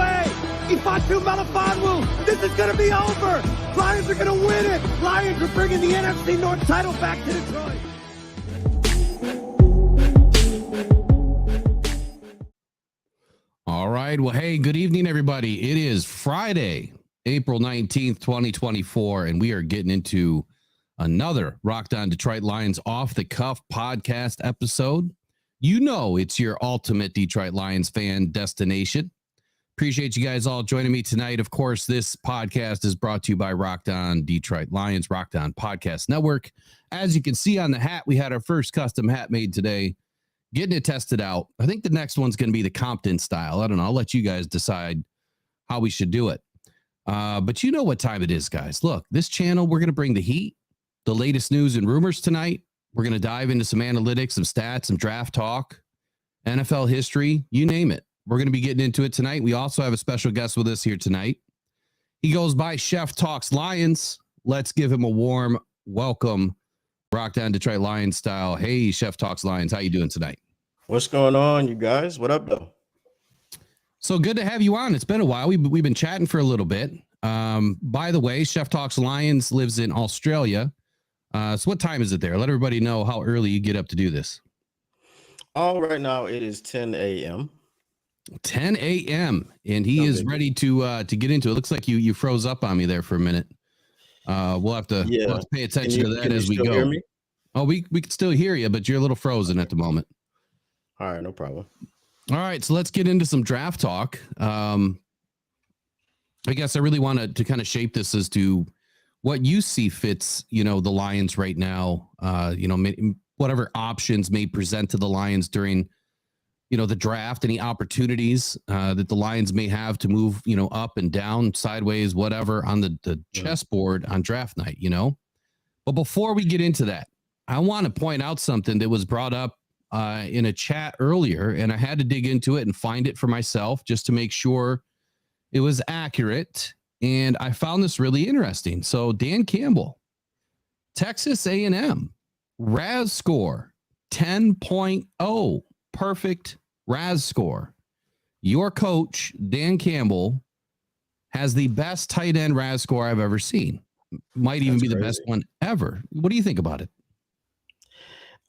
away. Ifatu Melifonwu. This is going to be over. Lions are going to win it. Lions are bringing the NFC North title back to Detroit. All right. Well, hey, good evening, everybody. It is Friday, April 19th, 2024, and we are getting into another Rocked On Detroit Lions Off the Cuff podcast episode. You know it's your ultimate Detroit Lions fan destination. Appreciate you guys all joining me tonight. Of course, this podcast is brought to you by Rocked On Detroit Lions, Rocked On Podcast Network. As you can see on the hat, we had our first custom hat made today. Getting it tested out. I think the next one's going to be the Compton style. I don't know. I'll let you guys decide how we should do it. But you know what time it is, guys. Look, this channel, we're going to bring the heat, the latest news and rumors tonight. We're going to dive into some analytics, some stats, some draft talk, NFL history, you name it. We're going to be getting into it tonight. We also have a special guest with us here tonight. He goes by Chef Talks Lions. Let's give him a warm welcome. Rock down Detroit Lions style. Hey, Chef Talks Lions. How you doing tonight? What's going on, you guys? What up, though? So good to have you on. It's been a while. We've been chatting for a little bit. By the way, Chef Talks Lions lives in Australia. So what time is it there? Let everybody know how early you get up to do this. Right now it is 10 a.m. 10 a.m. And he is ready to get into it. Looks like you froze up on me there for a minute. We'll have to pay attention to that as we go. Oh, we can still hear you, but you're a little frozen at the moment. All right, no problem. All right, so let's get into some draft talk. I guess I really wanted to kind of shape this as to what you see fits, the Lions right now. Whatever options may present to the Lions during, the draft, any opportunities that the Lions may have to move, up and down, sideways, whatever on the chessboard on draft night, But before we get into that, I want to point out something that was brought up in a chat earlier, and I had to dig into it and find it for myself just to make sure it was accurate. And I found this really interesting. So Dan Campbell, Texas A&M, RAS score 10.0, perfect RAS score. Your coach, Dan Campbell, has the best tight end RAS score I've ever seen. Might even be the best one ever. What do you think about it?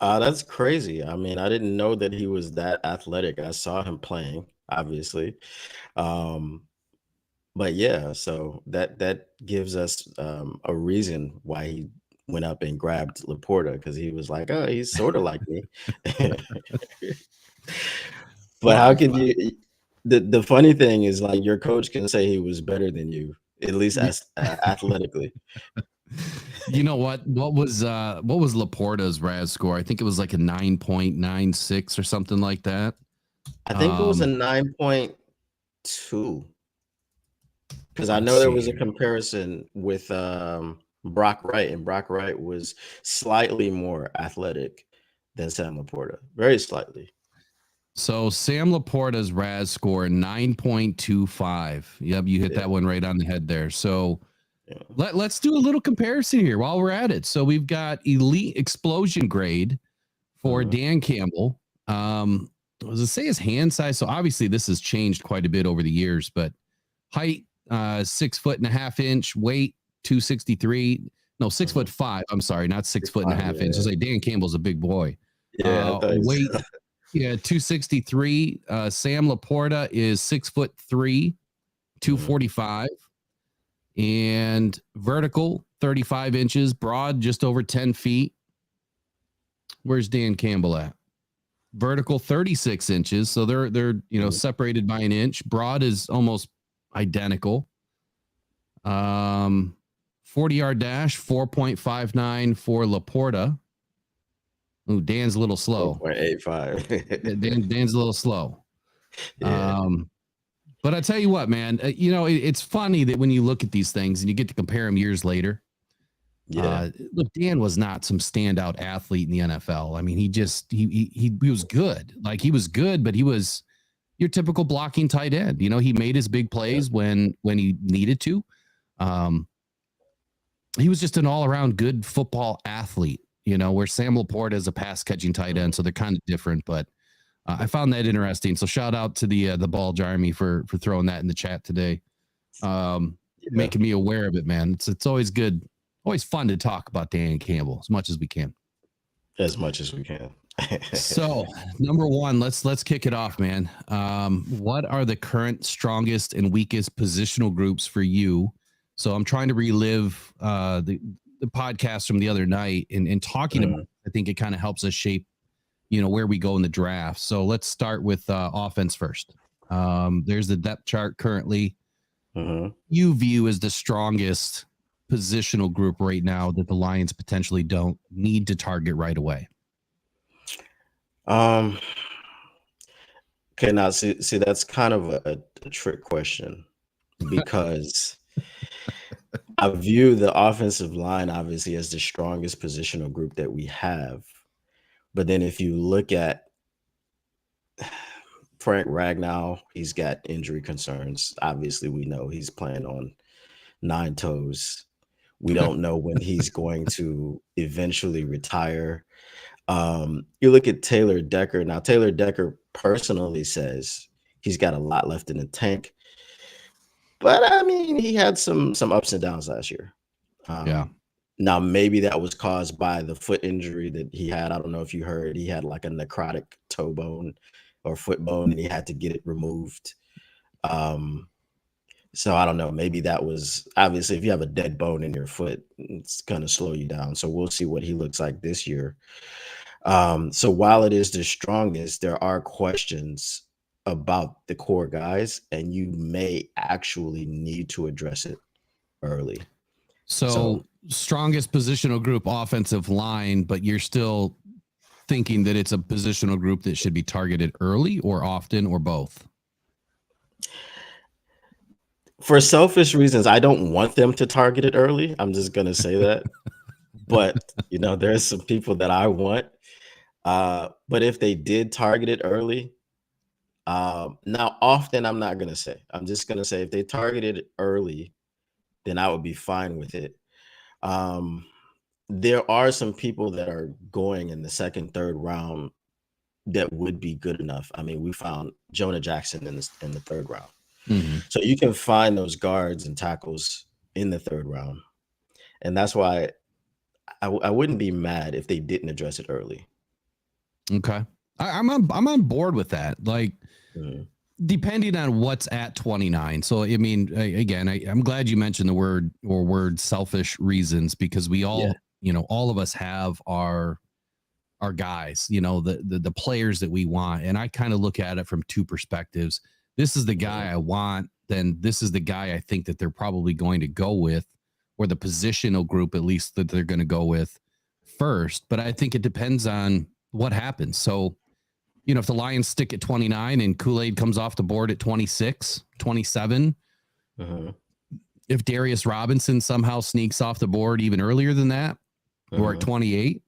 That's crazy. I mean, I didn't know that he was that athletic. I saw him playing, obviously. But yeah, so that gives us a reason why he went up and grabbed LaPorta, because he was like, oh, he's sort of like me. But how can you? The funny thing is, like, your coach can say he was better than you, at least as athletically. You know what? What was LaPorta's RAS score? I think it was like a 9.96 or something like that. I think it was a 9.2. Because I know there was a comparison with Brock Wright, and Brock Wright was slightly more athletic than Sam LaPorta, very slightly. So Sam LaPorta's RAS score 9.25. Yep, you hit that one right on the head there. So let's do a little comparison here while we're at it. So we've got elite explosion grade for Dan Campbell. Does it say his hand size? So obviously this has changed quite a bit over the years, but height 6'1.5" weight 263. No, 6'5". I'm sorry, not 6'1.5". It's like Dan Campbell's a big boy. Weight 263. Sam LaPorta is 6'3", 245, and vertical 35 inches, broad just over 10 feet. Where's Dan Campbell at? Vertical 36 inches, so they're separated by an inch. Broad is almost identical. 40-yard dash 4.59 for LaPorta. Ooh, Dan's a little slow. 4.85. Dan's a little slow. Yeah. But I tell you what, man, it's funny that when you look at these things and you get to compare them years later. Look, Dan was not some standout athlete in the NFL. I mean, he was good. Like, he was good, but he was your typical blocking tight end. He made his big plays when he needed to. He was just an all-around good football athlete, where Sam LaPorta is a pass-catching tight end, so they're kind of different. But I found that interesting. So shout out to the Bulge Army for throwing that in the chat today. Making me aware of it, man. It's always good, always fun to talk about Dan Campbell as much as we can. As much as we can. So number one, let's kick it off, man. What are the current strongest and weakest positional groups for you? So I'm trying to relive the podcast from the other night and talking about it. I think it kind of helps us shape, where we go in the draft. So let's start with offense first. There's the depth chart currently. You view as the strongest positional group right now that the Lions potentially don't need to target right away. Okay, now see that's kind of a trick question, because I view the offensive line obviously as the strongest positional group that we have. But then if you look at Frank Ragnow, he's got injury concerns. Obviously, we know he's playing on 9 toes. We don't know when he's going to eventually retire. You look at Taylor Decker. Now, Taylor Decker personally says he's got a lot left in the tank. But, I mean, he had some ups and downs last year. Now, maybe that was caused by the foot injury that he had. I don't know if you heard. He had like a necrotic toe bone or foot bone, and he had to get it removed. So I don't know. Maybe that was, obviously, if you have a dead bone in your foot, it's going to slow you down. So we'll see what he looks like this year. So while it is the strongest, there are questions about the core guys, and you may actually need to address it early. So strongest positional group, offensive line, but you're still thinking that it's a positional group that should be targeted early or often or both? For selfish reasons, I don't want them to target it early. I'm just going to say that. But, there's some people that I want. But if they did target it early, now often I'm not going to say. I'm just going to say if they targeted it early, then I would be fine with it. There are some people that are going in the second, third round that would be good enough. I mean, we found Jonah Jackson in the third round. So you can find those guards and tackles in the third round. And that's why I wouldn't be mad if they didn't address it early. Okay. I'm on board with that. Like, depending on what's at 29. So, I mean, again, I'm glad you mentioned the word selfish reasons, because we all, all of us have our guys, the players that we want. And I kind of look at it from two perspectives. This is the guy I want, then this is the guy I think that they're probably going to go with, or the positional group, at least, that they're going to go with first. But I think it depends on what happens. So, if the Lions stick at 29 and Kool-Aid comes off the board at 26, 27, if Darius Robinson somehow sneaks off the board even earlier than that, or at 28,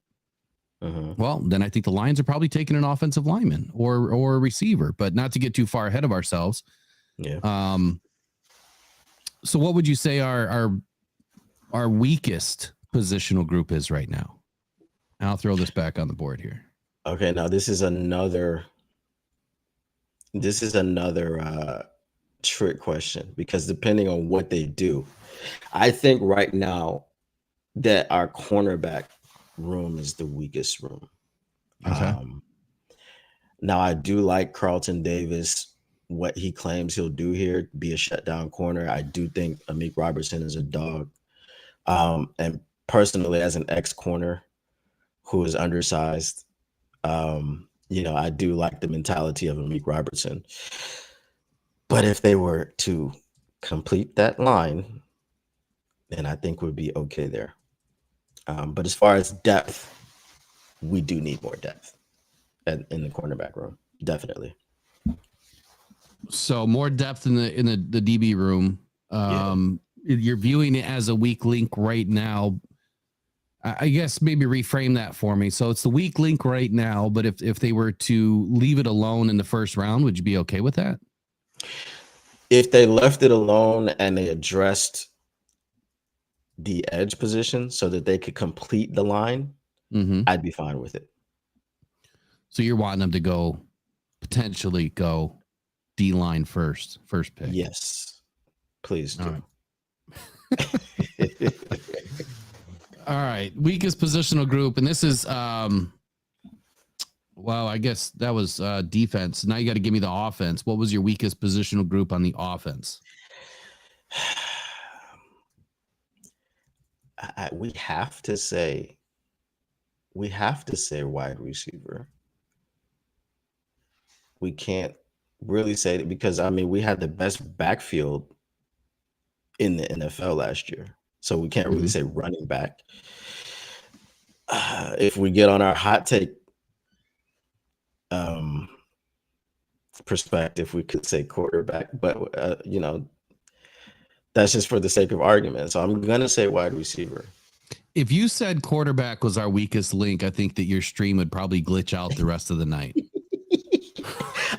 well, then I think the Lions are probably taking an offensive lineman or a receiver, but not to get too far ahead of ourselves. So what would you say our weakest positional group is right now? I'll throw this back on the board here. Okay, now this is another trick question, because depending on what they do, I think right now that our cornerback room is the weakest room. Okay. Now I do like Carlton Davis, what he claims he'll do here, be a shutdown corner. I do think Amik Robertson is a dog. And personally, as an ex-corner who is undersized, I do like the mentality of Amik Robertson. But if they were to complete that line, then I think we'd be okay there. But as far as depth, we do need more depth in the cornerback room, definitely. So more depth in the DB room. You're viewing it as a weak link right now. I guess maybe reframe that for me. So it's the weak link right now, but if they were to leave it alone in the first round, would you be okay with that? If they left it alone and they addressed the edge position so that they could complete the line, I'd be fine with it. So you're wanting them to go potentially go D-line first pick? Yes, please do. All right. Weakest positional group. And this is, well, I guess that was defense. Now you got to give me the offense. What was your weakest positional group on the offense? We have to say wide receiver. We can't really say it because, I mean, we had the best backfield in the NFL last year. So we can't really say running back. If we get on our hot take perspective, we could say quarterback, but you know, that's just for the sake of argument. So I'm gonna say wide receiver. If you said quarterback was our weakest link, I think that your stream would probably glitch out the rest of the night.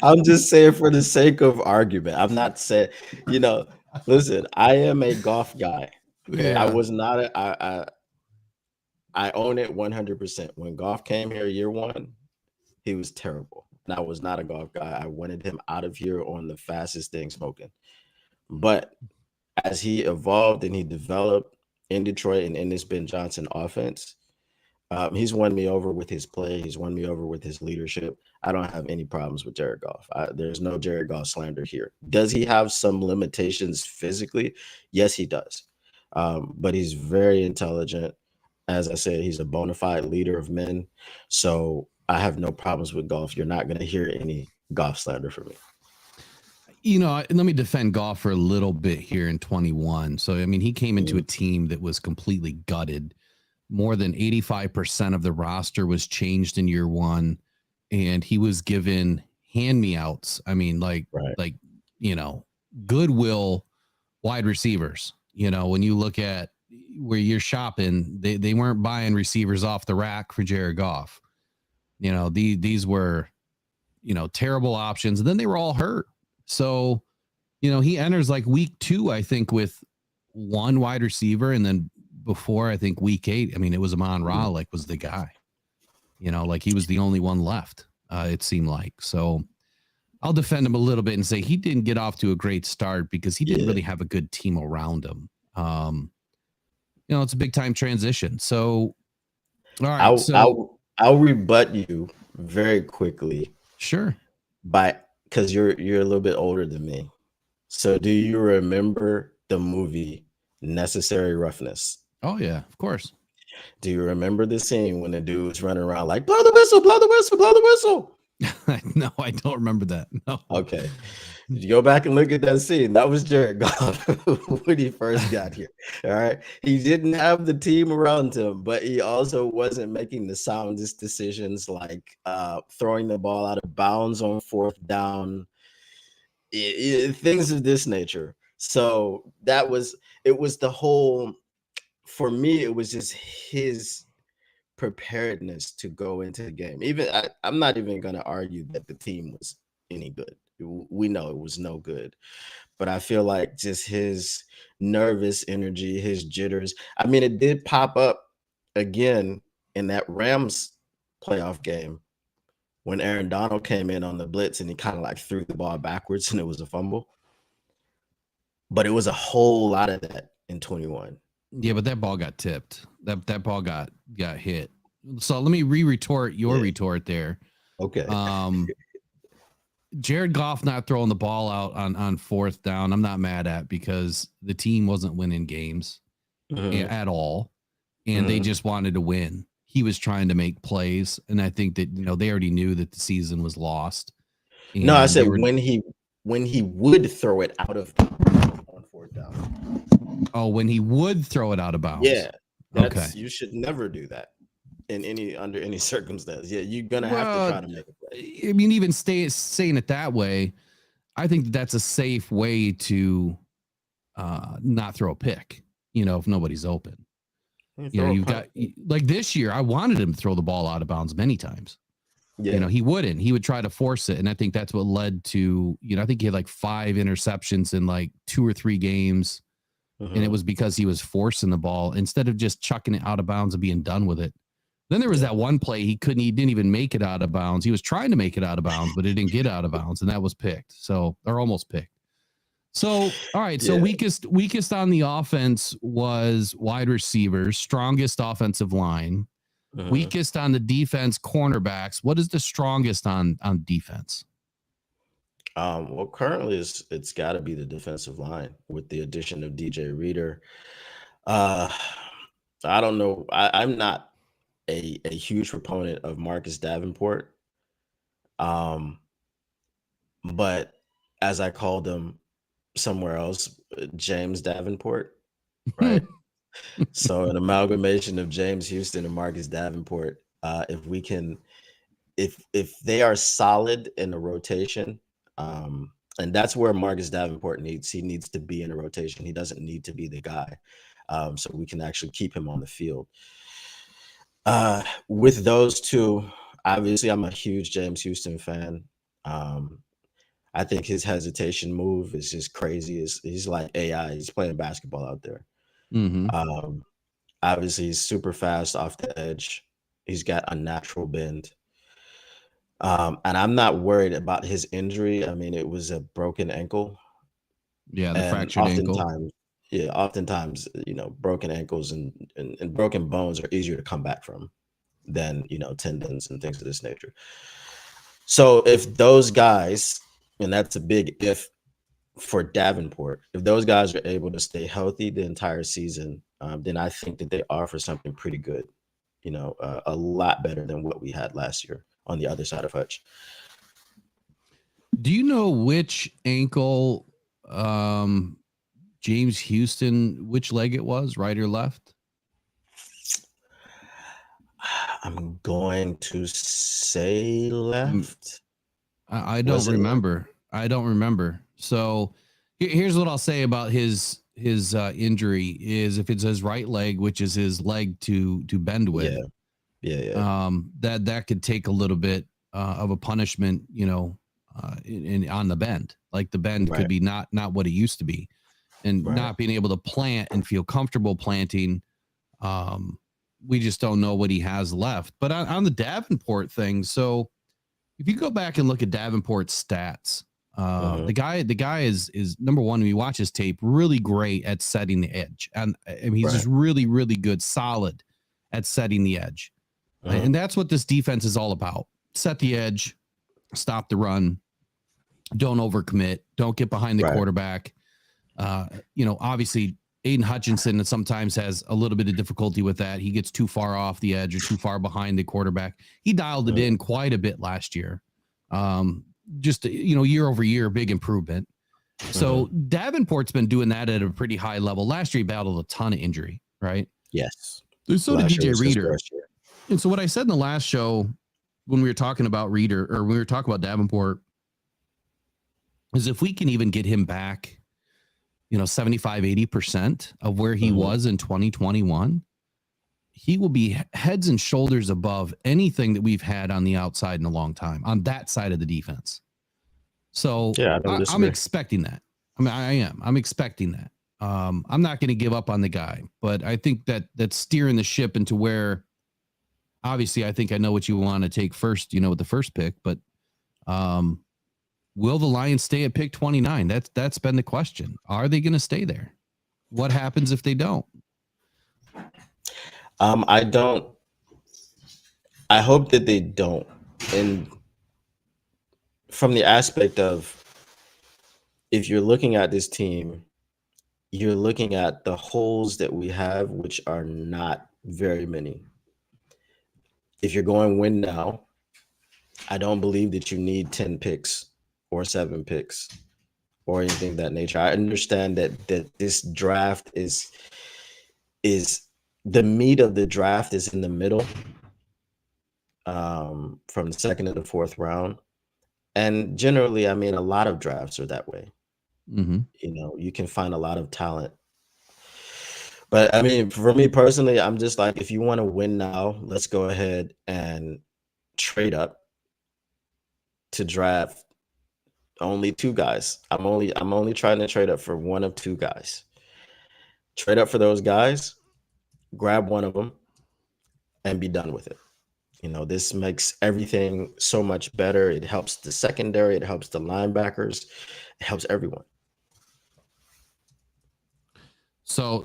I'm just saying for the sake of argument. I'm not saying, you know, listen, I am a golf guy. Yeah. I was not I own it 100%. When Goff came here year one, he was terrible. And I was not a golf guy. I wanted him out of here on the fastest thing smoking. But as he evolved and he developed in Detroit and in this Ben Johnson offense, he's won me over with his play. He's won me over with his leadership. I don't have any problems with Jared Goff. There's no Jared Goff slander here. Does he have some limitations physically? Yes, he does. But he's very intelligent. As I said, he's a bona fide leader of men. So I have no problems with Goff. You're not going to hear any Goff slander from me. You know, let me defend Goff for a little bit here in 21. So, I mean, he came into a team that was completely gutted. More than 85% of the roster was changed in year one, and he was given hand-me-outs. I mean, like, you know, goodwill wide receivers. You know, when you look at where you're shopping, they weren't buying receivers off the rack for Jared Goff. You know, these were, you know, terrible options. And then they were all hurt. So, you know, he enters like week 2, I think, with one wide receiver. And then before, I think week 8, I mean, it was Amon Ra, like, was the guy, you know, like he was the only one left, it seemed like. So I'll defend him a little bit and say he didn't get off to a great start because he didn't really have a good team around him. You know, it's a big time transition. So, all right. I'll rebut you very quickly. Sure. Because you're a little bit older than me. So do you remember the movie Necessary Roughness? Oh yeah, of course. Do you remember the scene when the dude was running around like blow the whistle, blow the whistle, blow the whistle? No, I don't remember that. No. Okay. You go back and look at that scene. That was Jared Goff when he first got here. All right. He didn't have the team around him, but he also wasn't making the soundest decisions, like throwing the ball out of bounds on 4th down, things of this nature. So it was the whole, for me, it was just his preparedness to go into the game. Even I'm not even going to argue that the team was any good. We know it was no good, but I feel like just his nervous energy, his jitters. I mean, it did pop up again in that Rams playoff game when Aaron Donald came in on the blitz and he kind of like threw the ball backwards and it was a fumble. But it was a whole lot of that in 21. Yeah, but that ball got tipped. That ball got hit. So let me retort your retort there. Okay. Jared Goff not throwing the ball out on 4th down, I'm not mad at, because the team wasn't winning games at all, and they just wanted to win. He was trying to make plays, and I think that, you know, they already knew that the season was lost. No, I said when he would throw it out of on 4th down. Oh, when he would throw it out of bounds. Yeah. Okay. You should never do that under any circumstance. Yeah, you're gonna have to try to make a play. I mean, even saying it that way, I think that's a safe way to not throw a pick. You know, if nobody's open. You know, you've got, like this year, I wanted him to throw the ball out of bounds many times. Yeah. You know, he wouldn't. He would try to force it, and I think that's what led to, you know, I think he had like 5 interceptions in like 2 or 3 games. And it was because he was forcing the ball instead of just chucking it out of bounds and being done with it. Then there was that one play he didn't even make it out of bounds. He was trying to make it out of bounds, but it didn't get out of bounds, and that was picked. So, or almost picked. So, all right. So weakest on the offense was wide receivers, strongest offensive line, weakest on the defense, cornerbacks. What is the strongest on defense? Well, currently it's got to be the defensive line with the addition of DJ Reader. I don't know. I'm not a huge proponent of Marcus Davenport. But as I called him somewhere else, James Davenport, right? So an amalgamation of James Houston and Marcus Davenport. If they are solid in the rotation, and that's where Marcus Davenport needs to be in a rotation. He doesn't need to be the guy, so we can actually keep him on the field. With those two, obviously, I'm a huge James Houston fan. I think his hesitation move is just crazy. He's like AI. He's playing basketball out there. Obviously, he's super fast off the edge. He's got a natural bend. And I'm not worried about his injury. I mean, it was a broken ankle. Yeah, the fractured ankle. Yeah, oftentimes, broken ankles and broken bones are easier to come back from than, tendons and things of this nature. So if those guys, and that's a big if for Davenport, if those guys are able to stay healthy the entire season, then I think that they offer something pretty good, a lot better than what we had last year on the other side of Hutch. Do you know which ankle James Houston, which leg it was, right or left? I'm going to say left. I don't remember. I don't remember. So here's what I'll say about his injury is if it's his right leg, which is his leg to bend with. Yeah. That could take a little bit of a punishment, on the bend. Like the bend could be not what it used to be, and not being able to plant and feel comfortable planting. We just don't know what he has left. But on the Davenport thing, so if you go back and look at Davenport's stats, the guy is number one, when you watch his tape, really great at setting the edge. And I mean, he's just really, really good, solid at setting the edge. And that's what this defense is all about. Set the edge, stop the run, don't overcommit, don't get behind the quarterback. Obviously Aiden Hutchinson sometimes has a little bit of difficulty with that. He gets too far off the edge or too far behind the quarterback. He dialed it in quite a bit last year. Year over year, big improvement. So Davenport's been doing that at a pretty high level. Last year, he battled a ton of injury, right? Yes. So did DJ Reader. And so what I said in the last show when we were talking about Reader, or when we were talking about Davenport, is if we can even get him back, 75, 80% of where he was in 2021, he will be heads and shoulders above anything that we've had on the outside in a long time on that side of the defense. So I'm expecting that. I mean, I am. I'm expecting that. I'm not going to give up on the guy, but I think that's steering the ship into where, obviously, I think I know what you want to take first, with the first pick, but will the Lions stay at pick 29? That's been the question. Are they going to stay there? What happens if they don't? I hope that they don't. And from the aspect of, if you're looking at this team, you're looking at the holes that we have, which are not very many. If you're going win now, I don't believe that you need 10 picks or 7 picks or anything of that nature. I understand that this draft is the meat of the draft is in the middle, from the second to the fourth round. And generally, I mean, a lot of drafts are that way. You can find a lot of talent. But I mean, for me personally, I'm just like, if you want to win now, let's go ahead and trade up to draft only 2 guys. I'm only trying to trade up for one of 2 guys. Trade up for those guys, grab one of them, and be done with it. This makes everything so much better. It helps the secondary. It helps the linebackers. It helps everyone. So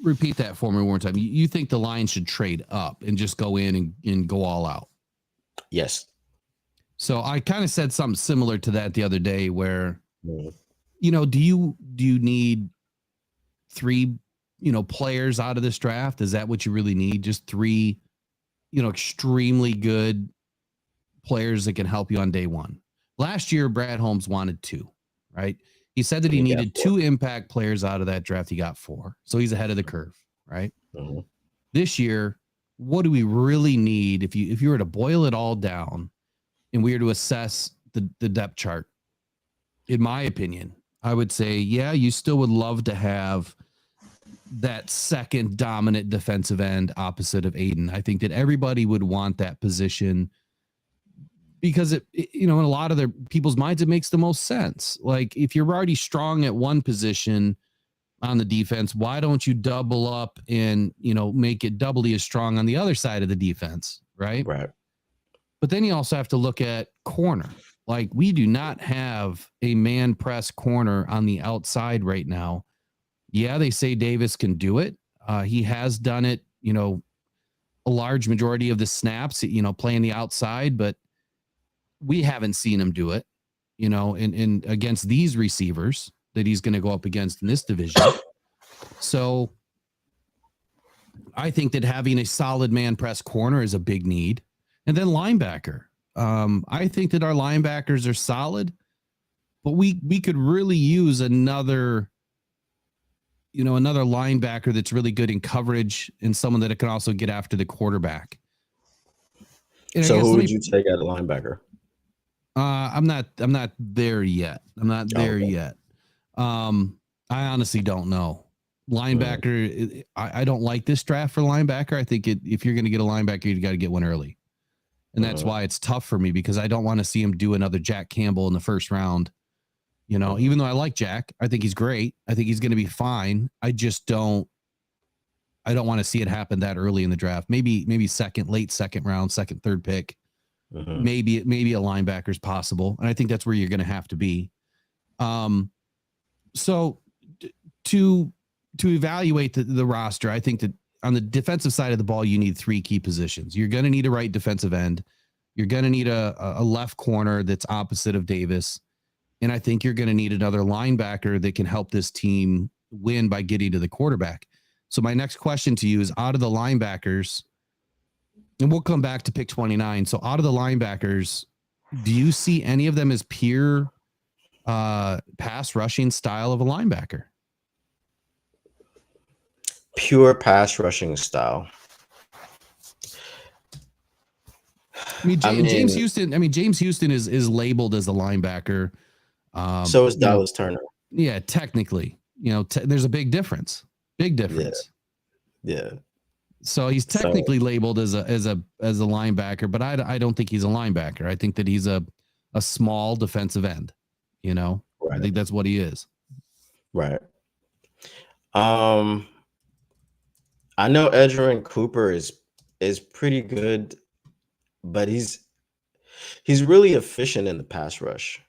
repeat that for me one more time. You think the Lions should trade up and just go in and go all out? Yes. So I kind of said something similar to that the other day where, do you need 3, players out of this draft? Is that what you really need? Just 3, extremely good players that can help you on day one. Last year, Brad Holmes wanted 2, right? He said that he needed 2 impact players out of that draft. He got 4. So he's ahead of the curve, right? Mm-hmm. This year, what do we really need? If you were to boil it all down and we were to assess the depth chart, in my opinion, I would say, yeah, you still would love to have that second dominant defensive end opposite of Aiden. I think that everybody would want that position because it in a lot of their people's minds, it makes the most sense. Like if you're already strong at one position on the defense, why don't you double up and, make it doubly as strong on the other side of the defense? Right. Right. But then you also have to look at corner. Like we do not have a man press corner on the outside right now. Yeah, they say Davis can do it. He has done it, a large majority of the snaps, playing the outside, but we haven't seen him do it, in against these receivers that he's going to go up against in this division. So I think that having a solid man press corner is a big need. And then linebacker. I think that our linebackers are solid, but we could really use another linebacker that's really good in coverage and someone that can also get after the quarterback. And so who would you take at a linebacker? I'm not there yet. I'm not there yet. I honestly don't know. Linebacker, I don't like this draft for linebacker. I think if you're going to get a linebacker, you got to get one early. And that's why it's tough for me because I don't want to see him do another Jack Campbell in the first round. Even though I like Jack, I think he's great. I think he's going to be fine. I don't want to see it happen that early in the draft. Maybe late second round, second, third pick. Mm-hmm. Maybe a linebacker is possible. And I think that's where you're going to have to be. So to evaluate the roster, I think that on the defensive side of the ball, you need 3 key positions. You're going to need a right defensive end. You're going to need a left corner that's opposite of Davis. And I think you're going to need another linebacker that can help this team win by getting to the quarterback. So my next question to you is out of the linebackers, and we'll come back to pick 29. So out of the linebackers, do you see any of them as pure pass rushing style of a linebacker? Pure pass rushing style. James Houston is labeled as a linebacker. So is Dallas Turner. Yeah, technically, there's a big difference. Yeah. So he's technically labeled as a linebacker, but I don't think he's a linebacker. I think that he's a small defensive end. Right. I think that's what he is. Right. I know Edgerrin Cooper is pretty good, but he's really efficient in the pass rush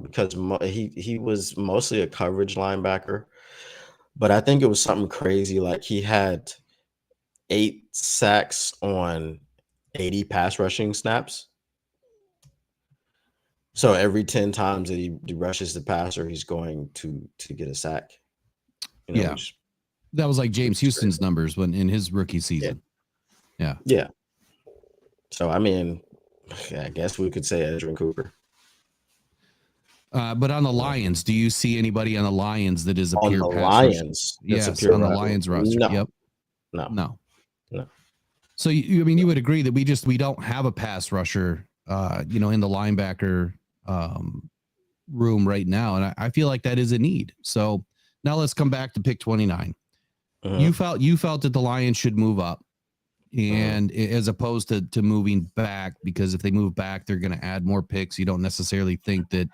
because he was mostly a coverage linebacker. But I think it was something crazy. Like he had 8 sacks on 80 pass rushing snaps. So every 10 times that he rushes the passer, he's going to get a sack. Yeah. That was like James Houston's numbers when in his rookie season. Yeah. So, I guess we could say Edgerrin Cooper. But on the Lions, do you see anybody on the Lions that is a pure on the pass Lions? Yes, on the Lions roster. No. Yep. No. So you would agree that we don't have a pass rusher, in the linebacker room right now, and I feel like that is a need. So now let's come back to pick 29. You felt that the Lions should move up, and as opposed to moving back, because if they move back, they're going to add more picks. You don't necessarily think that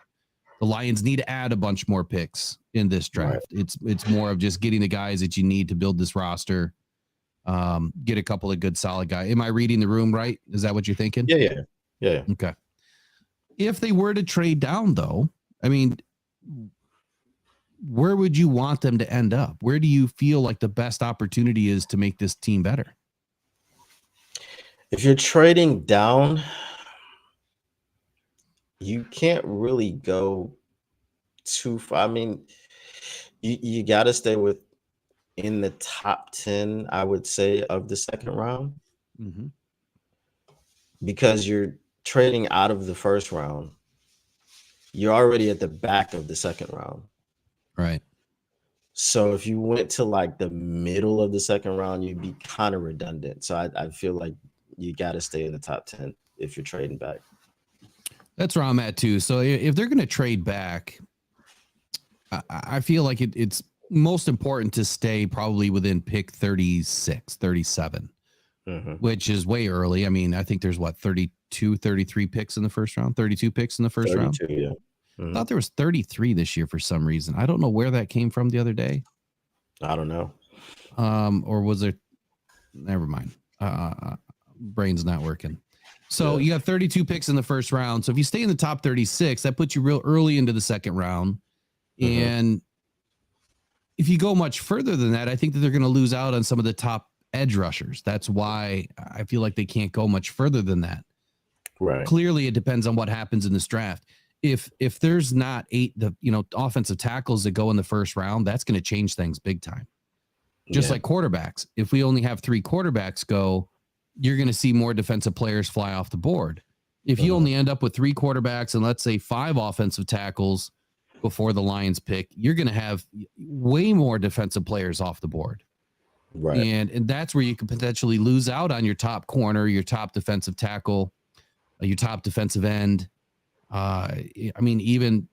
the Lions need to add a bunch more picks in this draft. Right. It's more of just getting the guys that you need to build this roster get a couple of good solid guys. Am I reading the room right? Is that what you're thinking? Yeah. Okay. If they were to trade down, though, I mean, where would you want them to end up? Where do you feel like the best opportunity is to make this team better? If you're trading down, you can't really go too far. I mean, you got to stay in the top 10, I would say, of the second round, because you're trading out of the first round. You're already at the back of the second round. Right. So if you went to like the middle of the second round, you'd be kind of redundant. So I feel like you got to stay in the top 10 if you're trading back. That's where I'm at too. So if they're going to trade back, I feel like it's most important to stay probably within pick 36, 37, which is way early. I mean, I think there's 32, 33 picks in the first round, 32 picks in the first round. Yeah. I thought there was 33 this year for some reason. I don't know where that came from the other day. I don't know. Or was there? Never mind. Brain's not working. So you have 32 picks in the first round. So if you stay in the top 36, that puts you real early into the second round. And if you go much further than that, I think that they're going to lose out on some of the top edge rushers. That's why I feel like they can't go much further than that. Right. Clearly, it depends on what happens in this draft. If there's not offensive tackles that go in the first round, that's going to change things big time. Just like quarterbacks. If we only have 3 quarterbacks go, you're going to see more defensive players fly off the board. If you only end up with 3 quarterbacks and let's say 5 offensive tackles before the Lions pick, you're going to have way more defensive players off the board. Right. And that's where you could potentially lose out on your top corner, your top defensive tackle, your top defensive end. I mean, even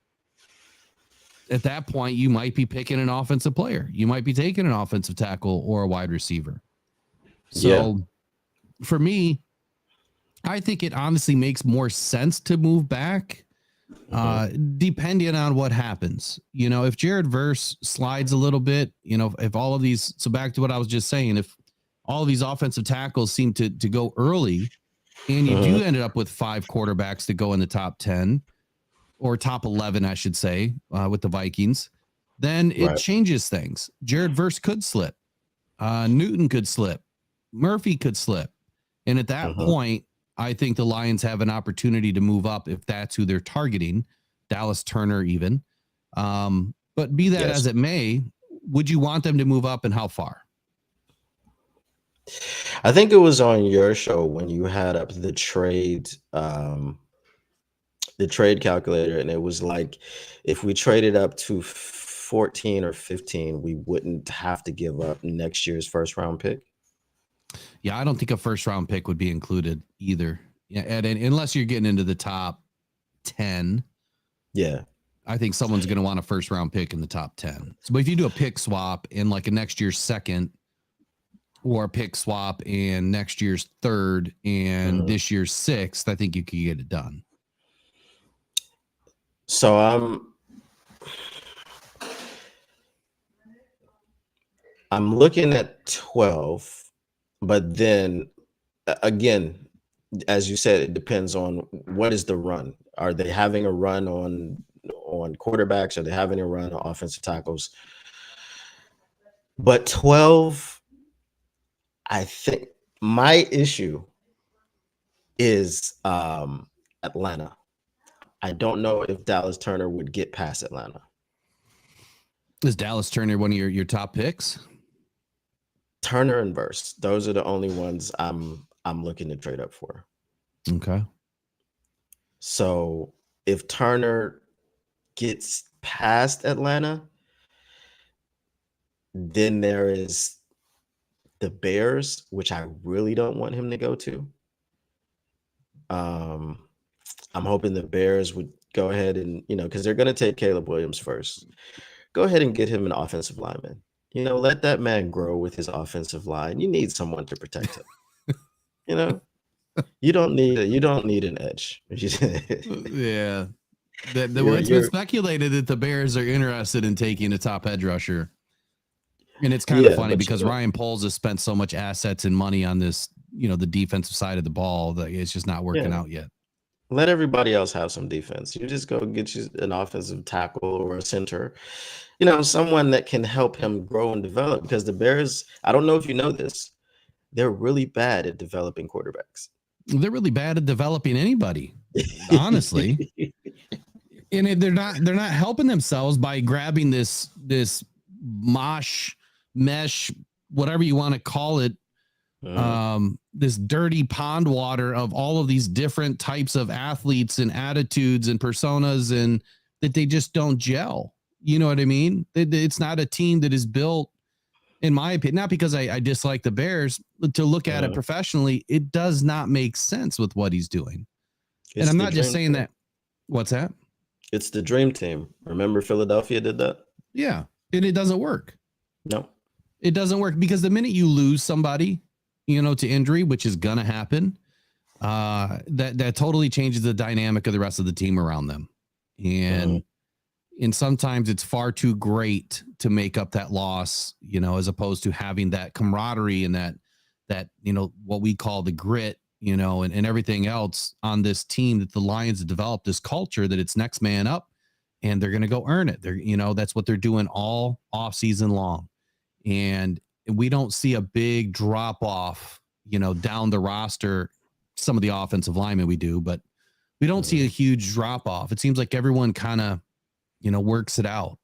at that point, you might be picking an offensive player. You might be taking an offensive tackle or a wide receiver. So for me, I think it honestly makes more sense to move back, depending on what happens. If Jared Verse slides a little bit, if all of these, so back to what I was just saying, if all of these offensive tackles seem to go early, and you do end up with 5 quarterbacks to go in the top 10 or top 11, I should say, with the Vikings, then it changes things. Jared Verse could slip. Newton could slip. Murphy could slip. And at that point, I think the Lions have an opportunity to move up if that's who they're targeting. Dallas Turner even. But be that as it may, would you want them to move up and how far? I think it was on your show when you had up the trade calculator, and it was like if we traded up to 14 or 15, we wouldn't have to give up next year's first round pick. Yeah, I don't think a first round pick would be included either. Yeah, and unless you're getting into the top 10. Yeah. I think someone's going to want a first round pick in the top 10. So, but if you do a pick swap in like a next year's second, or a pick swap in next year's third and this year's 6th, I think you could get it done. So I'm looking at 12, but then again, as you said, it depends on what is the run. Are they having a run on quarterbacks? Are they having a run on offensive tackles? But 12, I think my issue is Atlanta. I don't know if Dallas Turner would get past Atlanta. Is Dallas Turner one of your top picks? Turner and Verse. Those are the only ones I'm looking to trade up for. Okay. So if Turner gets past Atlanta, then there is the Bears, which I really don't want him to go to. I'm hoping the Bears would go ahead and, because they're going to take Caleb Williams first. Go ahead and get him an offensive lineman. Let that man grow with his offensive line. You need someone to protect him. You don't need an edge. Yeah. It's been speculated that the Bears are interested in taking a top edge rusher. And it's kind of funny because Ryan Poles has spent so much assets and money on this, the defensive side of the ball that it's just not working out yet. Let everybody else have some defense. You just go get you an offensive tackle or a center, someone that can help him grow and develop, because the Bears, I don't know if you know this, they're really bad at developing quarterbacks. They're really bad at developing anybody, honestly. And they're not helping themselves by grabbing this mosh mesh, whatever you want to call it, this dirty pond water of all of these different types of athletes and attitudes and personas, and that they just don't gel. You know what I mean? It's not a team that is built, in my opinion, not because I dislike the Bears, but to look at it professionally, it does not make sense with what he's doing. And I'm not just saying that. What's that? It's the dream team. Remember Philadelphia did that? Yeah. And it doesn't work. No. It doesn't work, because the minute you lose somebody, to injury, which is going to happen, that totally changes the dynamic of the rest of the team around them. And sometimes it's far too great to make up that loss, as opposed to having that camaraderie and that, what we call the grit, and everything else on this team, that the Lions have developed this culture that it's next man up, and they're going to go earn it. They're, that's what they're doing all off season long. And we don't see a big drop off, down the roster. Some of the offensive linemen we do, but we don't see a huge drop off. It seems like everyone kind of, works it out.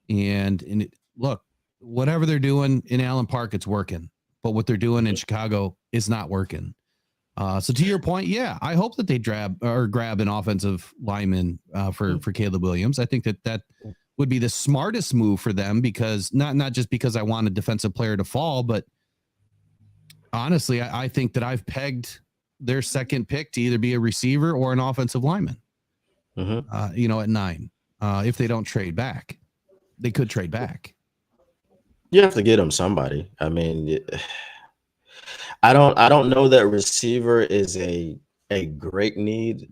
And look, whatever they're doing in Allen Park, it's working. But what they're doing in Chicago is not working. So to your point, yeah, I hope that they grab an offensive lineman for Caleb Williams. I think that would be the smartest move for them, because not just because I want a defensive player to fall, but honestly, I think that I've pegged their second pick to either be a receiver or an offensive lineman. At 9, if they don't trade back, they could trade back. You have to get them somebody. I mean, I don't know that receiver is a great need.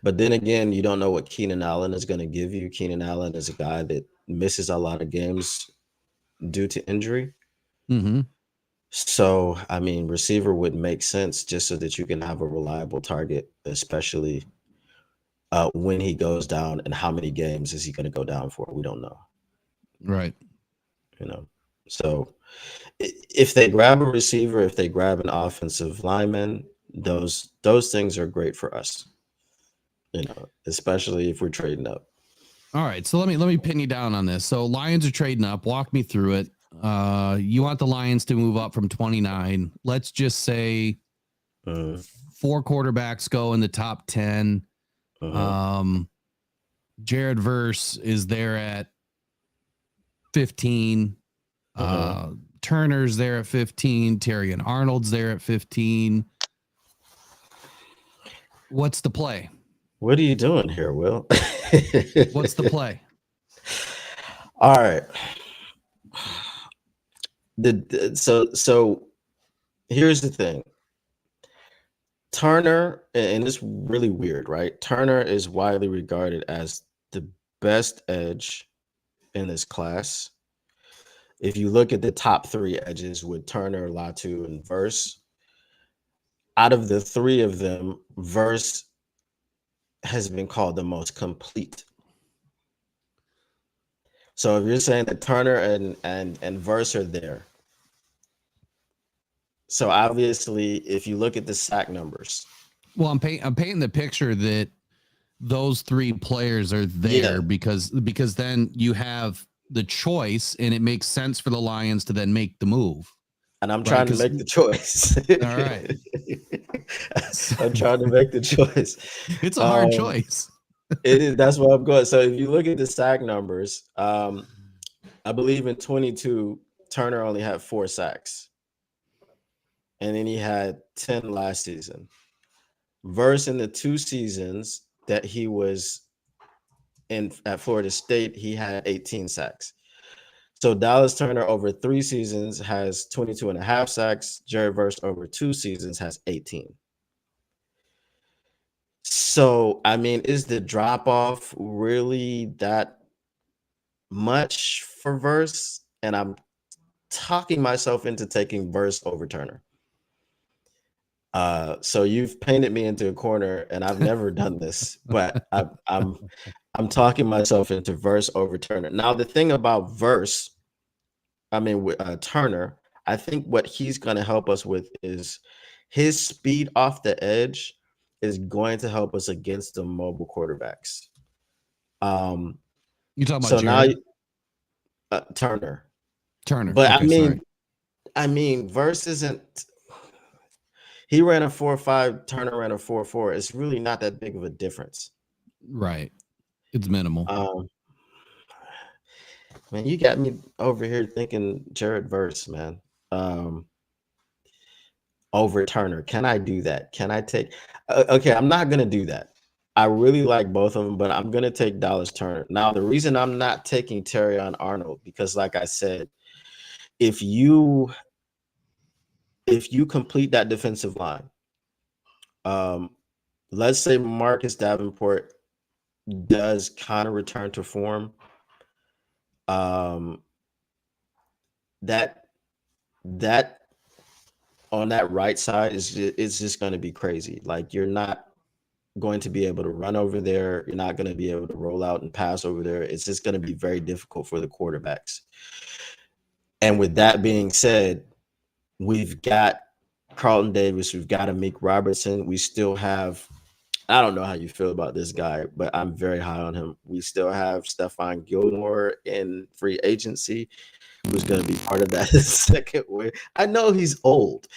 But then again, you don't know what Keenan Allen is going to give you. Keenan Allen is a guy that misses a lot of games due to injury. So, I mean, receiver would make sense just so that you can have a reliable target, especially when he goes down, and how many games is he going to go down for? We don't know. Right. So if they grab a receiver, if they grab an offensive lineman, those things are great for us, especially if we're trading up. All right. So let me pin you down on this. So Lions are trading up. Walk me through it. You want the Lions to move up from 29. Let's just say 4 quarterbacks go in the top 10. Jared Verse is there at 15. Turner's there at 15. Terry and Arnold's there at 15. What's the play? What are you doing here, Will? What's the play? All right. So here's the thing. Turner, and it's really weird, right? Turner is widely regarded as the best edge in this class. If you look at the top 3 edges with Turner, Latu, and Verse, out of the 3 of them, Verse has been called the most complete. So if you're saying that Turner and Verse are there, so obviously if you look at the sack numbers, well, I'm painting the picture that those 3 players are there because then you have the choice, and it makes sense for the Lions to then make the move. And I'm trying to make the choice. All right. I'm trying to make the choice. It's a hard choice. It is. That's where I'm going. So if you look at the sack numbers, I believe in 22, Turner only had 4 sacks. And then he had 10 last season. Verse in the 2 seasons that he was at Florida State, he had 18 sacks. So Dallas Turner over 3 seasons has 22 and a half sacks. Jared Verse over 2 seasons has 18. So, I mean, is the drop off really that much for Verse? and I'm talking myself into taking Verse over Turner. So you've painted me into a corner, and I've never done this, but I'm talking myself into Verse over Turner. Now, the thing about Verse, with Turner, I think what he's going to help us with is his speed off the edge is going to help us against the mobile quarterbacks. You talking about So Jared? now Turner. But okay, I mean, Verse isn't. He ran a 4.5. Turner ran a 4.4. It's really not that big of a difference. Right. It's minimal. Man, you got me over here thinking Jared Verse, man. Over Turner. Can I do that? Can I take? Okay, I'm not gonna do that. I really like both of them, but I'm gonna take Dallas Turner. Now, the reason I'm not taking Terrion Arnold, because like I said, if you complete that defensive line, let's say Marcus Davenport does kind of return to form, that on that right side is just going to be crazy. Like, you're not going to be able to run over there. You're not going to be able to roll out and pass over there. It's just going to be very difficult for the quarterbacks. And with that being said, we've got Carlton Davis, we've got Amik Robertson. We still have, I don't know how you feel about this guy, but I'm very high on him. We still have Stephon Gilmore in free agency, who's going to be part of that second wave. I know he's old,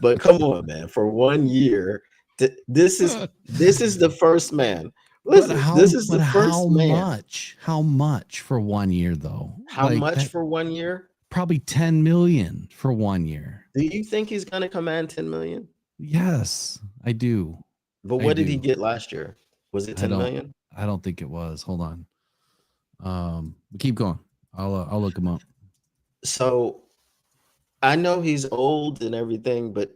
but come on, man. For 1 year, this is the first man. Listen, this is the first man. How much for 1 year, though? How much for 1 year? Probably 10 million for 1 year. Do you think he's going to command 10 million? Yes, I do. But what did he get last year? Was it 10 million? I don't think it was. Hold on. Keep going. I'll look him up. So I know he's old and everything, but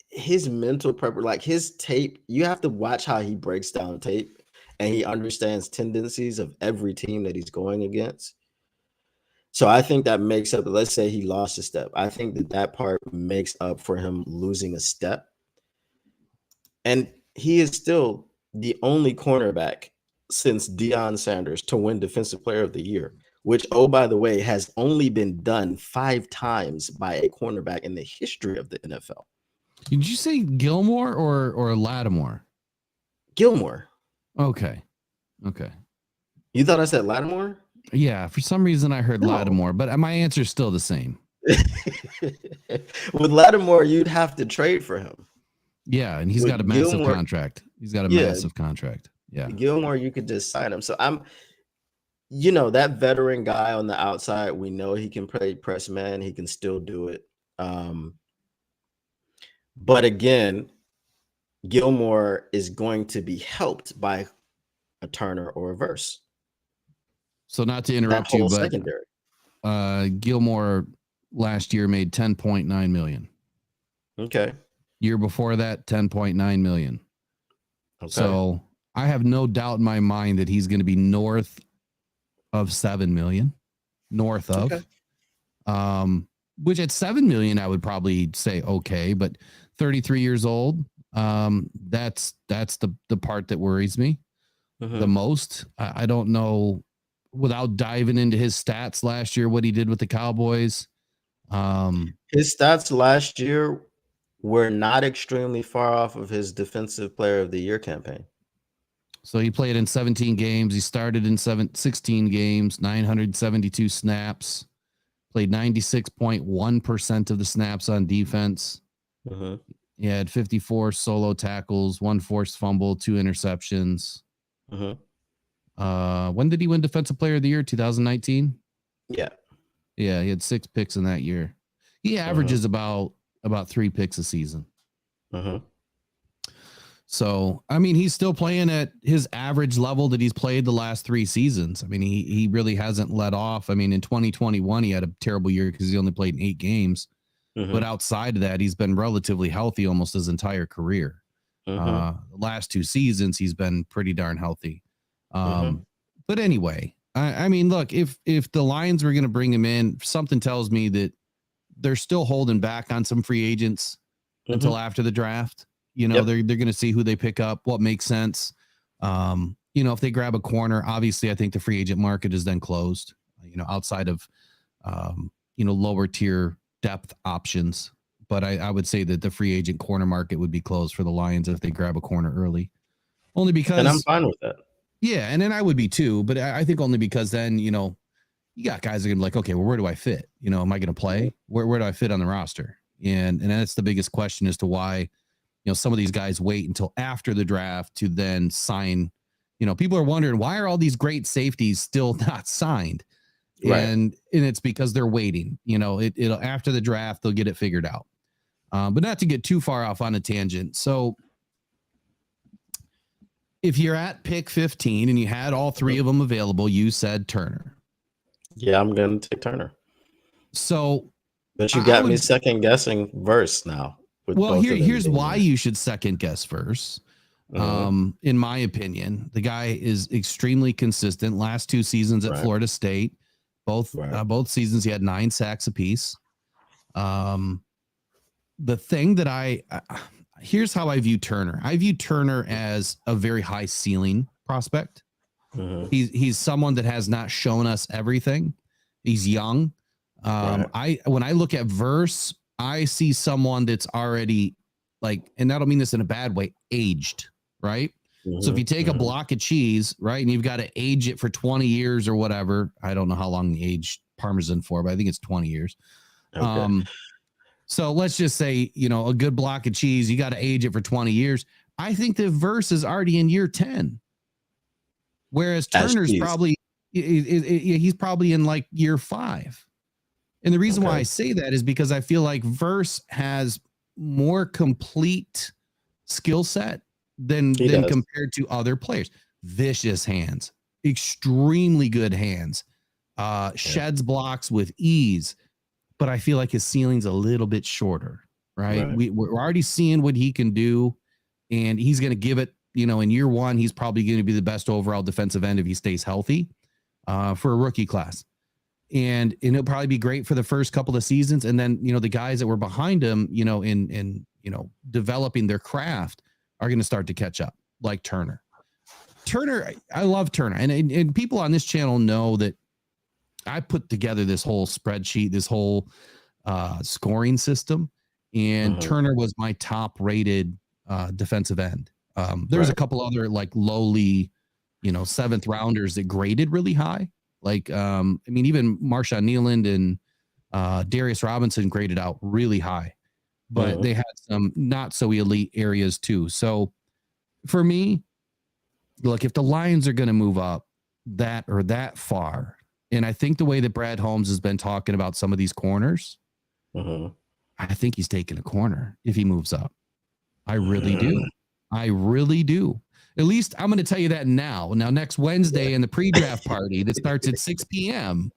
his mental prep, like his tape, you have to watch how he breaks down tape, and he understands tendencies of every team that he's going against. So I think that makes up, let's say he lost a step. I think that part makes up for him losing a step. And he is still the only cornerback since Deion Sanders to win Defensive Player of the Year, which, oh, by the way, has only been done 5 times by a cornerback in the history of the NFL. Did you say Gilmore or Lattimore? Gilmore. Okay. You thought I said Lattimore? Yeah, for some reason I heard Lattimore, but my answer is still the same. With Lattimore, you'd have to trade for him. Yeah, and he's got a massive contract. He's got a massive contract. Yeah. Gilmore, you could just sign him. So that veteran guy on the outside, we know he can play press man. He can still do it. But again, Gilmore is going to be helped by a Turner or a Verse. So not to interrupt you, but secondary. Gilmore last year made 10.9 million. Okay. Year before that, 10.9 million. Okay. So I have no doubt in my mind that he's going to be north of 7 million. Okay. Which at 7 million, I would probably say okay, but 33 years old, that's the part that worries me the most. I don't know, without diving into his stats last year, what he did with the Cowboys. His stats last year were not extremely far off of his Defensive Player of the Year campaign. So he played in 17 games. He started in 16 games, 972 snaps, played 96.1% of the snaps on defense. He had 54 solo tackles, 1 forced fumble, 2 interceptions. When did he win Defensive Player of the Year? 2019? Yeah, he had 6 picks in that year. He averages about 3 picks a season. So, I mean, he's still playing at his average level that he's played the last 3 seasons. I mean, he really hasn't let off. I mean, in 2021, he had a terrible year because he only played in 8 games. But outside of that, he's been relatively healthy almost his entire career. The last 2 seasons, he's been pretty darn healthy. But anyway, I mean, look, if the Lions were going to bring him in, something tells me that they're still holding back on some free agents until after the draft. You know, they're going to see who they pick up, what makes sense. You know, if they grab a corner, obviously I think the free agent market is then closed, you know, outside of, you know, lower tier depth options. But I would say that the free agent corner market would be closed for the Lions if they grab a corner early. Only because, and I'm fine with that. Yeah, and then I would be too, but I think only because then, you know, you got guys that are gonna be like, okay, well, where do I fit? You know, am I gonna play? Where do I fit on the roster? And that's the biggest question as to why, you know, some of these guys wait until after the draft to then sign. You know, people are wondering why are all these great safeties still not signed? Right. And it's because they're waiting. You know, it'll after the draft, they'll get it figured out. But not to get too far off on a tangent. So if you're at pick 15 and you had all three of them available, you said Turner. Yeah, I'm going to take Turner. So, but you got me second guessing Verse now. Well, here's why you should second guess Verse. In my opinion, the guy is extremely consistent. Last 2 seasons at Florida State, both seasons he had 9 sacks apiece. The thing that here's how I view Turner. I view Turner as a very high ceiling prospect. He's someone that has not shown us everything. He's young. When I look at Verse, I see someone that's already like, and I don't mean this in a bad way, aged, right? So if you take a block of cheese, right, and you've got to age it for 20 years or whatever, I don't know how long they age Parmesan for, but I think it's 20 years. Okay. So let's just say, you know, a good block of cheese, you got to age it for 20 years. I think the Verse is already in year 10. Whereas Turner's probably, he's probably in like year 5. And the reason why I say that is because I feel like Verse has more complete skill set than compared to other players. Vicious hands, extremely good hands, sheds blocks with ease. But I feel like his ceiling's a little bit shorter, right? We're already seeing what he can do, and he's going to give it, you know, in year 1, he's probably going to be the best overall defensive end if he stays healthy for a rookie class. And it'll probably be great for the first couple of seasons. And then, you know, the guys that were behind him, you know, in you know, developing their craft are going to start to catch up, like Turner. I love Turner. And people on this channel know that I put together this whole spreadsheet, this whole scoring system, and Turner was my top rated defensive end. There was a couple other like lowly, you know, 7th rounders that graded really high. Like, I mean, even Marshawn Nealand and Darius Robinson graded out really high, but they had some not so elite areas too. So for me, look, if the Lions are going to move up that far, and I think the way that Brad Holmes has been talking about some of these corners, I think he's taking a corner if he moves up. I really do. I really do. At least I'm going to tell you that now. Now, next Wednesday in the pre-draft party that starts at 6 p.m.,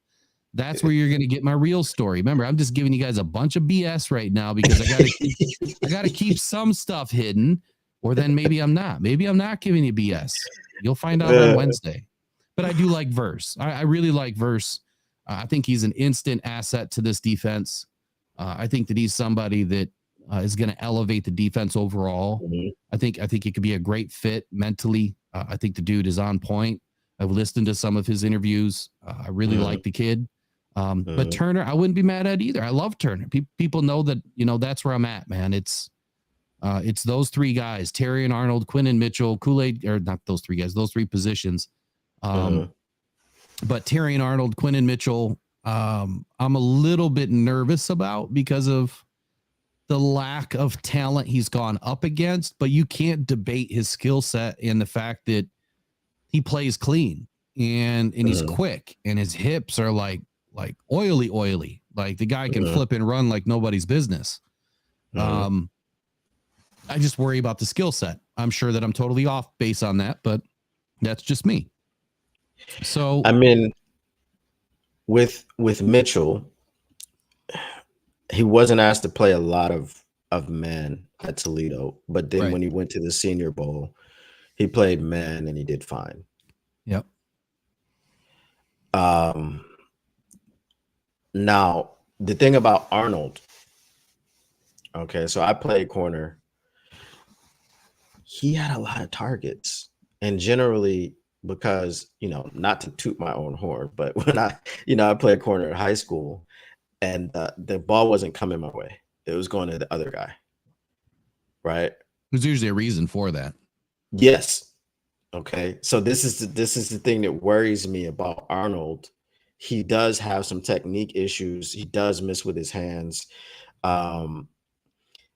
that's where you're going to get my real story. Remember, I'm just giving you guys a bunch of BS right now because I got to keep some stuff hidden, or then maybe I'm not. Maybe I'm not giving you BS. You'll find out on Wednesday. But I do like Verse. I really like Verse. I think he's an instant asset to this defense. I think that he's somebody that is going to elevate the defense overall. I think he could be a great fit mentally. I think the dude is on point. I've listened to some of his interviews. I really like the kid. But Turner, I wouldn't be mad at either. I love Turner. People know that, you know, that's where I'm at, man. It's those 3 guys, Terry and Arnold, Quinn and Mitchell, Kool-Aid, or not those 3 guys, those 3 positions. But Terry and Arnold, Quinn and Mitchell, I'm a little bit nervous about because of the lack of talent he's gone up against, but you can't debate his skill set and the fact that he plays clean and he's quick and his hips are like oily. Like the guy can flip and run like nobody's business. I just worry about the skill set. I'm sure that I'm totally off base on that, but that's just me. So, I mean, with Mitchell, he wasn't asked to play a lot of man at Toledo, but then when he went to the Senior Bowl, he played man and he did fine. Yep. Now, the thing about Arnold, okay, so I played corner. He had a lot of targets, and generally, because not to toot my own horn, but when I played corner in high school, and the ball wasn't coming my way, it was going to the other guy, right? There's usually a reason for that. Yes. Okay. So this is the thing that worries me about Arnold. He does have some technique issues. He does miss with his hands.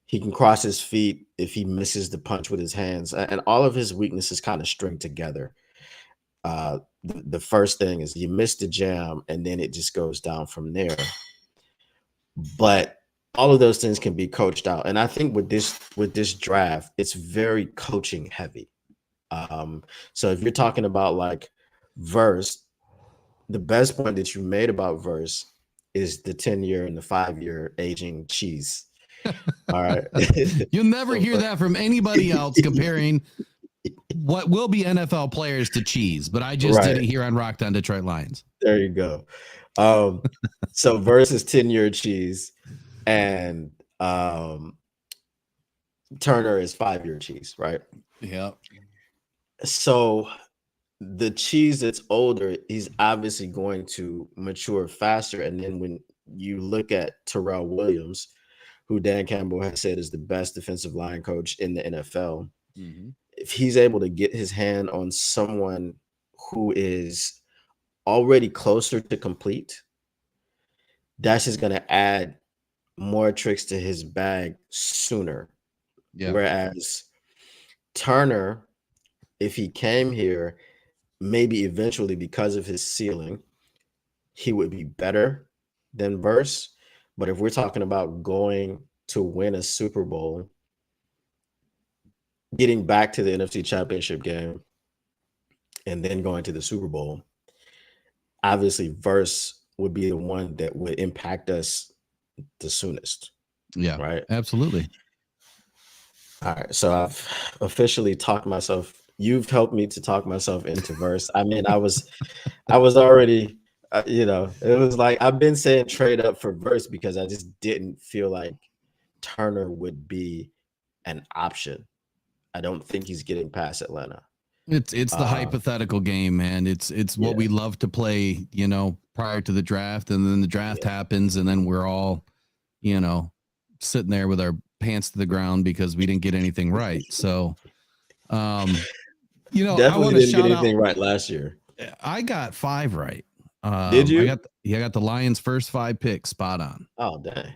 He can cross his feet if he misses the punch with his hands, and all of his weaknesses kind of string together. The first thing is you miss the jam, and then it just goes down from there. But all of those things can be coached out, and I think with this draft, it's very coaching heavy. So if you're talking about like Verse, the best point that you made about Verse is the 10-year and the 5-year aging cheese. All right. You'll never hear that from anybody else comparing what will be NFL players to cheese, but I just did it here on Rock Down Detroit Lions. There you go. So Verse is 10-year cheese, and Turner is 5-year cheese, right? Yeah. So the cheese that's older, he's obviously going to mature faster. And then when you look at Terrell Williams, who Dan Campbell has said is the best defensive line coach in the NFL, if he's able to get his hand on someone who is already closer to complete, that's just going to add more tricks to his bag sooner. Yeah. Whereas Turner, if he came here, maybe eventually because of his ceiling, he would be better than Verse. But if we're talking about going to win a Super Bowl, getting back to the NFC Championship game, and then going to the Super Bowl, obviously Verse would be the one that would impact us the soonest. Yeah, right. Absolutely. All right. So I've officially talked myself. You've helped me to talk myself into Verse. I mean, I was already, it was like I've been saying trade up for Verse because I just didn't feel like Turner would be an option. I don't think he's getting past Atlanta. It's the hypothetical game, man. It's what we love to play, prior to the draft, and then the draft happens, and then we're all, sitting there with our pants to the ground because we didn't get anything right. So, definitely I want to didn't shout get anything out, right last year. I got 5 right. Did you? I got the Lions' first 5 picks spot on. Oh, dang.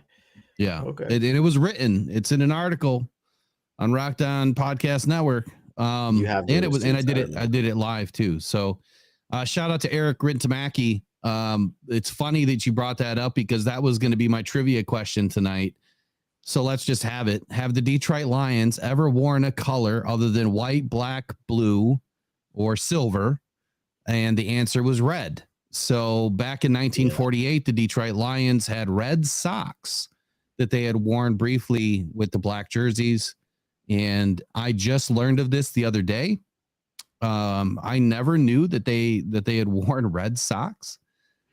Yeah. Okay. And it was written. It's in an article on Rock Down Podcast Network. You have and it was, and I did it live too. So, shout out to Eric Rintamaki. It's funny that you brought that up because that was going to be my trivia question tonight. So let's just have it. Have the Detroit Lions ever worn a color other than white, black, blue, or silver? And the answer was red. So back in 1948, the Detroit Lions had red socks that they had worn briefly with the black jerseys. And I just learned of this the other day. I never knew that they had worn red socks.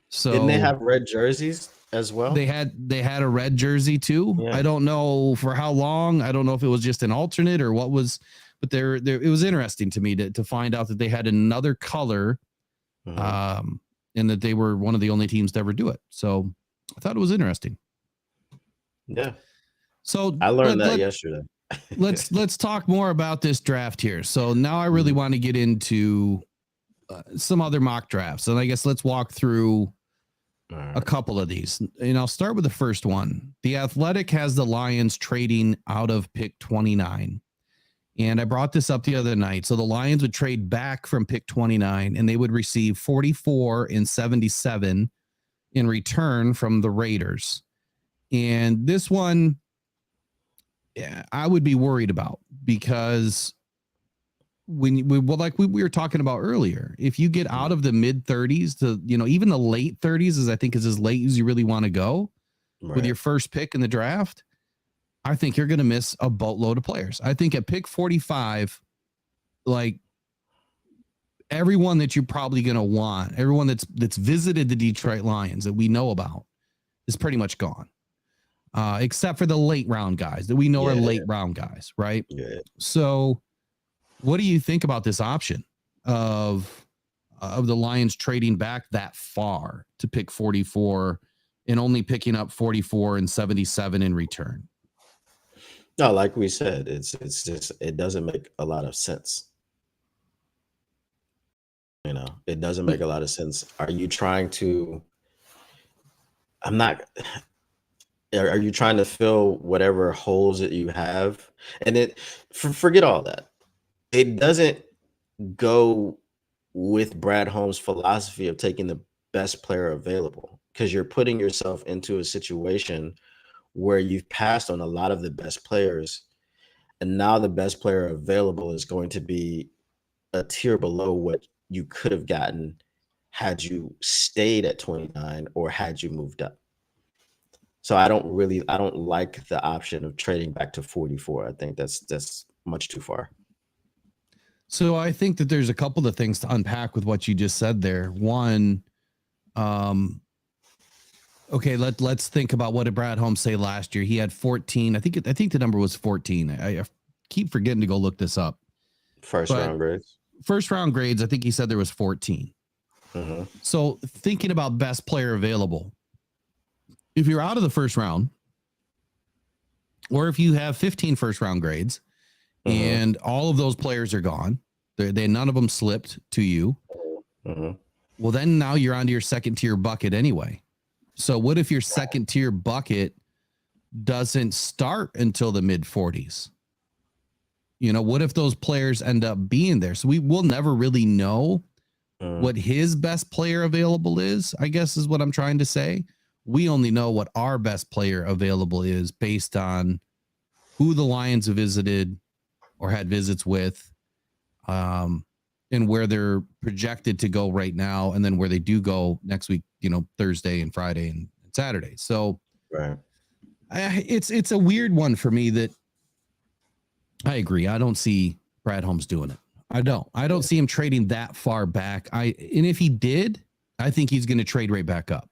So didn't they have red jerseys as well? They had a red jersey too. Yeah. I don't know for how long. I don't know if it was just an alternate or what was, but there it was interesting to me to find out that they had another color, and that they were one of the only teams to ever do it. So I thought it was interesting. Yeah. So I learned that yesterday. let's talk more about this draft here. So now I really want to get into some other mock drafts, and I guess let's walk through a couple of these. And I'll start with the first one. The Athletic has the Lions trading out of pick 29. And I brought this up the other night. So the Lions would trade back from pick 29 and they would receive 44 and 77 in return from the Raiders. And this one, I would be worried about because we were talking about earlier, if you get out of the mid 30s to, even the late 30s, is I think is as late as you really want to go with your first pick in the draft, I think you're going to miss a boatload of players. I think at pick 45, like everyone that you're probably going to want, everyone that's visited the Detroit Lions that we know about is pretty much gone. Except for the late round guys that we know are late round guys, right? Yeah. So what do you think about this option of the Lions trading back that far to pick 44 and only picking up 44 and 77 in return? No, like we said, it's just it doesn't make a lot of sense. It doesn't make a lot of sense. Are you trying to? I'm not. Are you trying to fill whatever holes that you have? And forget all that. It doesn't go with Brad Holmes' philosophy of taking the best player available, because you're putting yourself into a situation where you've passed on a lot of the best players, and now the best player available is going to be a tier below what you could have gotten had you stayed at 29 or had you moved up. So I don't like the option of trading back to 44. I think that's much too far. So I think that there's a couple of things to unpack with what you just said there. One, okay, let's think about what did Brad Holmes say last year. He had 14. I think the number was 14. I keep forgetting to go look this up. First round grades. I think he said there was 14. Mm-hmm. So thinking about best player available, if you're out of the first round, or if you have 15 first round grades, mm-hmm. and all of those players are gone, they none of them slipped to you. Mm-hmm. Well, then now you're onto your second tier bucket anyway. So what if your second tier bucket doesn't start until the mid 40s? What if those players end up being there? So we will never really know what his best player available is, I guess is what I'm trying to say. We only know what our best player available is based on who the Lions have visited or had visits with, and where they're projected to go right now, and then where they do go next week, Thursday and Friday and Saturday. So right. It's a weird one for me that I agree. I don't see Brad Holmes doing it. I don't see him trading that far back. And if he did, I think he's going to trade right back up.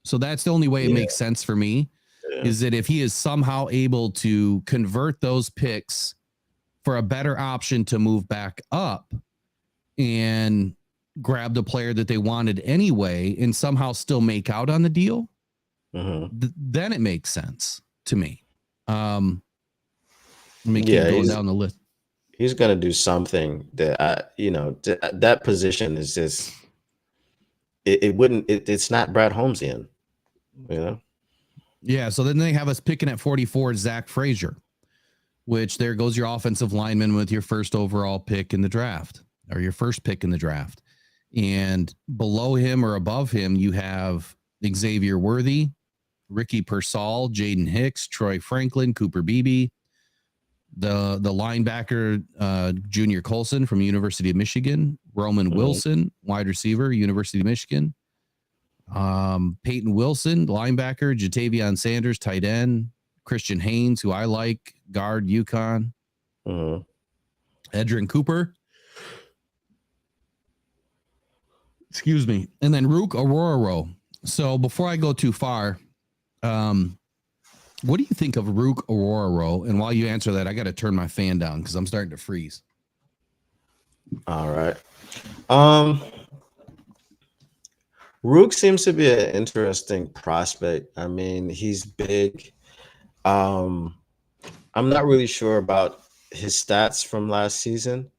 So that's the only way it makes sense for me, is that if he is somehow able to convert those picks for a better option to move back up and grab the player that they wanted anyway and somehow still make out on the deal, then it makes sense to me. Keep going down the list. He's going to do something that, that position is just, it's not Brad Holmesian, Yeah. So then they have us picking at 44, Zach Frazier, which there goes your offensive lineman with your first overall pick in the draft, or your first pick in the draft. And below him or above him, you have Xavier Worthy, Ricky Pearsall, Jaden Hicks, Troy Franklin, Cooper Beebe, the linebacker, Junior Colson from University of Michigan, Roman Wilson, wide receiver, University of Michigan, Peyton Wilson, linebacker, Jatavion Sanders, tight end, Christian Haynes, who I like, guard, UConn, Edrin Cooper, excuse me, and then Rook Aurora. So before I go too far, what do you think of Rook Aurora? And while you answer that, I got to turn my fan down because I'm starting to freeze. All right. Rook seems to be an interesting prospect. I mean, he's big. I'm not really sure about his stats from last season.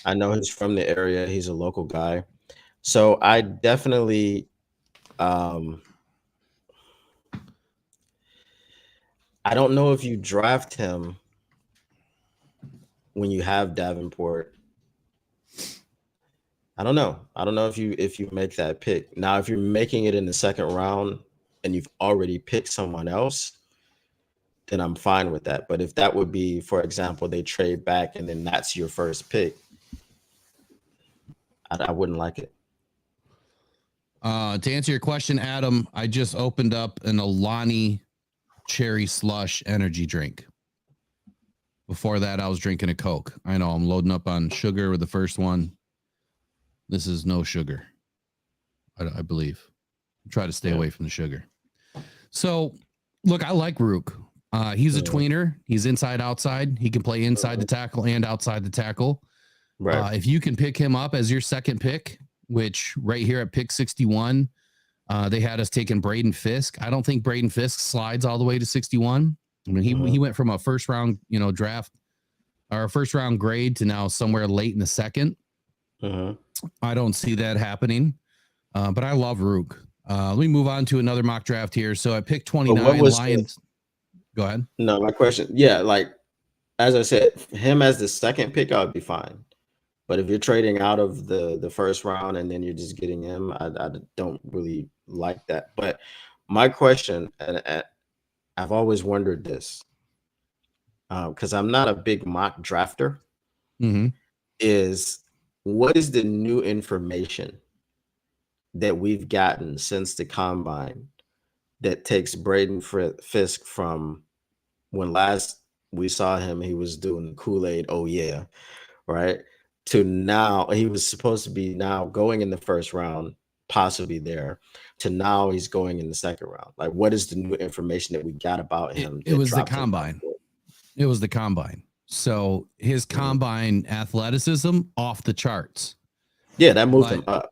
I know he's from the area. He's a local guy. So I definitely I don't know if you draft him when you have Davenport. I don't know. I don't know if you make that pick. Now, if you're making it in the second round and you've already picked someone else, then I'm fine with that. But if that would be, for example, they trade back and then that's your first pick, I wouldn't like it. To answer your question, Adam, I just opened up an Alani cherry slush energy drink. Before that, I was drinking a Coke. I know I'm loading up on sugar with the first one. This is no sugar. I believe. Try to stay away from the sugar. So, look, I like Rook. He's a tweener. He's inside, outside. He can play inside the tackle and outside the tackle. Right. If you can pick him up as your second pick, which right here at pick 61, they had us taking Braden Fisk. I don't think Braden Fisk slides all the way to 61. I mean, he went from a first round, draft or a first round grade to now somewhere late in the second. I don't see that happening. But I love Rook. Let me move on to another mock draft here. So I picked 29 Lions. Go ahead. No, my question. Yeah, like as I said, him as the second pick, I would be fine. But if you're trading out of the first round and then you're just getting him, I don't really like that. But my question, and I've always wondered this, because I'm not a big mock drafter, is what is the new information that we've gotten since the combine that takes Braden Fisk from when last we saw him, he was doing the Kool-Aid, oh yeah, right? To now, he was supposed to be now going in the first round, possibly there, to now he's going in the second round. Like, what is the new information that we got about him? It was the combine. It was the combine. So his combine athleticism off the charts. Yeah, that moved him up.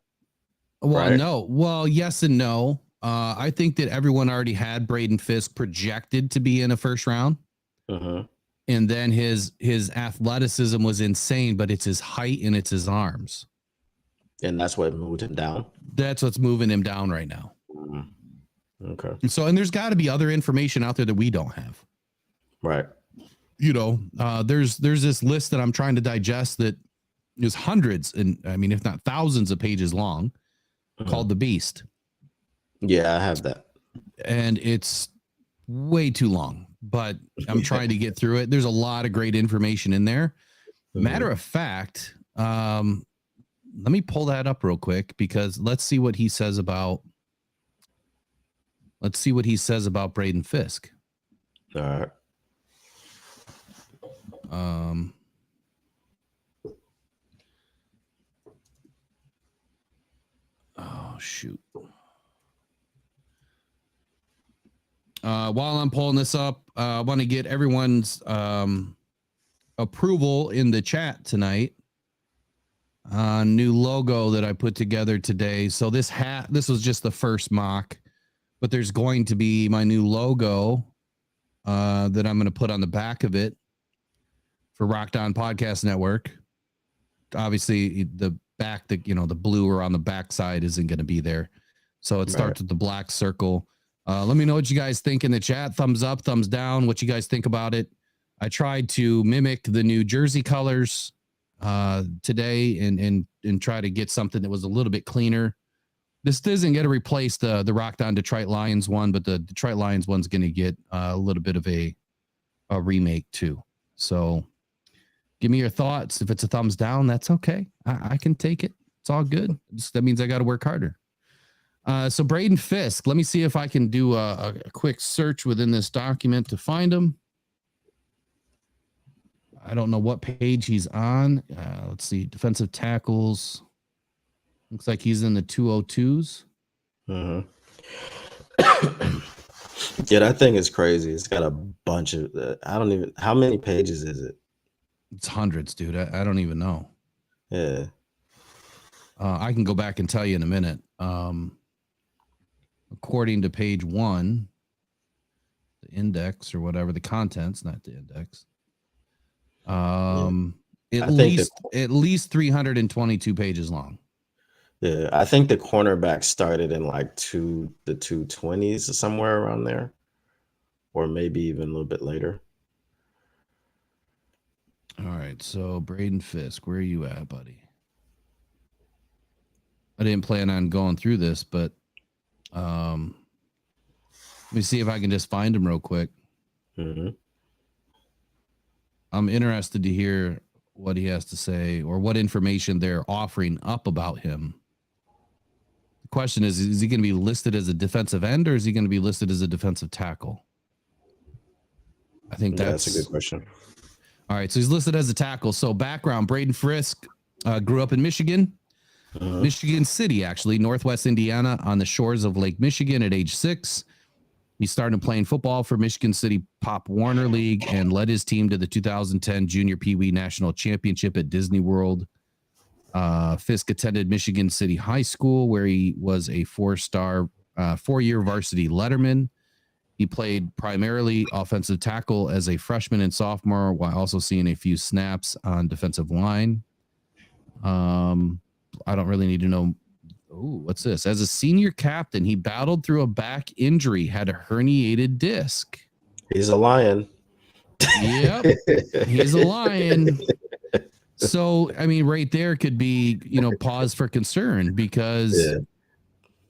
Well, no. Well, yes and no. I think that everyone already had Braden Fisk projected to be in a first round. And then his athleticism was insane, but it's his height and it's his arms. And that's what moved him down. That's what's moving him down right now. Okay. And there's got to be other information out there that we don't have. Right. There's this list that I'm trying to digest that is hundreds and if not thousands of pages long, called The Beast. Yeah, I have that. And it's way too long, but I'm trying to get through it. There's a lot of great information in there. Matter of fact, let me pull that up real quick because let's see what he says about Braden Fisk. All right. Oh shoot. While I'm pulling this up, I want to get everyone's approval in the chat tonight. New logo that I put together today. So this was just the first mock, but there's going to be my new logo that I'm going to put on the back of it for Rocked On Podcast Network. Obviously, the back, the blue or on the back side isn't going to be there. So it starts with the black circle. Let me know what you guys think in the chat. Thumbs up, thumbs down, what you guys think about it. I tried to mimic the New Jersey colors today and try to get something that was a little bit cleaner. This isn't going to replace the Rocked On Detroit Lions one, but the Detroit Lions one's going to get a little bit of a remake too. So give me your thoughts. If it's a thumbs down, that's okay. I can take it. It's all good. That means I got to work harder. So Braden Fisk, let me see if I can do a quick search within this document to find him. I don't know what page he's on. Let's see. Defensive tackles. Looks like he's in the 202s. Yeah, that thing is crazy. It's got a bunch of, how many pages is it? It's hundreds, dude. I don't even know. Yeah. I can go back and tell you in a minute. According to page 1, the index or whatever, the contents, not the index. At least 322 pages long. Yeah, I think the cornerback started in like the 220s or somewhere around there, or maybe even a little bit later. All right, so Braden Fisk, where are you at, buddy? I didn't plan on going through this, but let me see if I can just find him real quick. I'm interested to hear what he has to say or what information they're offering up about him. The question is he going to be listed as a defensive end or is he going to be listed as a defensive tackle? I think that's a good question. All right, so he's listed as a tackle. So background, Braden Fisk grew up in Michigan, Michigan City, actually, Northwest Indiana, on the shores of Lake Michigan at age 6. He started playing football for Michigan City Pop Warner League and led his team to the 2010 Junior Pee Wee National Championship at Disney World. Fisk attended Michigan City High School, where he was a 4-year varsity letterman. He played primarily offensive tackle as a freshman and sophomore, while also seeing a few snaps on defensive line. I don't really need to know. Ooh, what's this? As a senior captain, he battled through a back injury, had a herniated disc. He's a lion. Yep, he's a lion. So, I mean, right there could be, pause for concern because,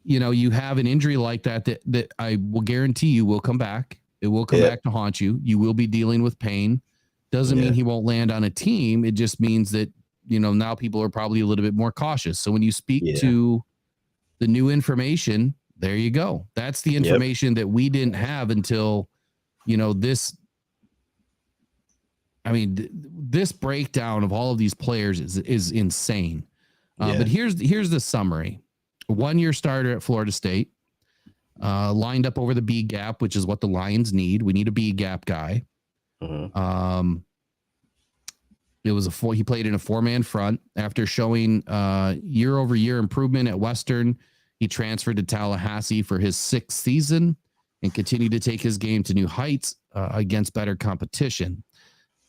you have an injury like that I will guarantee you will come back. It will come back to haunt you. You will be dealing with pain. Doesn't mean he won't land on a team. It just means that, now people are probably a little bit more cautious. So when you speak to the new information, there you go. That's the information that we didn't have until, this. I mean, this breakdown of all of these players is insane. But here's the summary. 1-year starter at Florida State, lined up over the B gap, which is what the Lions need. We need a B gap guy. He played in a 4-man front. After showing year-over-year improvement at Western, he transferred to Tallahassee for his 6th season and continued to take his game to new heights against better competition.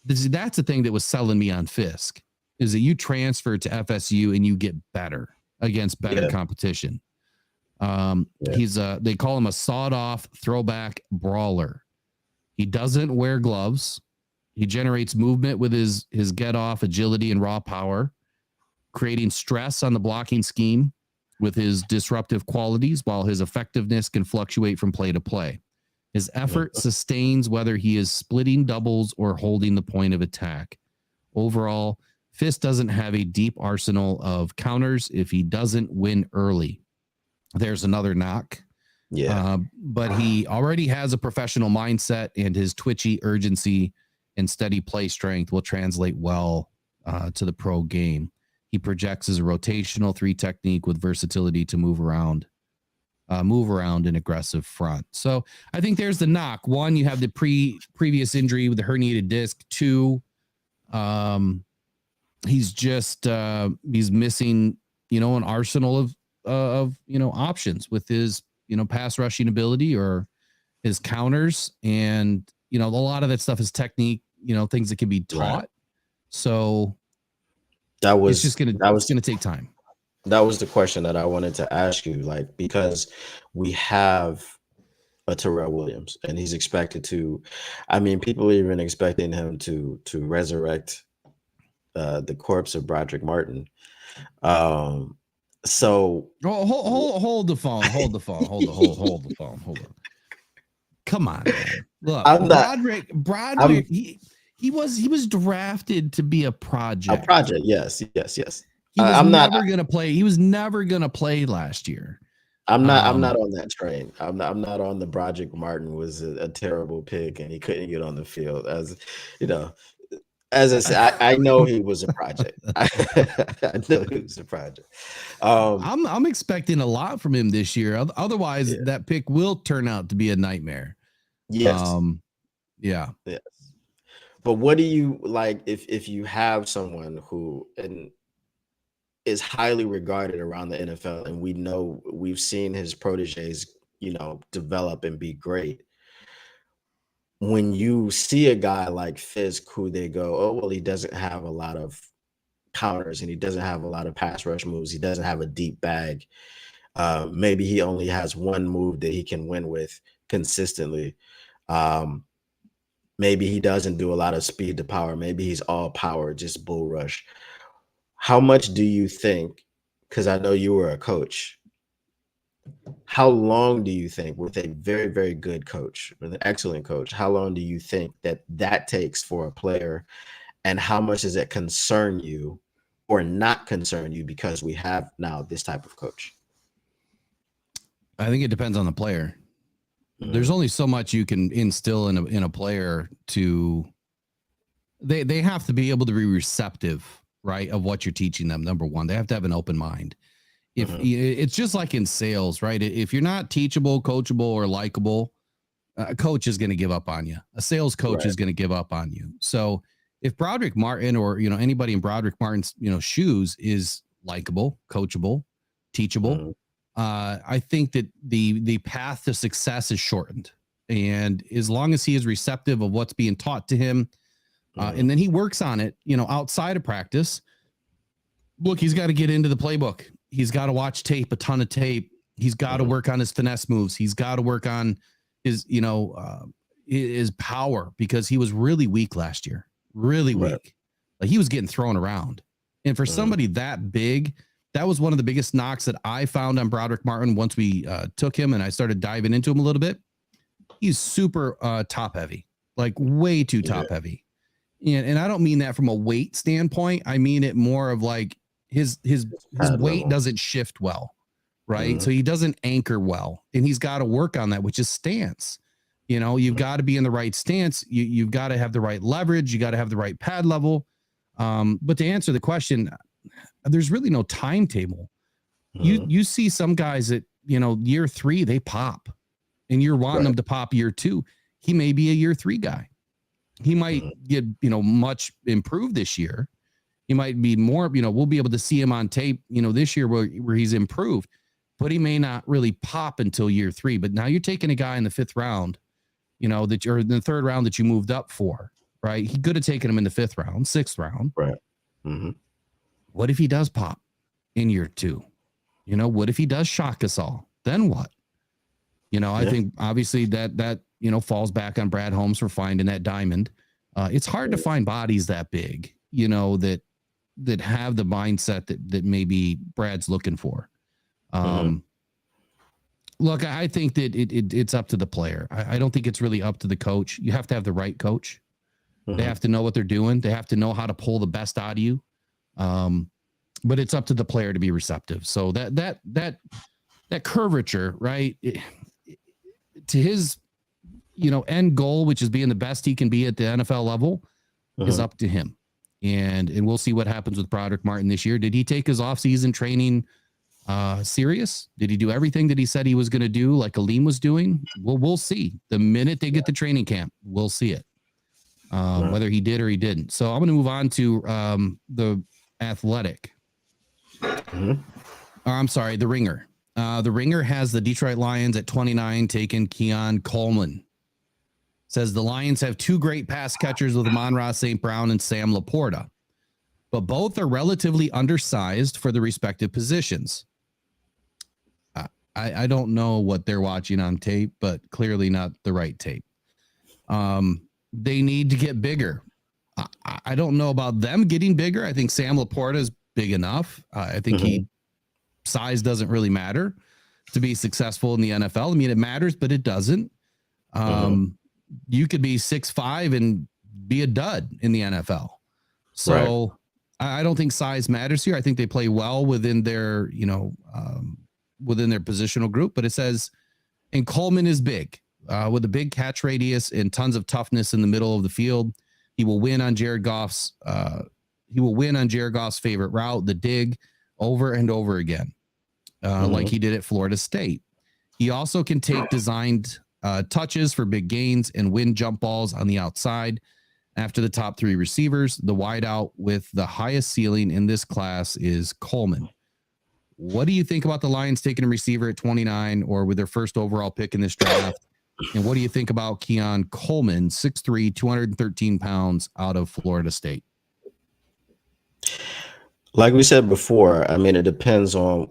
That's the thing that was selling me on Fisk, is that you transfer to FSU and you get better against better competition. They call him a sawed-off throwback brawler. He doesn't wear gloves. He generates movement with his get-off, agility, and raw power, creating stress on the blocking scheme with his disruptive qualities, while his effectiveness can fluctuate from play to play. His effort sustains whether he is splitting doubles or holding the point of attack. Overall, Fisk doesn't have a deep arsenal of counters if he doesn't win early. There's another knock. But he already has a professional mindset, and his twitchy urgency and steady play strength will translate well to the pro game. He projects as a rotational 3 technique with versatility to move around an aggressive front. So I think there's the knock. 1, you have the previous injury with the herniated disc. 2, he's just he's missing, an arsenal of options with his, pass rushing ability or his counters. And, a lot of that stuff is technique, things that can be taught. Right. So it's just going to take time. That was the question that I wanted to ask you, because we have a Terrell Williams and he's expected to, people are even expecting him to resurrect the corpse of Broderick Martin. So hold the phone. Hold the phone. Come on, man. Look, Broderick, he was drafted to be a project. Yes. He was never going to play last year. I'm not on that train. I'm not on the Broderick Martin was a terrible pick and he couldn't get on the field. As I said, I know he was a project. I know he was a project. I'm expecting a lot from him this year. Otherwise, that pick will turn out to be a nightmare. Yes. Yes. But what do you like if you have someone who is highly regarded around the NFL, and we've seen his proteges, develop and be great. When you see a guy like Fisk, who they go, oh, well, he doesn't have a lot of counters and he doesn't have a lot of pass rush moves. He doesn't have a deep bag. Maybe he only has one move that he can win with consistently. Maybe he doesn't do a lot of speed to power. Maybe he's all power, just bull rush. How much do you think, because I know you were a coach, how long do you think, with a very, very good coach, with an excellent coach, how long do you think that takes for a player? And how much does it concern you or not concern you because we have now this type of coach? I think it depends on the player. There's only so much you can instill in a player to, they have to be able to be receptive, right, of what you're teaching them. Number one, they have to have an open mind. if it's just like in sales, right? If you're not teachable, coachable, or likable, a coach is going to give up on you. A sales coach is going to give up on you. So if Broderick Martin or, anybody in Broderick Martin's, shoes is likable, coachable, teachable, I think that the path to success is shortened. And as long as he is receptive of what's being taught to him, and then he works on it, outside of practice, look, he's got to get into the playbook. He's got to watch tape, a ton of tape. He's got to work on his finesse moves. He's got to work on his, his power, because he was really weak last year, really weak. Like, he was getting thrown around. And for somebody that big, that was one of the biggest knocks that I found on Broderick Martin once we took him and I started diving into him a little bit. He's super top heavy, like way too top heavy. And I don't mean that from a weight standpoint. I mean it more of like his weight doesn't shift well, right? So he doesn't anchor well, and he's got to work on that, which is stance. You've got to be in the right stance. You've got to have the right leverage. You got to have the right pad level. But to answer the question, there's really no timetable. You see some guys that, year 3, they pop, and you're wanting them to pop year 2. He may be a year 3 guy. He might get, much improved this year. He might be more, we'll be able to see him on tape, this year where he's improved, but he may not really pop until year 3. But now you're taking a guy in the 5th round, that you're in the 3rd round that you moved up for, right? He could have taken him in the 5th round, 6th round. Right. What if he does pop in year 2? What if he does shock us all? Then what? I think obviously that falls back on Brad Holmes for finding that diamond. It's hard to find bodies that big, that have the mindset that maybe Brad's looking for. Look, I think that it's up to the player. I don't think it's really up to the coach. You have to have the right coach. They have to know what they're doing. They have to know how to pull the best out of you. But it's up to the player to be receptive. So that curvature, right, to his, end goal, which is being the best he can be at the NFL level, is up to him. And we'll see what happens with Broderick Martin this year. Did he take his offseason training serious? Did he do everything that he said he was going to do, like Aleem was doing? Well, we'll see. The minute they get to training camp, we'll see it, whether he did or he didn't. So I'm going to move on to the Athletic. I'm sorry, the Ringer. The Ringer has the Detroit Lions at 29 taking Keon Coleman. Says the Lions have 2 great pass catchers with Amon-Ra St. Brown and Sam LaPorta, but both are relatively undersized for the respective positions. I don't know what they're watching on tape, but clearly not the right tape. They need to get bigger. I don't know about them getting bigger. I think Sam LaPorta is big enough. I think size doesn't really matter to be successful in the NFL. I mean, it matters, but it doesn't. You could be 6'5" and be a dud in the NFL. So I don't think size matters here. I think they play well within their, within their positional group, but it says, and Coleman is big with a big catch radius and tons of toughness in the middle of the field. He will win on Jared Goff's favorite route, the dig, over and over again, like he did at Florida State. He also can take designed touches for big gains and win jump balls on the outside. After the top 3 receivers, the wideout with the highest ceiling in this class is Coleman. What do you think about the Lions taking a receiver at 29 or with their first overall pick in this draft? And what do you think about Keon Coleman, 6'3", 213 pounds out of Florida State? Like we said before, I mean, it depends on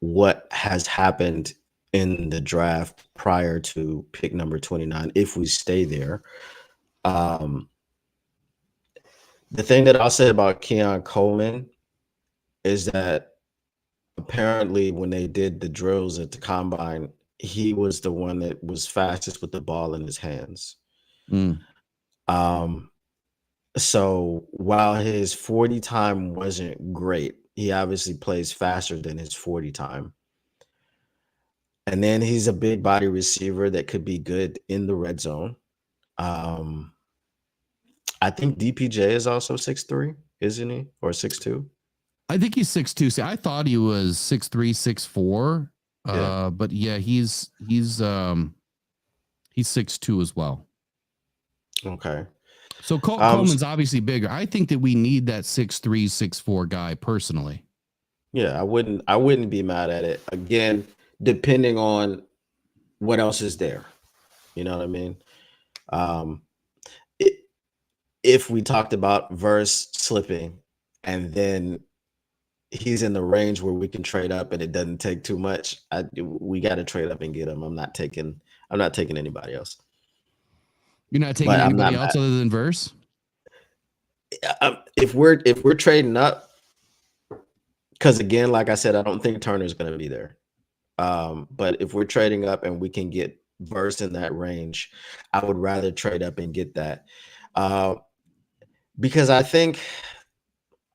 what has happened in the draft prior to pick number 29, if we stay there. The thing that I'll say about Keon Coleman is that apparently when they did the drills at the combine, he was the one that was fastest with the ball in his hands. So while his 40 time wasn't great, he obviously plays faster than his 40 time. And then he's a big body receiver that could be good in the red zone. I think DPJ is also 6'3", isn't he? Or 6'2"? I think he's 6'2". See, I thought he was 6'3", 6'4". Yeah. But yeah, he's 6'2" as well. Okay. So Coleman's obviously bigger. I think that we need that 6'3", 6'4" guy personally. Yeah, I wouldn't be mad at it. Again, depending on what else is there. You know what I mean? If we talked about Verse slipping and then he's in the range where we can trade up and it doesn't take too much, we got to trade up and get him. I'm not taking anybody else. You're not taking anybody else other than Verse? If we're trading up, because again, like I said, I don't think Turner's going to be there. But if we're trading up and we can get Verse in that range, I would rather trade up and get that. Because I think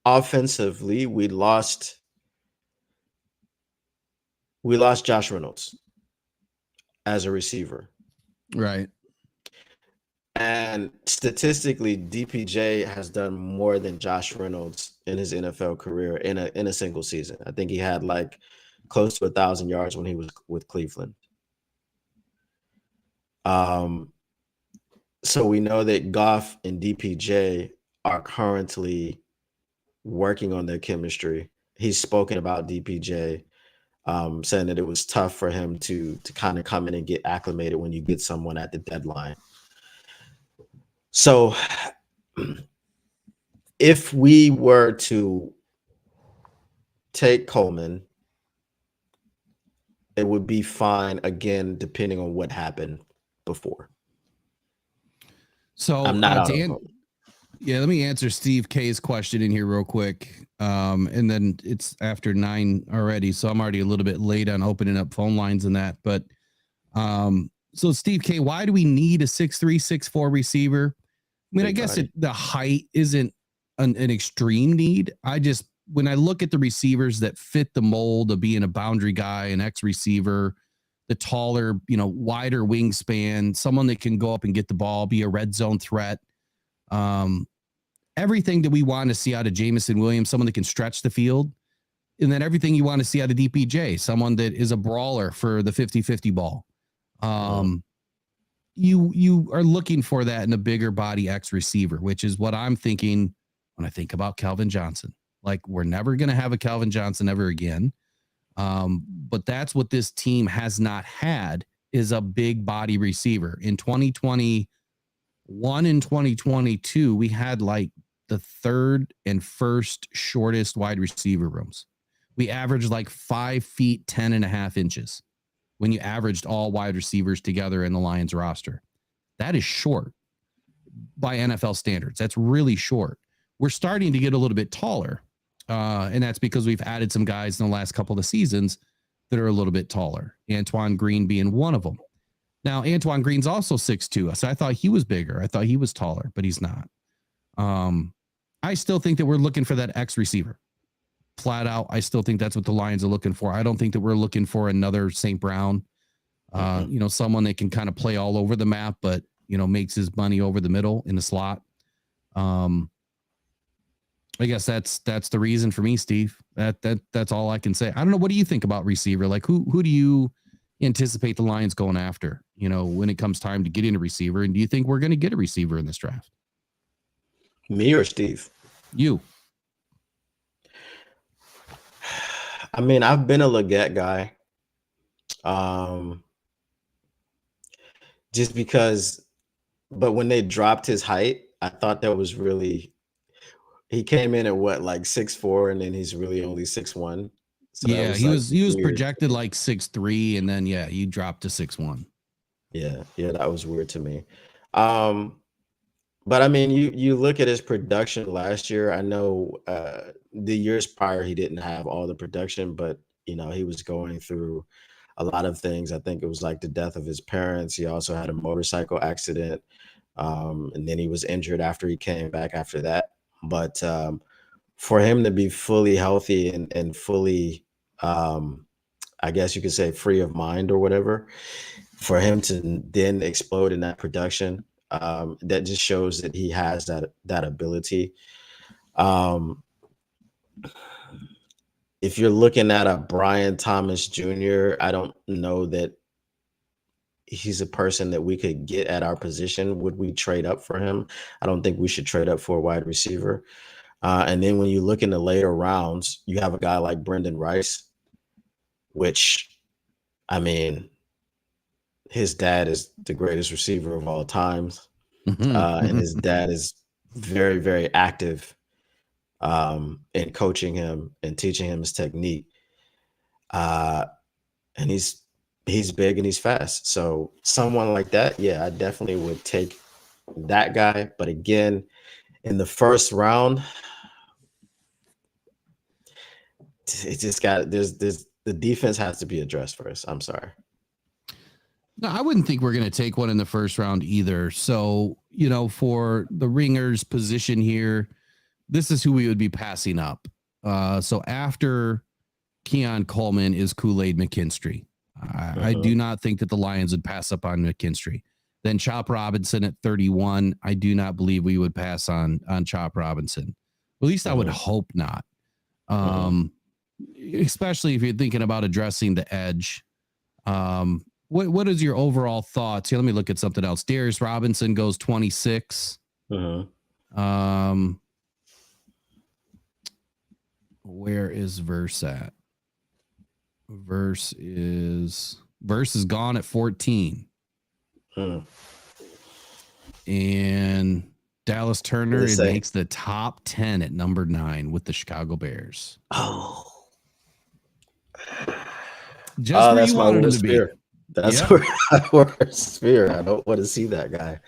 offensively we lost Josh Reynolds as a receiver. Right. And statistically, DPJ has done more than Josh Reynolds in his NFL career in a single season. I think he had like close to 1,000 yards when he was with Cleveland. So we know that Goff and DPJ are currently working on their chemistry. He's spoken about DPJ, saying that it was tough for him to kind of come in and get acclimated when you get someone at the deadline. So if we were to take Coleman, it would be fine, again, depending on what happened before. So I'm not yeah, let me answer Steve K's question in here real quick. And then it's after 9 already, so I'm already a little bit late on opening up phone lines and that. But so Steve K, why do we need a 6'3", 6'4" receiver? I mean, I guess the height isn't an extreme need. When I look at the receivers that fit the mold of being a boundary guy, an X receiver, the taller, wider wingspan, someone that can go up and get the ball, be a red zone threat. Everything that we want to see out of Jameson Williams, someone that can stretch the field, and then everything you want to see out of DPJ, someone that is a brawler for the 50-50 ball. You are looking for that in a bigger body X receiver, which is what I'm thinking when I think about Calvin Johnson. Like, we're never going to have a Calvin Johnson ever again. But that's what this team has not had, is a big body receiver. In 2021 and 2022, we had like the third and first shortest wide receiver rooms. We averaged like 5 feet, 10.5 inches when you averaged all wide receivers together in the Lions roster. That is short by NFL standards. That's really short. We're starting to get a little bit taller. And that's because we've added some guys in the last couple of seasons that are a little bit taller. Antoine Green being one of them. Now, Antoine Green's also 6'2", so I thought he was bigger. I thought he was taller, but he's not. I still think that we're looking for that X receiver. Flat out, I still think that's what the Lions are looking for. I don't think that we're looking for another St. Brown, someone that can kind of play all over the map, but, makes his money over the middle in the slot. I guess that's the reason for me, Steve. That's all I can say. I don't know. What do you think about receiver? Like, who do you anticipate the Lions going after, when it comes time to get in a receiver? And do you think we're going to get a receiver in this draft? Me or Steve? You. I mean, I've been a Leggett guy. Just because, but when they dropped his height, I thought that was really, he came in at what, like 6'4", and then he's really only 6'1". So yeah, he was projected like 6'3", and then you dropped to 6'1". Yeah, that was weird to me. But I mean, you look at his production last year. I know the years prior he didn't have all the production, but he was going through a lot of things. I think it was like the death of his parents. He also had a motorcycle accident, and then he was injured after he came back after that. But for him to be fully healthy and fully, I guess you could say, free of mind or whatever, for him to then explode in that production, that just shows that he has that ability. if you're looking at a Brian Thomas Jr., I don't know that he's a person that we could get at our position. Would we trade up for him? I don't think we should trade up for a wide receiver. And then when you look in the later rounds, you have a guy like Brendan Rice, which, I mean, his dad is the greatest receiver of all times. And his dad is very, very active in coaching him and teaching him his technique. And he's big and he's fast. So someone like that, yeah, I definitely would take that guy. But again, in the first round, it just got there's the defense has to be addressed first. I'm sorry. No, I wouldn't think we're going to take one in the first round either. So, for the Ringers position here, this is who we would be passing up. So after Keon Coleman is Kool-Aid McKinstry. I do not think that the Lions would pass up on McKinstry. Then Chop Robinson at 31. I do not believe we would pass on Chop Robinson. At least I would hope not. Especially if you're thinking about addressing the edge. What is your overall thoughts? Here, let me look at something else. Darius Robinson goes 26. Where is Verse at? Verse is gone at 14. And Dallas Turner makes the top 10 at number 9 with the Chicago Bears. Oh, just where you wanted him to be. That's where I worst spear. I don't want to see that guy.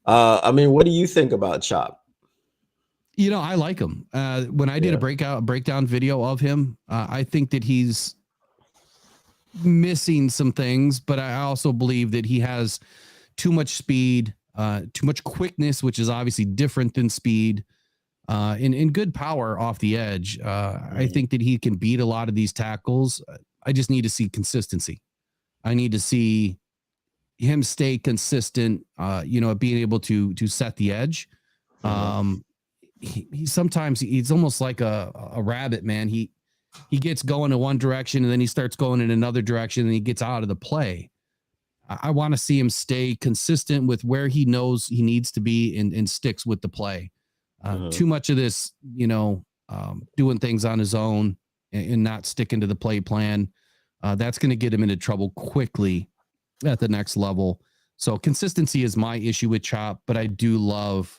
I mean, what do you think about Chop? I like him. When I did a breakdown video of him, I think that he's missing some things, but I also believe that he has too much speed, too much quickness, which is obviously different than speed, and good power off the edge. I think that he can beat a lot of these tackles. I just need to see consistency. I need to see him stay consistent, being able to set the edge. He sometimes he's almost like a rabbit, man. He gets going in one direction and then he starts going in another direction and he gets out of the play. I want to see him stay consistent with where he knows he needs to be and sticks with the play. Too much of this, doing things on his own and not sticking to the play plan. That's going to get him into trouble quickly at the next level. So consistency is my issue with Chop, but I do love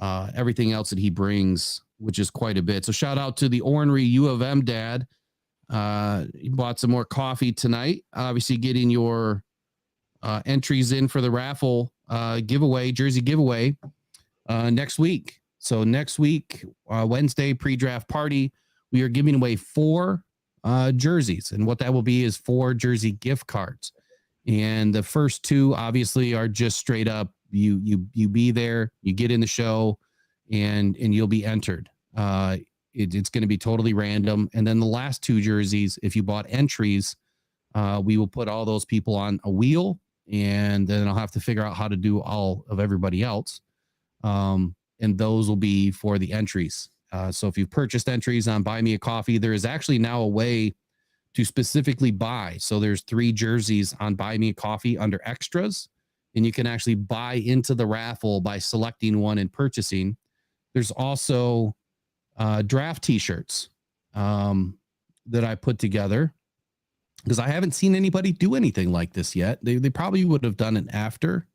everything else that he brings, which is quite a bit. So shout out to the Ornery U of M dad. He bought some more coffee tonight. Obviously getting your entries in for the raffle jersey giveaway next week. So next week, Wednesday, pre-draft party, we are giving away 4 jerseys. And what that will be is 4 jersey gift cards. And the first 2 obviously are just straight up. You be there, you get in the show and you'll be entered. It's going to be totally random. And then the last 2 jerseys, if you bought entries, we will put all those people on a wheel and then I'll have to figure out how to do all of everybody else. And those will be for the entries. So if you've purchased entries on Buy Me a Coffee, there is actually now a way to specifically buy. So there's 3 jerseys on Buy Me a Coffee under extras, and you can actually buy into the raffle by selecting one and purchasing. There's also draft t-shirts that I put together because I haven't seen anybody do anything like this yet. They probably would have done it after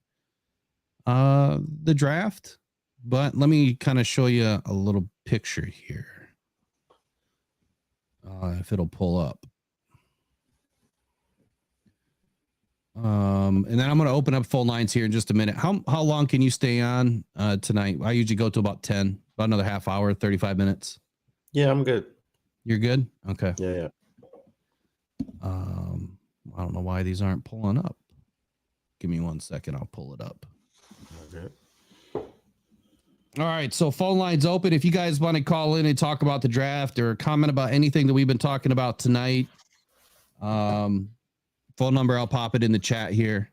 the draft, but let me kind of show you a little picture here. If it'll pull up. And then I'm going to open up phone lines here in just a minute. How long can you stay on tonight? I usually go to about 10, about another half hour, 35 minutes. Yeah, I'm good. You're good? Okay. Yeah. I don't know why these aren't pulling up. Give me 1 second. I'll pull it up. Okay. All right. So phone lines open. If you guys want to call in and talk about the draft or comment about anything that we've been talking about tonight, phone number, I'll pop it in the chat here.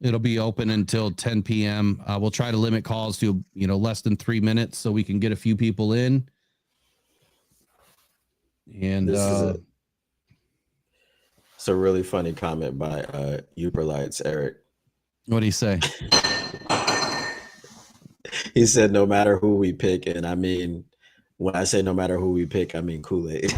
It'll be open until 10 p.m. We'll try to limit calls to, less than 3 minutes so we can get a few people in. And it's a really funny comment by Uberlights Eric. What do you say? He said, "No matter who we pick," and I mean, when I say no matter who we pick, I mean Kool-Aid.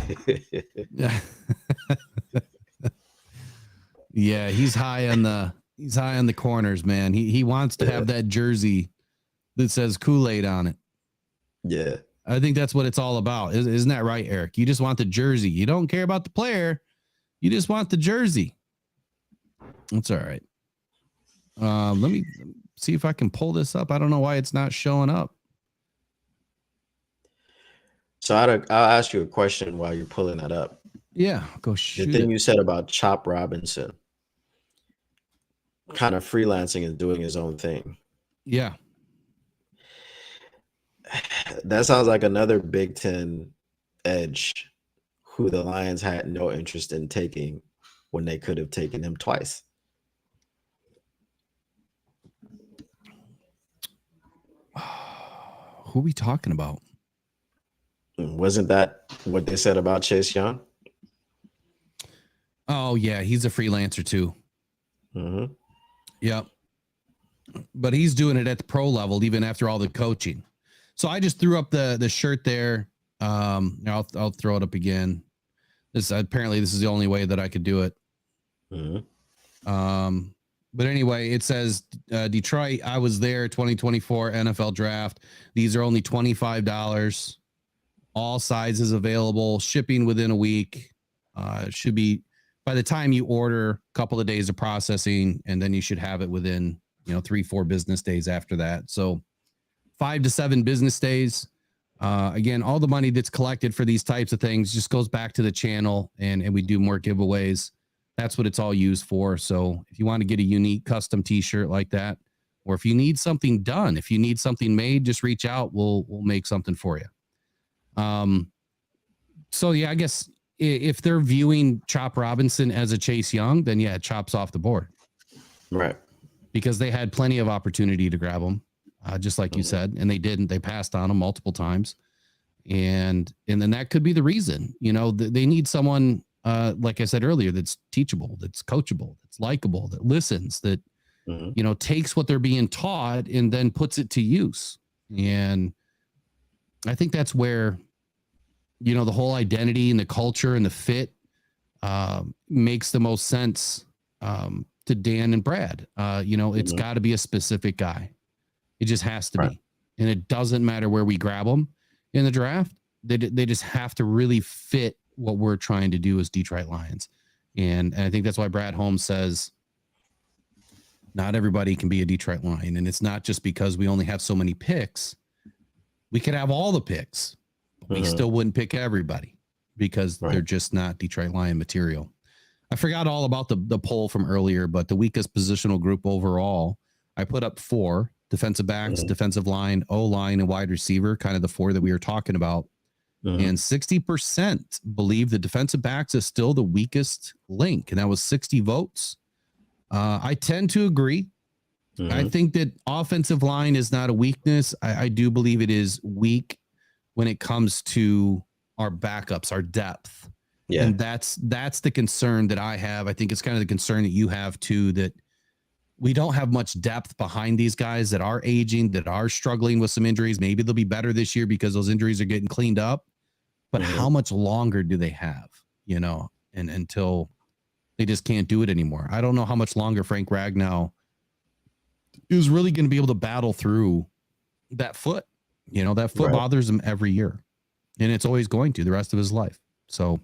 Yeah, he's high on the corners, man. He wants to have that jersey that says Kool-Aid on it. Yeah. I think that's what it's all about. Isn't that right, Eric? You just want the jersey. You don't care about the player. You just want the jersey. That's all right. Let me see if I can pull this up. I don't know why it's not showing up. So I'll ask you a question while you're pulling that up. Yeah, go shoot. The thing you said about Chop Robinson, kind of freelancing and doing his own thing. Yeah. That sounds like another Big Ten edge who the Lions had no interest in taking when they could have taken him twice. Who are we talking about? Wasn't that what they said about Chase Young? Oh, yeah. He's a freelancer too. Mm-hmm. Yep. But he's doing it at the pro level, even after all the coaching. So I just threw up the shirt there. I'll throw it up again. Apparently this is the only way that I could do it. Mm-hmm. But anyway, it says Detroit, I was there, 2024 NFL draft. These are only $25. All sizes available, shipping within a week. Should be by the time you order, a couple of days of processing, and then you should have it within 3-4 business days after that. So 5 to 7 business days. Again, all the money that's collected for these types of things just goes back to the channel, and we do more giveaways. That's what it's all used for. So if you want to get a unique custom t-shirt like that, or if you need something done, if you need something made, just reach out. We'll make something for you. So yeah, I guess if they're viewing Chop Robinson as a Chase Young, then yeah, Chop's off the board. Right. Because they had plenty of opportunity to grab him, just like you said, and they didn't. They passed on him multiple times. And then that could be the reason. They need someone, like I said earlier, that's teachable, that's coachable, that's likable, that listens, that, takes what they're being taught and then puts it to use. And I think that's where, the whole identity and the culture and the fit makes the most sense to Dan and Brad. It's got to be a specific guy. It just has to be. And it doesn't matter where we grab them in the draft. They just have to really fit what we're trying to do as Detroit Lions. And I think that's why Brad Holmes says not everybody can be a Detroit Lion. And it's not just because we only have so many picks. We could have all the picks. But we still wouldn't pick everybody because they're just not Detroit Lion material. I forgot all about the poll from earlier, but the weakest positional group overall, I put up 4: defensive backs, defensive line, O-line, and wide receiver, kind of the 4 that we were talking about. And 60% believe the defensive backs is still the weakest link. And that was 60 votes. I tend to agree. I think that offensive line is not a weakness. I do believe it is weak when it comes to our backups, our depth. Yeah. And that's the concern that I have. I think it's kind of the concern that you have too, that we don't have much depth behind these guys that are aging, that are struggling with some injuries. Maybe they'll be better this year because those injuries are getting cleaned up. But how much longer do they have, and until they just can't do it anymore? I don't know how much longer Frank Ragnow is really going to be able to battle through that foot. That foot bothers him every year, and it's always going to the rest of his life. So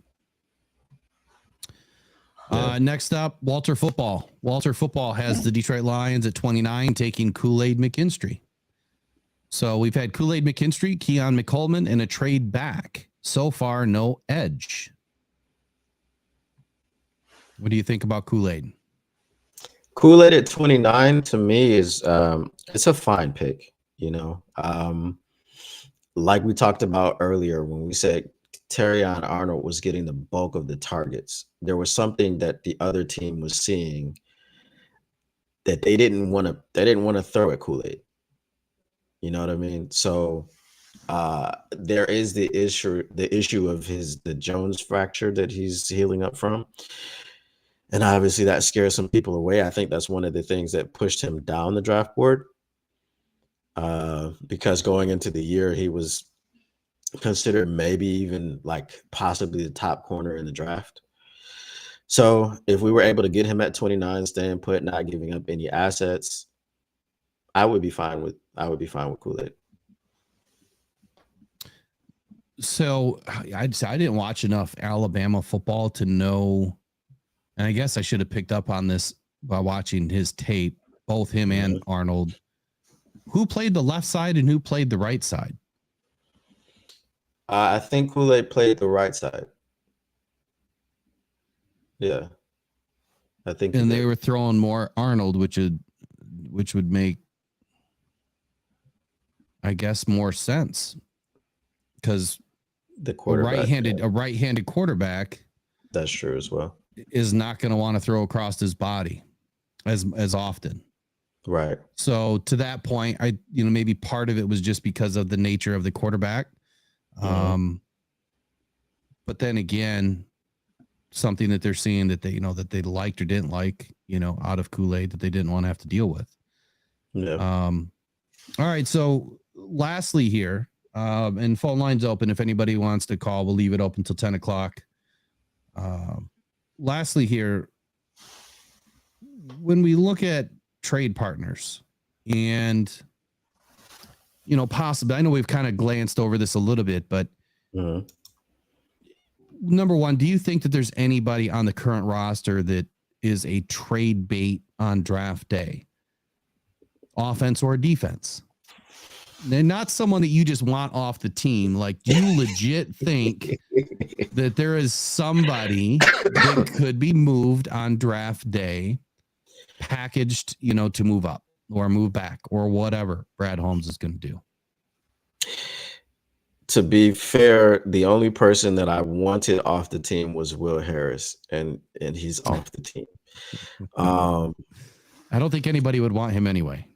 next up, Walter Football. Walter Football has the Detroit Lions at 29, taking Kool-Aid McKinstry. So we've had Kool-Aid McKinstry, Keon McCollman, and a trade back. So far, no edge. What do you think about Kool-Aid? Kool-Aid at 29 to me is it's a fine pick. Like we talked about earlier when we said Terrion Arnold was getting the bulk of the targets, there was something that the other team was seeing that they didn't want to throw at Kool-Aid. You know what I mean? So there is the issue of the Jones fracture that he's healing up from. And obviously that scares some people away. I think that's one of the things that pushed him down the draft board. Because going into the year, he was considered maybe even like possibly the top corner in the draft. So if we were able to get him at 29, staying put, not giving up any assets, I would be fine with Kool-Aid. So I'd say I didn't watch enough Alabama football to know, and I guess I should have picked up on this by watching his tape, both him and Arnold. Who played the left side and who played the right side? I think Kool-Aid played the right side. Yeah, I think. And they were throwing more Arnold, which would make, I guess, more sense, because the quarterback, a right-handed quarterback, that's true as well, is not going to want to throw across his body as often. Right. So to that point, maybe part of it was just because of the nature of the quarterback. But then again, something that they're seeing that they liked or didn't like, out of Kool-Aid that they didn't want to have to deal with. Yeah. All right. So lastly here, and phone lines open. If anybody wants to call, we'll leave it open till 10 o'clock. Lastly here, when we look at trade partners and, possibly, I know we've kind of glanced over this a little bit, but number one, do you think that there's anybody on the current roster that is a trade bait on draft day, offense or defense? They're not someone that you just want off the team. Like, do you legit think that there is somebody that could be moved on draft day, packaged, to move up or move back or whatever Brad Holmes is going to do? To be fair, the only person that I wanted off the team was Will Harris, and he's off the team. I don't think anybody would want him anyway.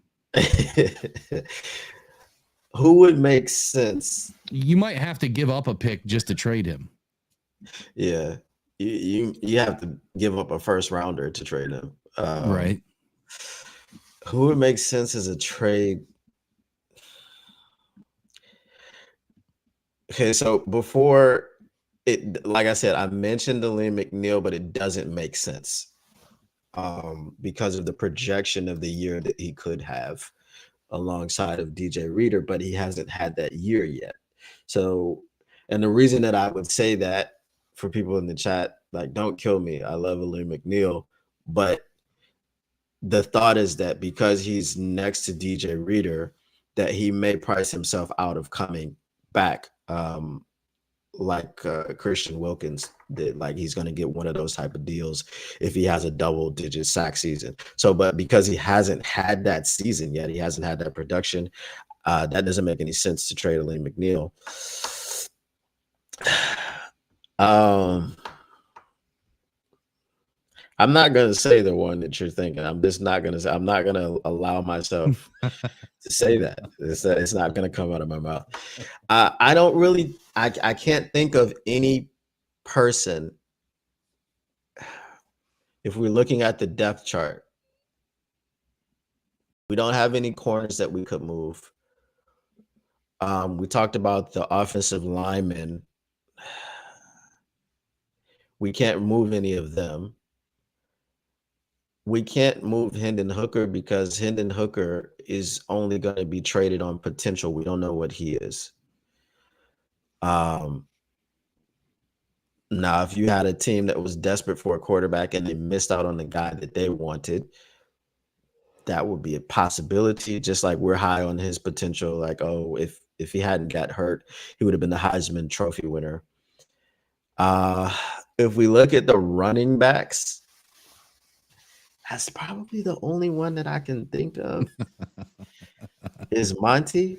Who would make sense? You might have to give up a pick just to trade him. Yeah, you have to give up a first rounder to trade him. Right. Who would make sense as a trade? Okay, so before it, like I said, I mentioned Aleem McNeil, but it doesn't make sense because of the projection of the year that he could have alongside of DJ Reader, but he hasn't had that year yet. So, and the reason that I would say that for people in the chat, like, don't kill me, I love Aleem McNeil, but the thought is that because he's next to DJ Reader, that he may price himself out of coming back, like Christian Wilkins did. Like, he's going to get one of those type of deals if he has a double-digit sack season. So, but because he hasn't had that season yet, he hasn't had that production, that doesn't make any sense to trade Aleem McNeil. I'm not going to say the one that you're thinking. I'm just not going to say. I'm not going to allow myself to say that. It's not going to come out of my mouth. I don't really. I can't think of any person. If we're looking at the depth chart, we don't have any corners that we could move. We talked about the offensive linemen. We can't move any of them. We can't move Hendon Hooker because Hendon Hooker is only going to be traded on potential. We don't know what he is. Now, if you had a team that was desperate for a quarterback and they missed out on the guy that they wanted, that would be a possibility. Just like we're high on his potential. Like, oh, if he hadn't got hurt, he would have been the Heisman Trophy winner. If we look at the running backs, that's probably the only one that I can think of is Monty.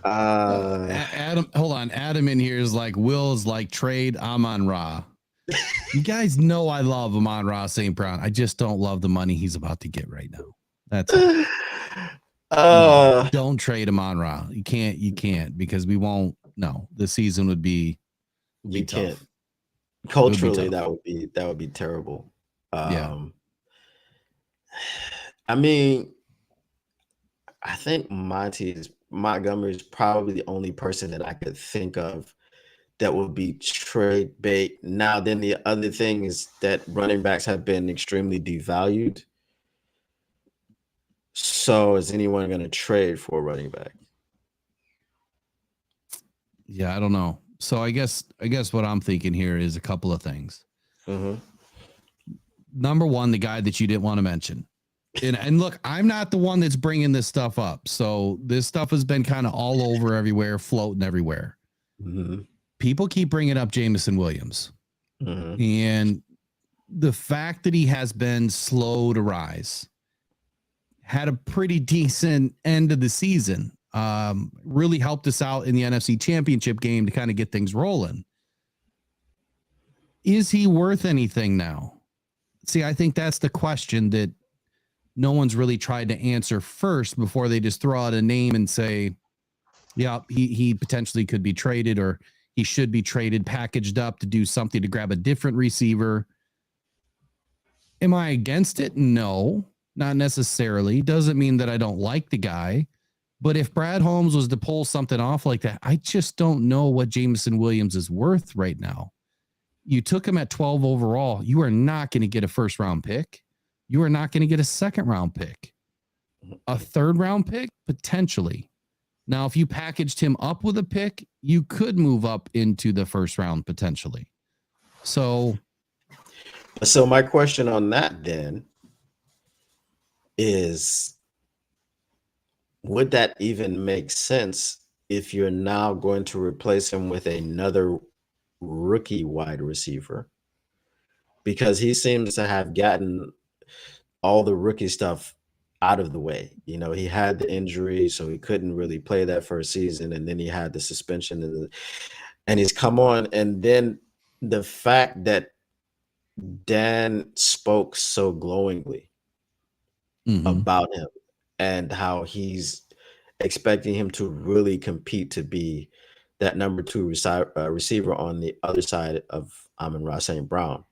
Adam, hold on. Adam in here is like, Will's like, trade Amon-Ra. You guys know I love Amon-Ra St. Brown. I just don't love the money he's about to get right now. That's all. Don't trade Amon-Ra. You can't because we won't. No, the season would be. You can't. Culturally, that would be terrible. Yeah. I mean, I think Montgomery is probably the only person that I could think of that would be trade bait. Now, then the other thing is that running backs have been extremely devalued. So is anyone going to trade for a running back? Yeah, I don't know. So I guess what I'm thinking here is a couple of things. Mm-hmm. Number one, the guy that you didn't want to mention. And look, I'm not the one that's bringing this stuff up. So this stuff has been kind of all over everywhere, floating everywhere. Mm-hmm. People keep bringing up Jameson Williams. Mm-hmm. And the fact that he has been slow to rise, had a pretty decent end of the season, really helped us out in the NFC Championship game to kind of get things rolling. Is he worth anything now? See, I think that's the question that no one's really tried to answer first before they just throw out a name and say, yeah, he potentially could be traded, or he should be traded, packaged up to do something to grab a different receiver. Am I against it? No, not necessarily. Doesn't mean that I don't like the guy. But if Brad Holmes was to pull something off like that, I just don't know what Jameson Williams is worth right now. You took him at 12 overall. You are not going to get a first round pick. You are not going to get a second round pick. A third round pick, potentially. Now, if you packaged him up with a pick, you could move up into the first round potentially. So my question on that then is, would that even make sense if you're now going to replace him with another rookie wide receiver? Because he seems to have gotten all the rookie stuff out of the way. You know, he had the injury, so he couldn't really play that first season, and then he had the suspension, and he's come on. And then the fact that Dan spoke so glowingly about him and how he's expecting him to really compete to be that number 2 receiver on the other side of Amon-Ra St. Brown.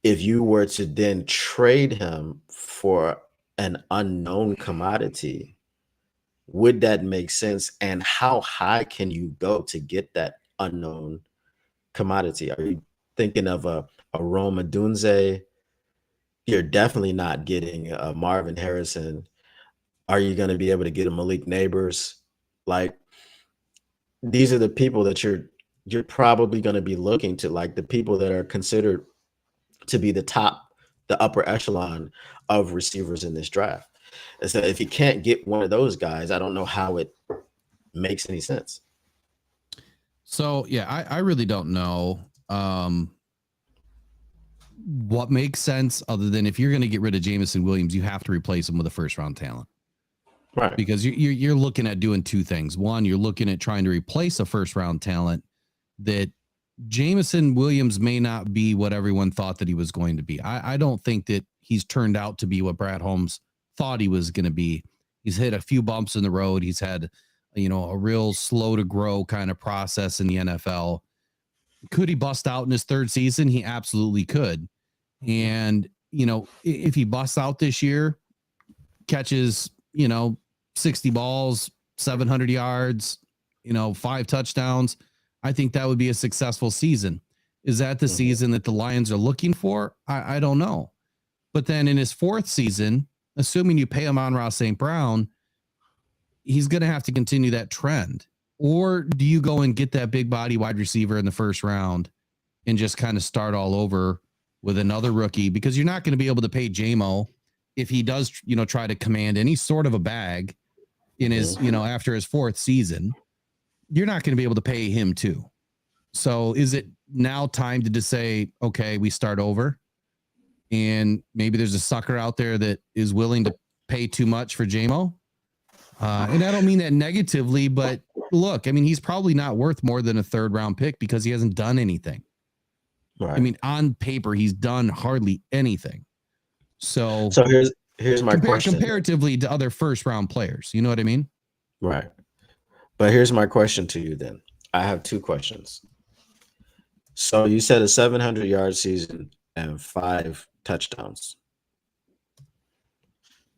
If you were to then trade him for an unknown commodity, would that make sense? And how high can you go to get that unknown commodity? Are you thinking of a Rome Odunze? You're definitely not getting a Marvin Harrison. Are you going to be able to get a Malik Neighbors? Like, these are the people that you're probably going to be looking to, like the people that are considered to be the upper echelon of receivers in this draft. And so if you can't get one of those guys, I don't know how it makes any sense. So, yeah, I really don't know what makes sense other than if you're going to get rid of Jameson Williams, you have to replace him with a first round talent. Right. Because you're looking at doing two things. One, you're looking at trying to replace a first round talent that Jameson Williams may not be what everyone thought that he was going to be. I don't think that he's turned out to be what Brad Holmes thought he was going to be. He's hit a few bumps in the road. He's had, a real slow to grow kind of process in the NFL. Could he bust out in his third season? He absolutely could. And, if he busts out this year, catches, 60 balls, 700 yards, 5 touchdowns, I think that would be a successful season. Is that the season that the Lions are looking for? I don't know. But then in his fourth season, assuming you pay him Amon-Ra St. Brown, he's going to have to continue that trend. Or do you go and get that big body wide receiver in the first round and just kind of start all over with another rookie? Because you're not going to be able to pay J-Mo if he does, try to command any sort of a bag in his, after his fourth season. You're not going to be able to pay him too. So is it now time to just say, okay, we start over? And maybe there's a sucker out there that is willing to pay too much for J-Mo. And I don't mean that negatively, but look, I mean, he's probably not worth more than a third round pick because he hasn't done anything. Right. I mean, on paper, he's done hardly anything. So here's my question. Comparatively to other first round players, you know what I mean? Right. But here's my question to you then. I have two questions. So you said a 700-yard season and 5 touchdowns.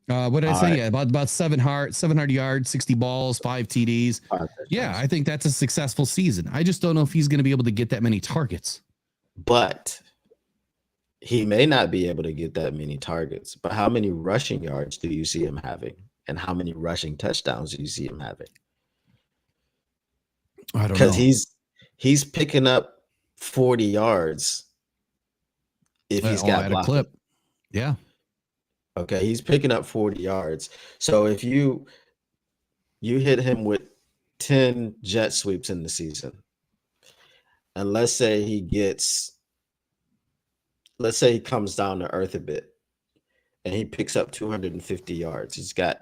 What did I All say? right. Yeah, about 700 yards, 60 balls, 5 TDs. 5 touchdowns. Yeah, I think that's a successful season. I just don't know if he's going to be able to get that many targets. But he may not be able to get that many targets. But how many rushing yards do you see him having? And how many rushing touchdowns do you see him having? I don't know. Because he's picking up 40 yards if he's got at a clip. Yeah. Okay, he's picking up 40 yards. So if you hit him with 10 jet sweeps in the season, and let's say he comes down to earth a bit and he picks up 250 yards. He's got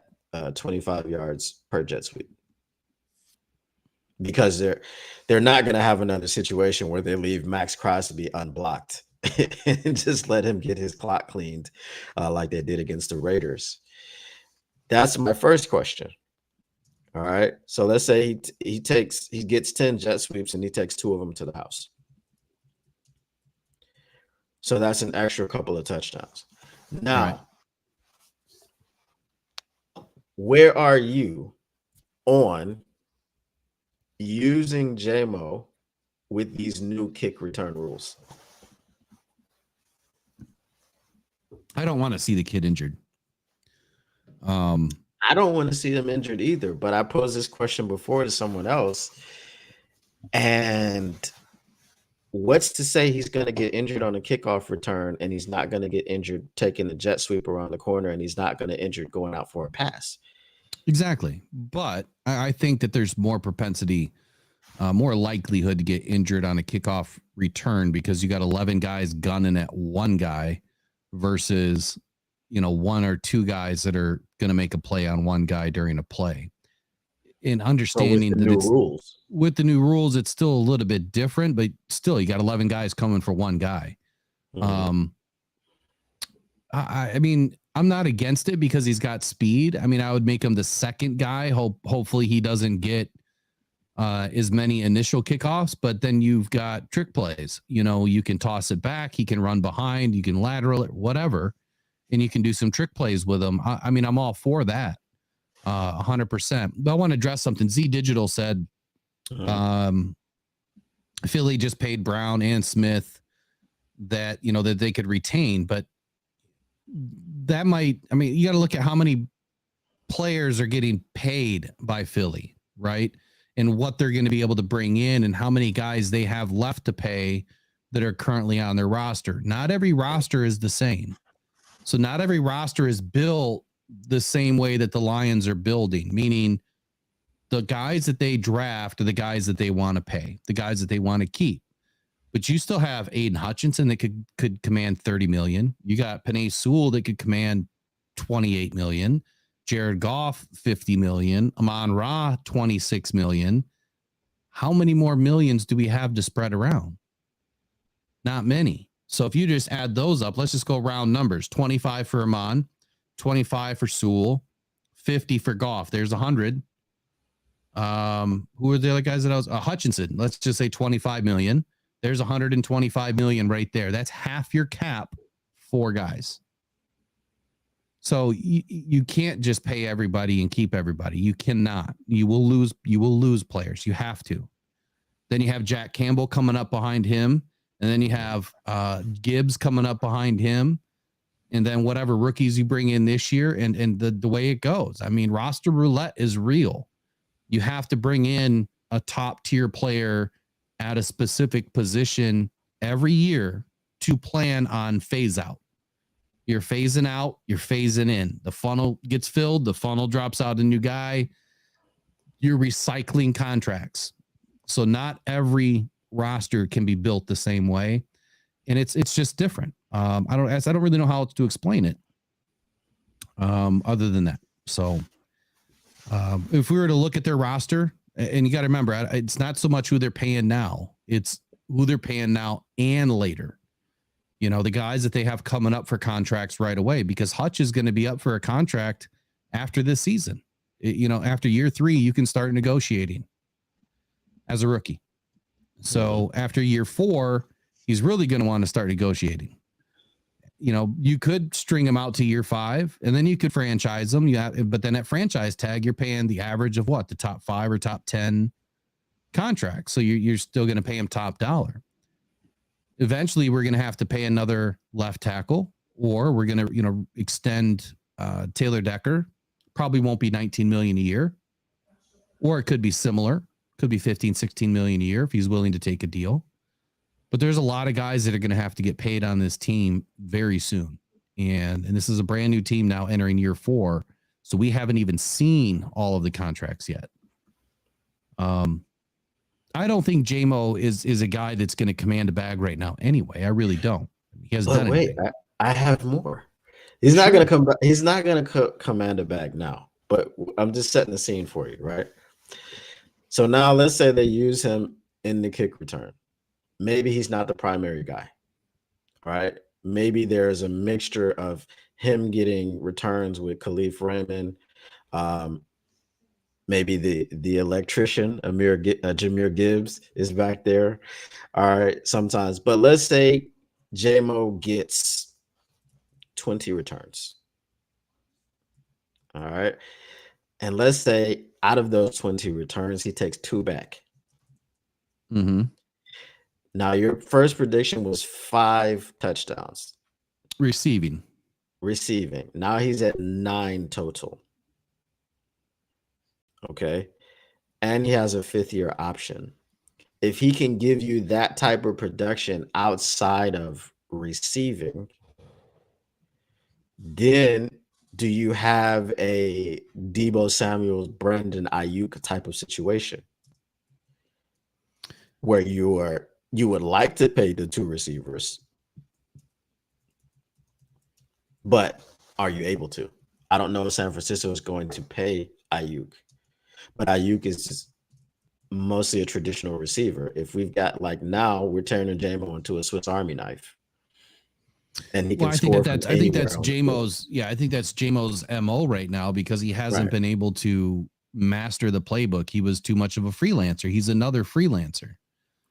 25 yards per jet sweep. Because they're not going to have another situation where they leave Max Crosby unblocked and just let him get his clock cleaned like they did against the Raiders. That's my first question. All right. So let's say he gets 10 jet sweeps and he takes 2 of them to the house. So that's an extra couple of touchdowns. Now, where are you on using JMO with these new kick return rules? I don't want to see the kid injured. I don't want to see them injured either, but I posed this question before to someone else. And what's to say he's going to get injured on a kickoff return and he's not going to get injured taking the jet sweep around the corner and he's not going to injure going out for a pass? Exactly. But I think that there's more propensity, more likelihood to get injured on a kickoff return because you got 11 guys gunning at one guy versus, 1 or 2 guys that are going to make a play on one guy during a play. In understanding with the new rules, it's still a little bit different, but still you got 11 guys coming for one guy. Mm-hmm. I mean, I'm not against it because he's got speed. I mean, I would make him the second guy. Hopefully he doesn't get as many initial kickoffs, but then you've got trick plays. You can toss it back. He can run behind. You can lateral it, whatever. And you can do some trick plays with him. I mean, I'm all for that. 100%. But I want to address something. Z Digital said Philly just paid Brown and Smith that, that they could retain, but that might, you got to look at how many players are getting paid by Philly, right? And what they're going to be able to bring in and how many guys they have left to pay that are currently on their roster. Not every roster is the same. So not every roster is built the same way that the Lions are building, meaning the guys that they draft are the guys that they want to pay, the guys that they want to keep. But you still have Aiden Hutchinson that could command $30 million. You got Penei Sewell that could command $28 million. Jared Goff, $50 million. Amon-Ra, $26 million. How many more millions do we have to spread around? Not many. So if you just add those up, let's just go round numbers. 25 for Amon, 25 for Sewell, 50 for Goff. There's 100. Who are the other guys that I was? Hutchinson. Let's just say 25 million. There's 125 million right there. That's half your cap, 4 guys. So you can't just pay everybody and keep everybody. You cannot. You will lose players. You have to. Then you have Jack Campbell coming up behind him. And then you have Gibbs coming up behind him. And then whatever rookies you bring in this year and the way it goes. I mean, roster roulette is real. You have to bring in a top tier player at a specific position every year to plan on phase out. You're phasing out, you're phasing in. The funnel gets filled, the funnel drops out a new guy. You're recycling contracts. So not every roster can be built the same way. And it's just different. I don't really know how else to explain it. Other than that. So if we were to look at their roster, and you got to remember, it's not so much who they're paying now. It's who they're paying now and later. You know, the guys that they have coming up for contracts right away, because Hutch is going to be up for a contract after this season. You know, after year 3, you can start negotiating as a rookie. So after year 4, he's really going to want to start negotiating. You know, you could string him out to year 5 and then you could franchise him. But then at franchise tag, you're paying the average of what? The top 5 or top 10 contracts. So you're still going to pay him top dollar. Eventually, we're going to have to pay another left tackle, or we're going to, extend Taylor Decker. Probably won't be 19 million a year, or it could be similar. Could be 15, 16 million a year if he's willing to take a deal. But there's a lot of guys that are going to have to get paid on this team very soon. And this is a brand new team now entering year 4. So we haven't even seen all of the contracts yet. I don't think J-Mo is a guy that's going to command a bag right now. Anyway, I really don't. He hasn't done anything. I have more. He's not going to come back. He's not going to command a bag now. But I'm just setting the scene for you, right? So now let's say they use him in the kick return. Maybe he's not the primary guy, right? Maybe there's a mixture of him getting returns with Khalif Raymond, maybe the electrician, Jahmyr Gibbs is back there. All right, sometimes. But let's say J-Mo gets 20 returns. All right. And let's say out of those 20 returns, he takes 2 back. Mm-hmm. Now, your first prediction was 5 touchdowns. Receiving. Now he's at 9 total. Okay. And he has a 5th-year option. If he can give you that type of production outside of receiving, then do you have a Deebo Samuel, Brandon Ayuk type of situation where you would like to pay the 2 receivers, but are you able to? I don't know if San Francisco is going to pay Ayuk, but Ayuk is mostly a traditional receiver. If we've got now we're turning J-Mo into a Swiss Army knife. And he can score. I think that's J-Mo's. Yeah, I think that's J-Mo's MO right now, because he hasn't been able to master the playbook. He was too much of a freelancer. He's another freelancer.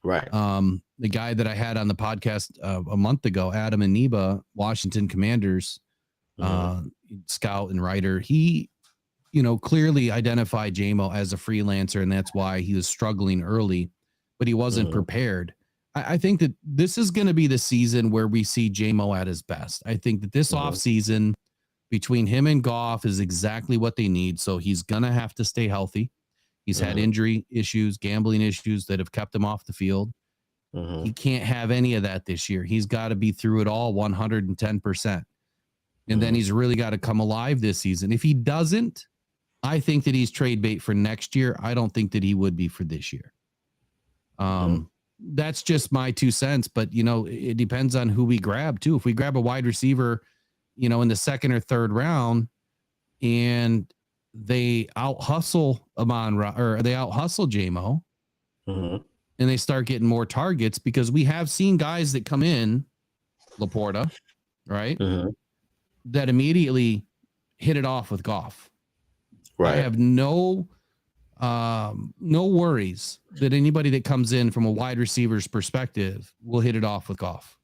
Right. The guy that I had on the podcast a month ago, Adam Aniba, Washington Commanders scout and writer, he, clearly identified J-Mo as a freelancer, and that's why he was struggling early, but he wasn't prepared. I think that this is going to be the season where we see J-Mo at his best. I think that this offseason between him and Goff is exactly what they need. So he's going to have to stay healthy. He's had injury issues, gambling issues that have kept him off the field. He can't have any of that this year. He's got to be through it all 110%. And then he's really got to come alive this season. If he doesn't, I think that he's trade bait for next year. I don't think that he would be for this year. That's just my 2 cents, but it depends on who we grab too. If we grab a wide receiver, in the 2nd or 3rd round, and they out hustle they out hustle J-Mo, and they start getting more targets, because we have seen guys that come in, LaPorta, right, that immediately hit it off with Goff. Right. I have no worries that anybody that comes in from a wide receiver's perspective will hit it off with Goff.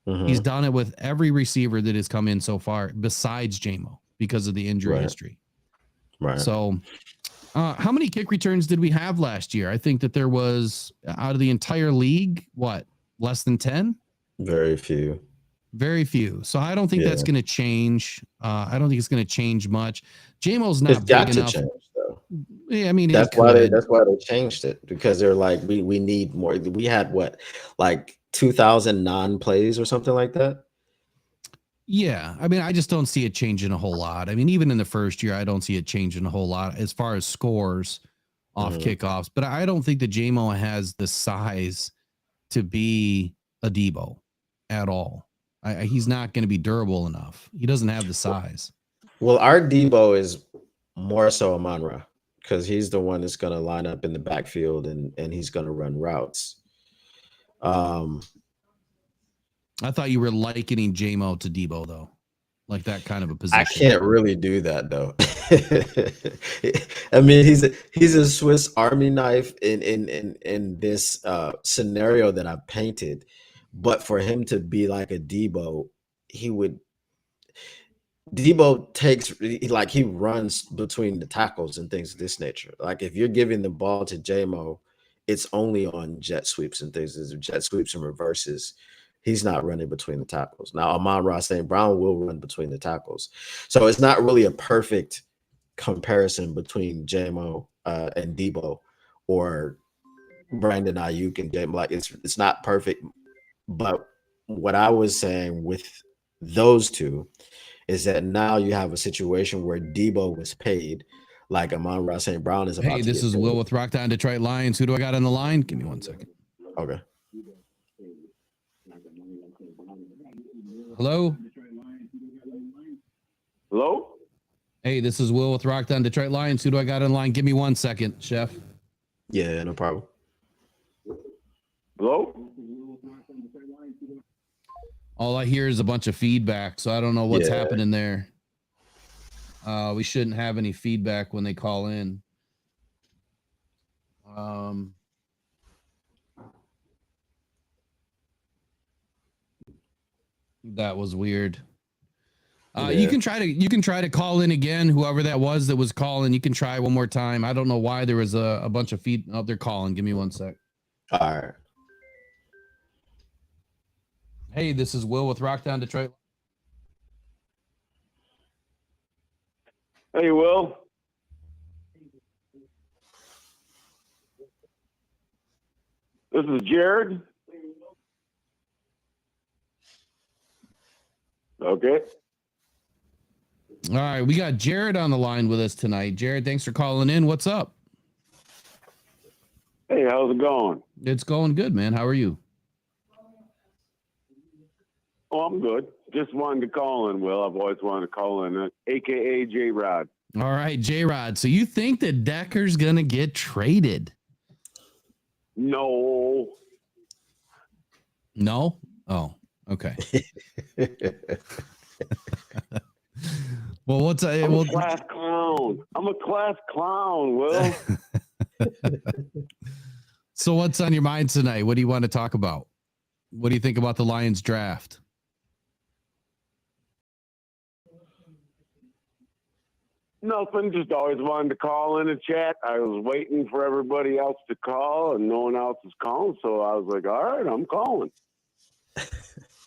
He's done it with every receiver that has come in so far, besides J-Mo, because of the injury history. Right. So, how many kick returns did we have last year? I think that there was, out of the entire league, less than 10? Very few. So I don't think that's going to change. I don't think it's going to change much. J-Mo's not big enough. Change, though. Yeah, I mean, that's why they changed it, because they're like, we need more. We had 2,000 non-plays or something like that. Yeah, I mean, I just don't see it changing a whole lot. I mean, even in the first year, I don't see it changing a whole lot as far as scores off kickoffs. But I don't think that J-Mo has the size to be a Deebo at all. He's not going to be durable enough. He doesn't have the size. Well, our Deebo is more so Amon-Ra, because he's the one that's going to line up in the backfield and he's going to run routes. Um, I thought you were likening J-Mo to Debo, though, like that kind of a position. I can't really do that though. I mean, he's a Swiss Army knife in this scenario that I painted, but for him to be like a Debo, Debo he runs between the tackles and things of this nature. Like if you're giving the ball to JMO, it's only on jet sweeps and things, jet sweeps and reverses. He's not running between the tackles. Now, Amon-Ra St. Brown will run between the tackles. So it's not really a perfect comparison between JMO and Debo or Brandon Ayuk and JMO. Like it's not perfect. But what I was saying with those two is that now you have a situation where Debo was paid, like Amon-Ra St. Brown is about Hey, to this get is paid. Will with Rockdown Detroit Lions. Who do I got on the line? Give me 1 second. Okay. Hello? Hello? Hey, this is Will with Rockdown Detroit Lions. Who do I got on the line? Give me 1 second, Chef. Yeah, no problem. Hello? All I hear is a bunch of feedback, so I don't know what's Yeah. happening there. We shouldn't have any feedback when they call in. That was weird. You can try to call in again. Whoever that was calling, you can try one more time. I don't know why there was a bunch of feed. Oh, they're calling. Give me 1 sec. All right. Hey, this is Will with Rockdown Detroit. Hey, Will. This is Jared. Okay. All right, we got Jared on the line with us tonight. Jared, thanks for calling in. What's up? Hey, how's it going? It's going good, man. How are you? Oh, I'm good. Just wanted to call in, Will. I've always wanted to call in, a.k.a. J-Rod. All right, J-Rod. So you think that Decker's going to get traded? No. No? Oh, okay. Well, what's I'm a class clown. I'm a class clown, Will. So what's on your mind tonight? What do you want to talk about? What do you think about the Lions draft? Nothing. Just always wanted to call in and chat. I was waiting for everybody else to call, and no one else is calling. So I was like, all right, I'm calling.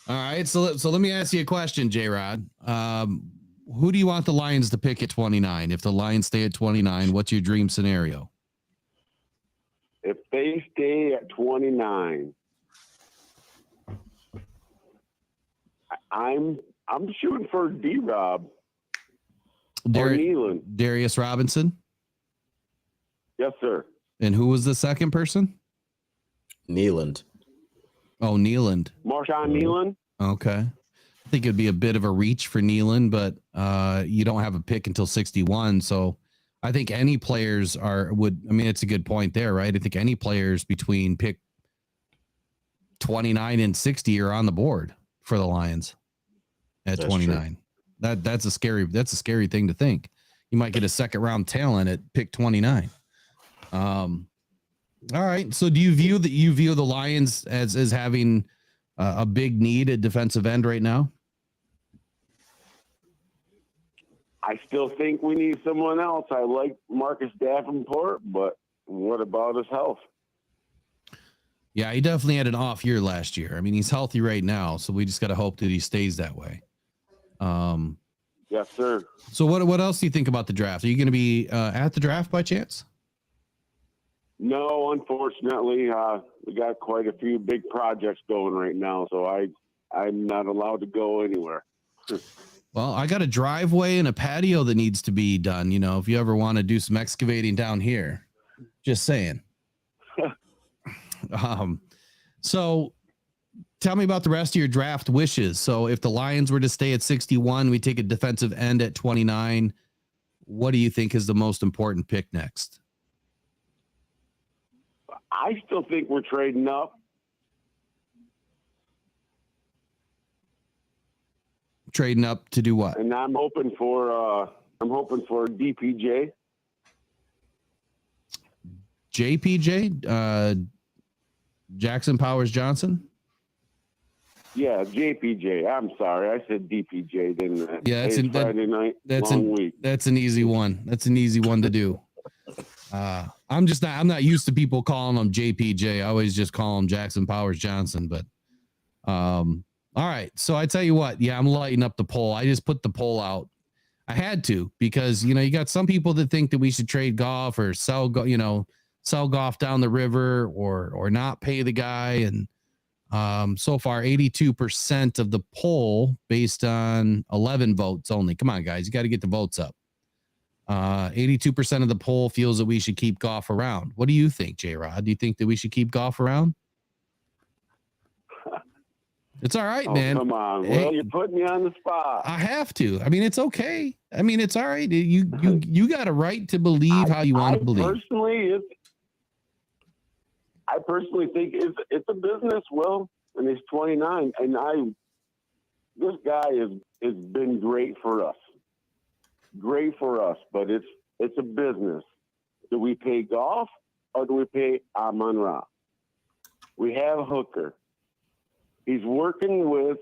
All right. So let me ask you a question, J-Rod. Who do you want the Lions to pick at 29? If the Lions stay at 29, what's your dream scenario? If they stay at 29, I'm shooting for D-Rob or Nealon. Darius Robinson? Yes, sir. And who was the second person? Nealand. Oh, Nealand. Marshawn Nealon. Okay. I think it'd be a bit of a reach for Nealon, but you don't have a pick until 61. So I think any players it's a good point there, right? I think any players between pick 29 and 60 are on the board for the Lions at 29. True. That's a scary thing to think. You might get a second round talent at pick 29. All right. So do you view the Lions as having a big need at defensive end right now? I still think we need someone else. I like Marcus Davenport, but what about his health? Yeah, he definitely had an off year last year. I mean, he's healthy right now, so we just got to hope that he stays that way. Yes, sir. So what else do you think about the draft? Are you going to be at the draft by chance? No, unfortunately, we got quite a few big projects going right now, so I'm not allowed to go anywhere. Well, I got a driveway and a patio that needs to be done. You know, if you ever want to do some excavating down here, just saying. So tell me about the rest of your draft wishes. So if the Lions were to stay at 61, we take a defensive end at 29. What do you think is the most important pick next? I still think we're trading up. Trading up to do what? And I'm hoping for DPJ. JPJ, Jackson Powers Johnson. Yeah, JPJ. I'm sorry, I said DPJ, didn't I? Yeah, Friday night. Long week. That's an easy one. That's an easy one to do. I'm not used to people calling him JPJ. I always just call him Jackson Powers Johnson. But all right. So I tell you what, yeah, I'm lighting up the poll. I just put the poll out. I had to, because you got some people that think that we should trade Goff or sell Goff down the river or not pay the guy. And so far 82% of the poll, based on 11 votes only. Come on, guys, you got to get the votes up. 82% of the poll feels that we should keep Goff around. What do you think, J-Rod? Do you think that we should keep Goff around? It's all right, man. Come on. Hey, well, you're putting me on the spot. I have to. I mean, it's okay. I mean, it's all right. You got a right to believe how you want to believe. I personally think it's a business, Will, and he's 29, and this guy has been great for us. Great for us, but it's a business. Do we pay Goff or do we pay Amon-Ra? We have Hooker. He's working with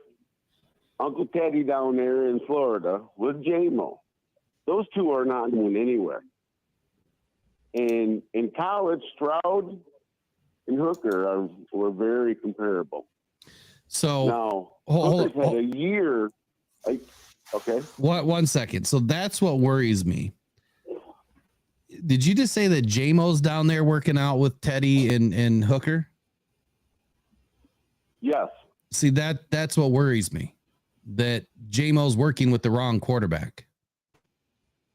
Uncle Teddy down there in Florida with J-Mo. Those two are not going anywhere. And in college, Stroud and Hooker were very comparable. So now Hooker's had a year. Okay. One second. So that's what worries me. Did you just say that J-Mo's down there working out with Teddy and Hooker? Yes. See, that's what worries me. That J-Mo's working with the wrong quarterback.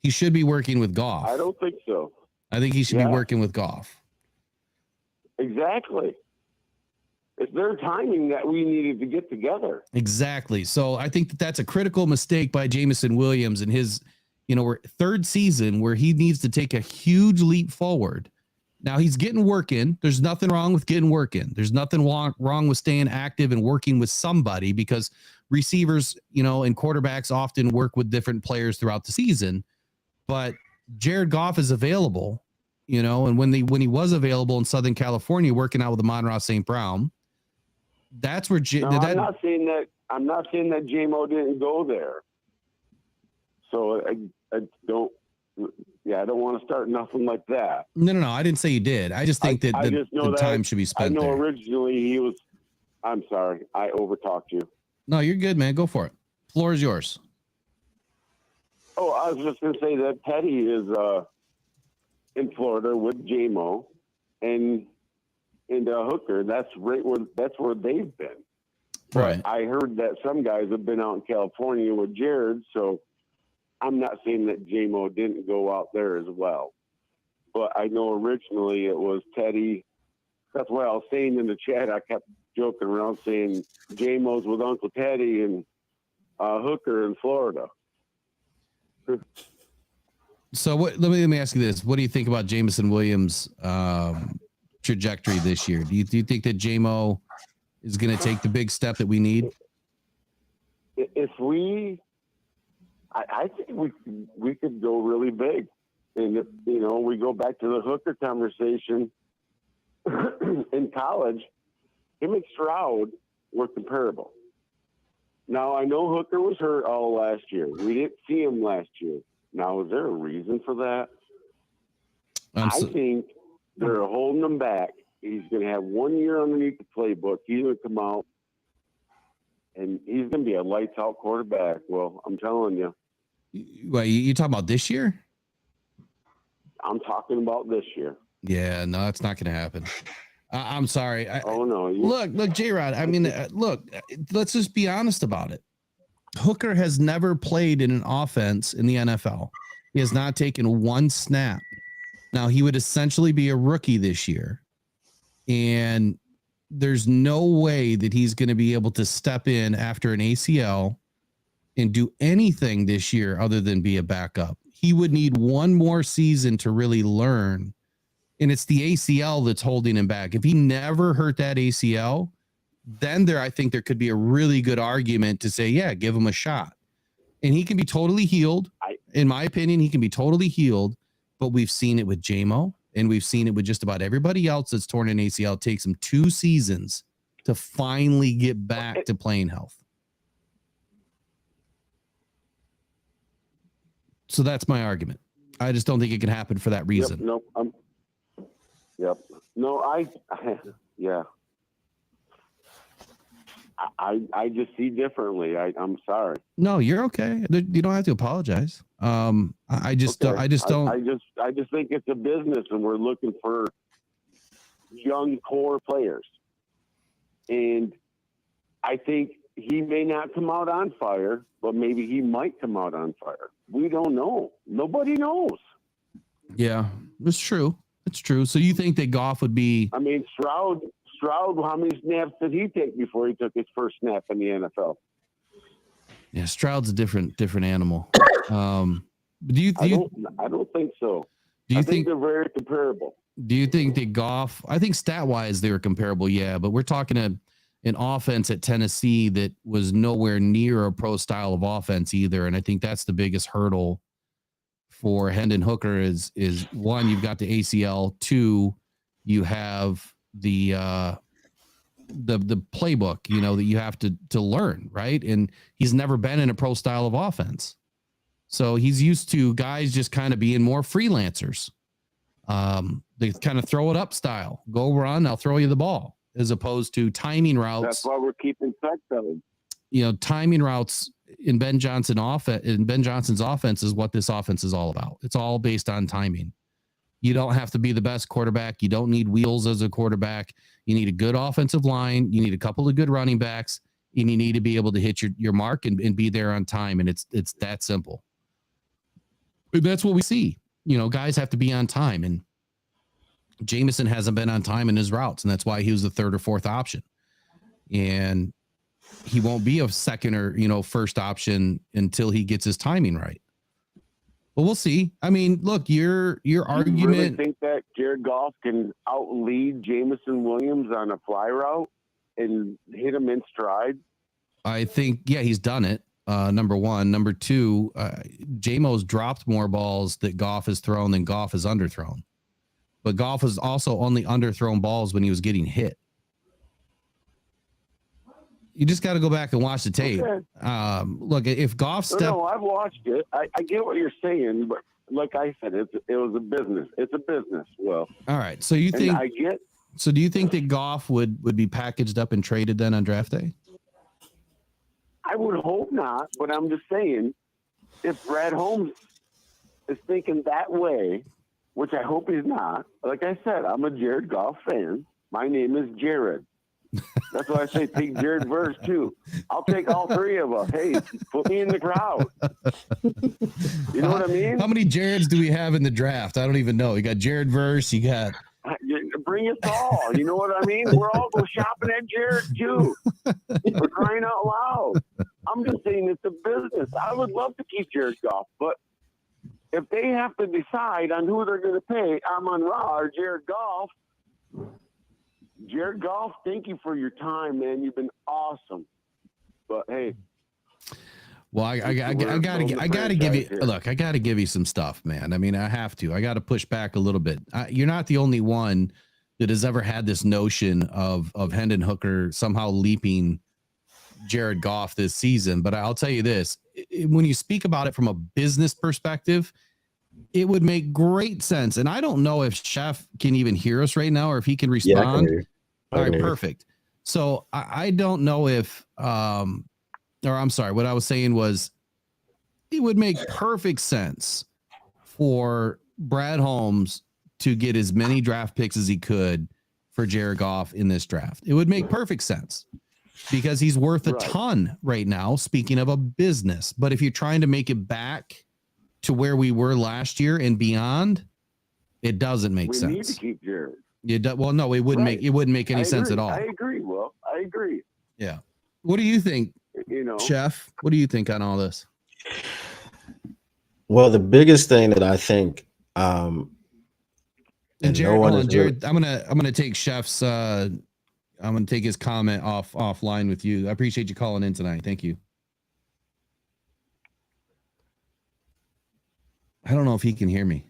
He should be working with Goff. I don't think so. I think he should be working with Goff. Exactly. It's their timing that we needed to get together. Exactly. So I think that's a critical mistake by Jameson Williams in his, third season, where he needs to take a huge leap forward. Now he's getting work in. There's nothing wrong with getting work in. There's nothing wrong with staying active and working with somebody, because receivers, and quarterbacks often work with different players throughout the season. But Jared Goff is available, and when he was available in Southern California working out with Amon-Ra St. Brown, that's where I'm not saying that J-Mo didn't go there. So I don't want to start nothing like that. No. I didn't say you did. I just think that the time should be spent there. Originally he was. I'm sorry, I overtalked you. No, you're good, man. Go for it. Floor is yours. Oh, I was just going to say that Teddy is in Florida with J-Mo and Hooker. That's where they've been. Right. But I heard that some guys have been out in California with Jared, so I'm not saying that J-Mo didn't go out there as well. But I know originally it was Teddy. That's why I was saying in the chat, I kept joking around saying J-Mo's with Uncle Teddy and Hooker in Florida. So let me ask you this. What do you think about Jameson Williams' trajectory this year? Do you think that J-Mo is going to take the big step that we need? I think we could go really big. And if, we go back to the Hooker conversation in college, him and Stroud were comparable. Now, I know Hooker was hurt all last year. We didn't see him last year. Now, is there a reason for that? I think they're holding him back. He's going to have 1 year underneath the playbook. He's going to come out, and he's going to be a lights-out quarterback. Well, I'm telling you. Wait, you talking about this year? I'm talking about this year. Yeah, no, that's not going to happen. I'm sorry. No. Look, J-Rod, I mean, let's just be honest about it. Hooker has never played in an offense in the NFL. He has not taken one snap. Now, he would essentially be a rookie this year. And there's no way that he's going to be able to step in after an ACL and do anything this year other than be a backup. He would need one more season to really learn. And it's the ACL that's holding him back. If he never hurt that ACL, then I think there could be a really good argument to say, yeah, give him a shot. And he can be totally healed. In my opinion, he can be totally healed, but we've seen it with JMO and we've seen it with just about everybody else that's torn an ACL. It takes them 2 seasons to finally get back to playing health. So that's my argument. I just don't think it can happen for that reason. Yep, yep. No, yeah. I just see differently. I'm sorry. No, you're okay. You don't have to apologize. I just don't. I just think it's a business, and we're looking for young core players. And I think he may not come out on fire, but maybe he might come out on fire. We don't know. Nobody knows. Yeah, it's true. It's true. So you think that Goff would be? I mean, Stroud, how many snaps did he take before he took his first snap in the NFL? Yeah, Stroud's a different animal. I don't think so. I think they're very comparable. Do you think that Goff? I think stat wise they were comparable, yeah. But we're talking an offense at Tennessee that was nowhere near a pro style of offense either, and I think that's the biggest hurdle for Hendon Hooker is one, you've got the ACL, 2, you have the playbook, that you have to learn, right? And he's never been in a pro style of offense. So he's used to guys just kind of being more freelancers. They kind of throw it up style. Go run, I'll throw you the ball, as opposed to timing routes. That's why we're keeping Campbell. Timing routes in Ben Johnson's offense is what this offense is all about. It's all based on timing. You don't have to be the best quarterback. You don't need wheels as a quarterback. You need a good offensive line. You need a couple of good running backs, and you need to be able to hit your mark and be there on time. And it's that simple. But that's what we see. Guys have to be on time, and Jameson hasn't been on time in his routes, and that's why he was the 3rd or 4th option. And he won't be a second or first option until he gets his timing right. But we'll see. I mean, look, your argument. You really think that Jared Goff can outlead Jameson Williams on a fly route and hit him in stride? I think, yeah, he's done it. Number one. Number two, J-Mo's dropped more balls that Goff has thrown than Goff has underthrown. But Goff has also only underthrown balls when he was getting hit. You just got to go back and watch the tape. Okay. Look, if Goff No, I've watched it. I get what you're saying, but like I said, it was a business. It's a business. Well, all right. So you think So do you think that Goff would be packaged up and traded then on draft day? I would hope not, but I'm just saying, if Brad Holmes is thinking that way, which I hope he's not, like I said, I'm a Jared Goff fan. My name is Jared. That's why I say take Jared Verse too. I'll take all 3 of us. Hey, put me in the crowd. You know what I mean? How many Jareds do we have in the draft? I don't even know. You got Jared Verse. You got. Bring us all. You know what I mean? We're all go shopping at Jared too. We're crying out loud. I'm just saying it's a business. I would love to keep Jared Goff, but if they have to decide on who they're going to pay, Amon-Ra or Jared Goff. Jared Goff, thank you for your time, man. You've been awesome. But hey, well, I gotta give you look. I gotta give you some stuff, man. I mean, I have to. I got to push back a little bit. You're not the only one that has ever had this notion of Hendon Hooker somehow leaping Jared Goff this season. But I'll tell you this: when you speak about it from a business perspective, it would make great sense. And I don't know if Chef can even hear us right now or if he can respond. Yeah, all right, perfect. So I don't know if, or I'm sorry, what I was saying was it would make perfect sense for Brad Holmes to get as many draft picks as he could for Jared Goff in this draft. It would make perfect sense because he's worth a ton right now, speaking of a business. But if you're trying to make it back to where we were last year and beyond, it doesn't make sense. We need to keep Jared. Well, no, it wouldn't make any sense at all. I agree. Well, I agree. Yeah. What do you think, Chef? What do you think on all this? Well, the biggest thing that I think, and Jared, Jared, I'm gonna take Chef's. I'm gonna take his comment offline with you. I appreciate you calling in tonight. Thank you. I don't know if he can hear me.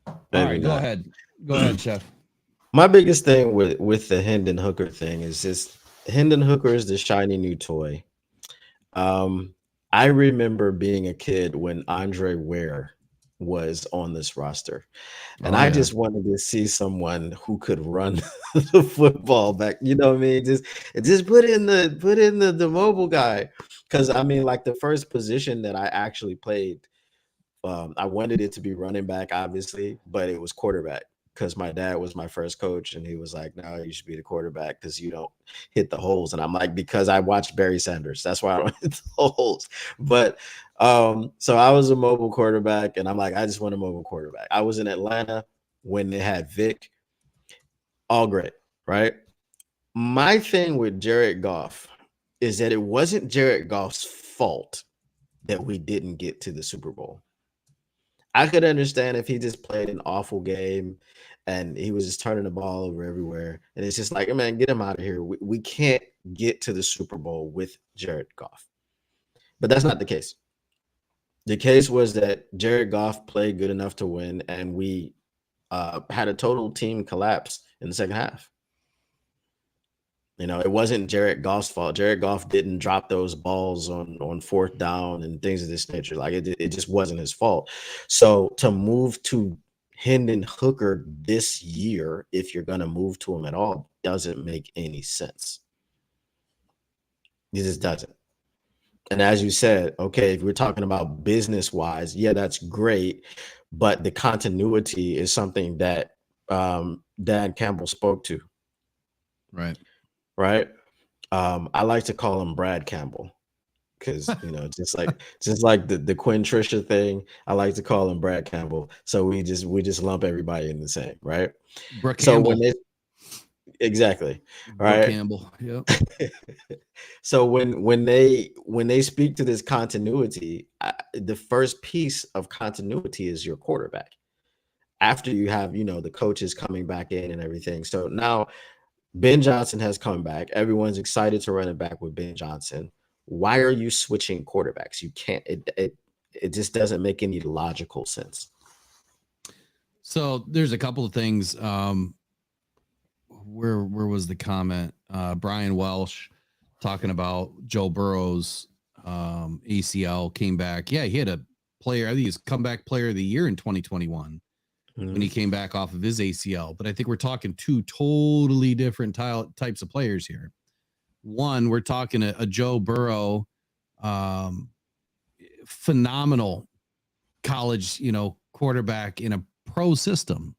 All right, go ahead. Go ahead, Chef. My biggest thing with the Hendon Hooker thing is just Hendon Hooker is the shiny new toy. I remember being a kid when Andre Ware was on this roster, and I just wanted to see someone who could run the football back. You know what I mean? Just put in the mobile guy, because I mean, like the first position that I actually played, I wanted it to be running back, obviously, but it was quarterback. Because my dad was my first coach, and he was like, "No, you should be the quarterback because you don't hit the holes." And I'm like, "Because I watched Barry Sanders, that's why I don't hit the holes." But so I was a mobile quarterback, and I'm like, I just want a mobile quarterback. I was in Atlanta when they had Vic, all great, right? My thing with Jared Goff is that it wasn't Jared Goff's fault that we didn't get to the Super Bowl. I could understand if he just played an awful game and he was just turning the ball over everywhere. And it's just like, man, get him out of here. We can't get to the Super Bowl with Jared Goff. But that's not the case. The case was that Jared Goff played good enough to win, and we had a total team collapse in the second half. You know, it wasn't Jared Goff's fault. Jared Goff didn't drop those balls on fourth down and things of this nature. Like it just wasn't his fault. So to move to Hendon Hooker this year, if you're going to move to him at all, doesn't make any sense. It just doesn't. And as you said, okay, if we're talking about business wise, yeah, that's great. But the continuity is something that Dan Campbell spoke to. Right. Right. I like to call him Brad Campbell because, you know, just like the Quinn Trisha thing, I like to call him Brad Campbell. So we just lump everybody in the same, right? Brooke So Campbell. when they exactly Brooke right. Campbell. Yep. So when they speak to this continuity, the first piece of continuity is your quarterback. After you have, you know, the coaches coming back in and everything. So now Ben Johnson has come back. Everyone's excited to run it back with Ben Johnson. Why are you switching quarterbacks? You can't. It just doesn't make any logical sense. So there's a couple of things. Where was the comment? Brian Welsh talking about Joe Burrow's ACL came back. Yeah, he had a player. I think he's comeback player of the year in 2021. When he came back off of his ACL. But I think we're talking two totally different types of players here. One, we're talking a Joe Burrow, phenomenal college, you know, quarterback in a pro system,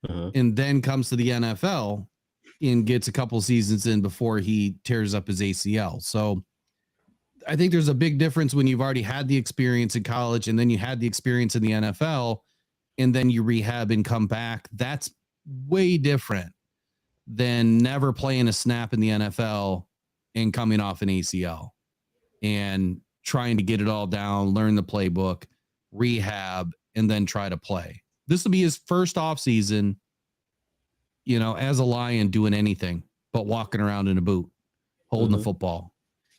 and then comes to the NFL and gets a couple seasons in before he tears up his ACL. So I think there's a big difference when you've already had the experience in college and then you had the experience in the NFL, and then you rehab and come back. That's way different than never playing a snap in the NFL and coming off an ACL and trying to get it all down, learn the playbook, rehab, and then try to play. This will be his first off season, you know, as a Lion doing anything but walking around in a boot, holding the football.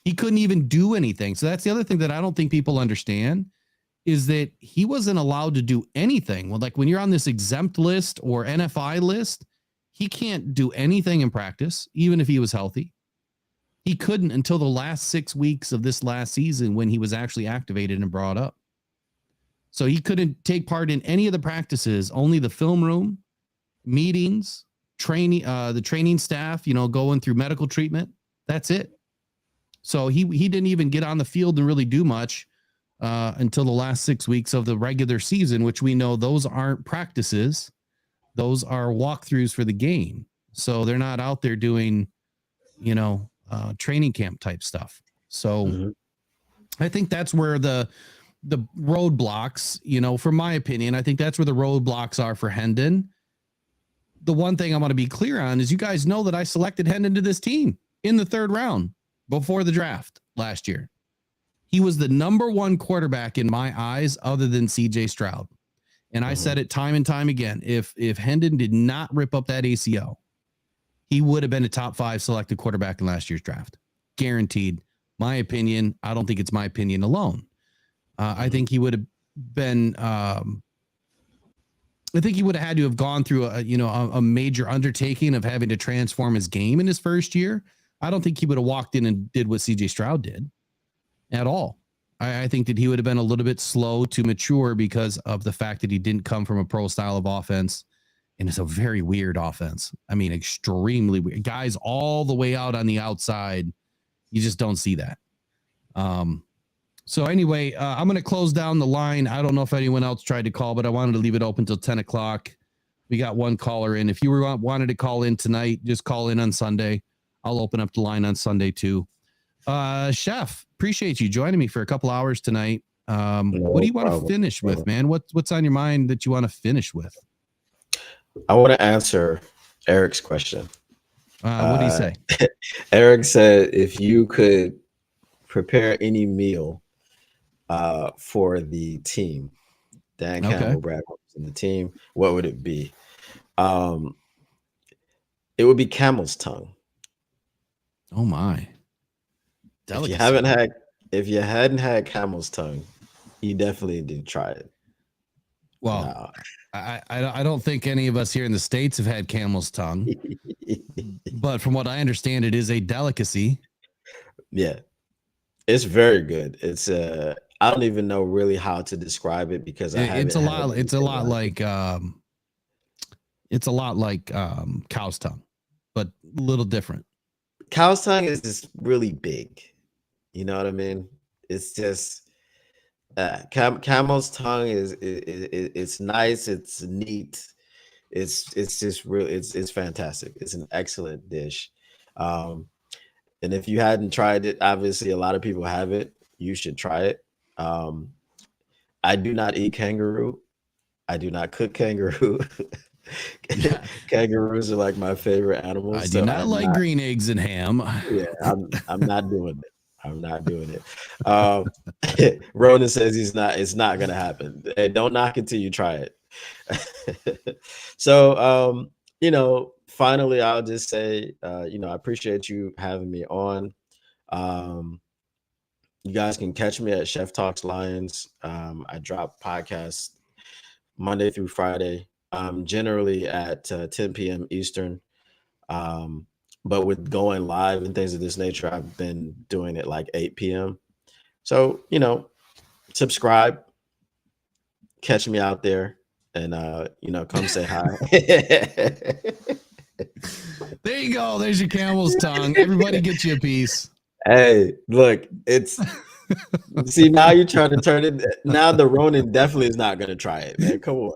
He couldn't even do anything. So that's the other thing that I don't think people understand, is that he wasn't allowed to do anything. Well, like when you're on this exempt list or NFI list, he can't do anything in practice, even if he was healthy. He couldn't until the last 6 weeks of this last season when he was actually activated and brought up. So he couldn't take part in any of the practices, only the film room, meetings, training, the training staff, you know, going through medical treatment. That's it. So he didn't even get on the field and really do much until the last 6 weeks of the regular season, which we know those aren't practices. Those are walkthroughs for the game. So they're not out there doing, you know, training camp type stuff. So I think that's where the roadblocks, you know, from my opinion, I think that's where the roadblocks are for Hendon. The one thing I want to be clear on is you guys know that I selected Hendon to this team in the 3rd round before the draft last year. He was the number 1 quarterback in my eyes other than CJ Stroud. And I said it time and time again. If Hendon did not rip up that ACL, he would have been a top 5 selected quarterback in last year's draft. Guaranteed. My opinion. I don't think it's my opinion alone. I think he would have been I think he would have had to have gone through a major undertaking of having to transform his game in his first year. I don't think he would have walked in and did what CJ Stroud did at all. I think that he would have been a little bit slow to mature because of the fact that he didn't come from a pro style of offense. And it's a very weird offense. I mean, extremely weird. Guys all the way out on the outside. You just don't see that. So anyway, I'm going to close down the line. I don't know if anyone else tried to call, but I wanted to leave it open till 10 o'clock. We got one caller in. If you wanted to call in tonight, just call in on Sunday. I'll open up the line on Sunday too. Chef, appreciate you joining me for a couple hours tonight. What do you want to finish with, man? What's on your mind that you want to finish with? I want to answer Eric's question. What do you say? Eric said, if you could prepare any meal for the team, Dan Campbell, Brad Holmes, and the team, what would it be? It would be camel's tongue. Oh my! Delicacy. If you hadn't had camel's tongue, you definitely did try it. Well, I don't think any of us here in the States have had camel's tongue, but from what I understand, it is a delicacy. Yeah, it's very good. It's I don't even know really how to describe it because it's a lot like cow's tongue, but a little different. Cow's tongue is just really big. You know what I mean? It's just camel's tongue is it's nice, it's neat, it's just real, it's fantastic. It's an excellent dish. And if you hadn't tried it, obviously a lot of people have it. You should try it. I do not eat kangaroo. I do not cook kangaroo. Kangaroos are like my favorite animals. I do not like green eggs and ham. Yeah, I'm not doing it. I'm not doing it. Ronan says it's not gonna happen. Hey, don't knock it till you try it. So finally I'll just say I appreciate you having me on. You guys can catch me at Chef Talks Lions. I drop podcasts Monday through Friday, generally at 10 p.m. Eastern. But with going live and things of this nature, I've been doing it like 8 p.m. So, subscribe, catch me out there, and, come say hi. There you go. There's your camel's tongue. Everybody get you a piece. Hey, look, it's see, now you're trying to turn it. Now the Ronin definitely is not going to try it, man. Come on.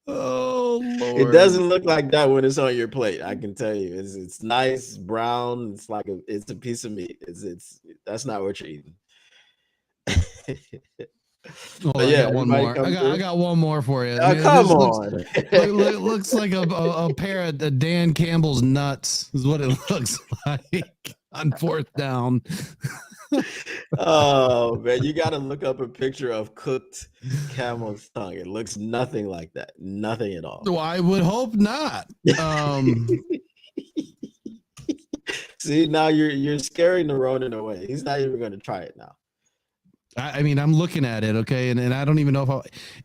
Oh Lord. It doesn't look like that when it's on your plate. I can tell you, it's nice brown. It's like it's a piece of meat. It's that's not what you're eating. I got one more. I got one more for you. Come on. Looks like a pair of Dan Campbell's nuts is what it looks like on fourth down. Oh man, you got to look up a picture of cooked camel's tongue. It looks nothing like that. Nothing at all. Well, I would hope not. See, now you're scaring the Ronin away. He's not even going to try it now. I mean, I'm looking at it, okay, and I don't even know if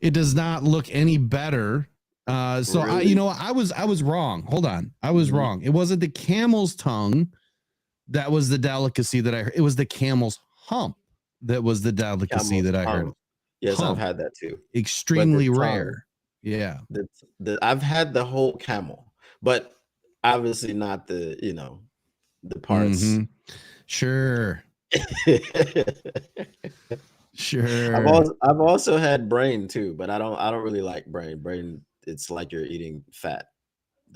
it does not look any better. So really? I was wrong. Hold on, I was wrong. It wasn't the camel's tongue that was the delicacy that I heard. It was the camel's hump that was the delicacy that I heard. Yes, hump. I've had that too. Extremely rare. Yeah, I've had the whole camel, but obviously not the the parts. Mm-hmm. Sure. Sure. I've also had brain too, but I don't really like brain. Brain, it's like you're eating fat.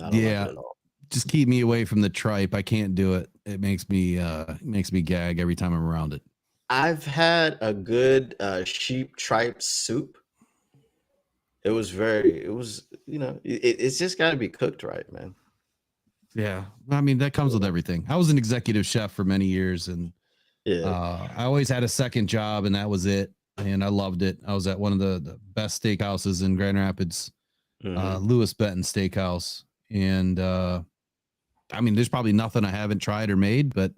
I don't like it at all. Just keep me away from the tripe. I can't do it. It makes me gag every time I'm around it. I've had a good sheep tripe soup. It's just got to be cooked right, man. Yeah, I mean that comes with everything. I was an executive chef for many years, and I always had a second job, and that was it. And I loved it. I was at one of the best steakhouses in Grand Rapids, Louis Benton Steakhouse, and I mean, there's probably nothing I haven't tried or made, but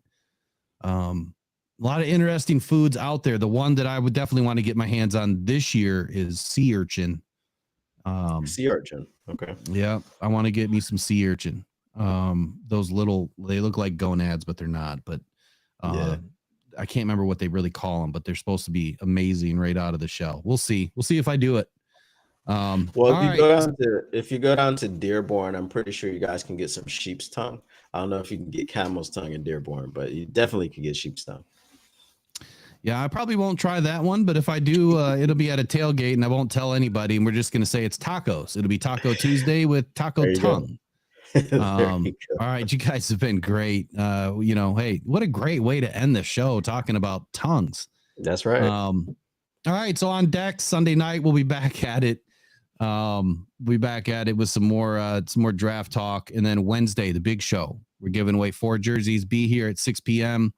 lot of interesting foods out there. The one that I would definitely want to get my hands on this year is sea urchin. Sea urchin. Okay. Yeah, I want to get me some sea urchin. Those little, they look like gonads, but they're not. But I can't remember what they really call them, but they're supposed to be amazing right out of the shell. We'll see. We'll see if I do it. If you go down to Dearborn, I'm pretty sure you guys can get some sheep's tongue. I don't know if you can get camel's tongue in Dearborn, but you definitely can get sheep's tongue. Yeah, I probably won't try that one, but if I do, it'll be at a tailgate and I won't tell anybody. And we're just going to say it's tacos. It'll be Taco Tuesday with taco tongue. All right. You guys have been great. Hey, what a great way to end the show talking about tongues. That's right. All right. So on deck Sunday night, we'll be back at it. We'll be back at it with some more draft talk. And then Wednesday, the big show, we're giving away 4 jerseys. Be here at 6 p.m.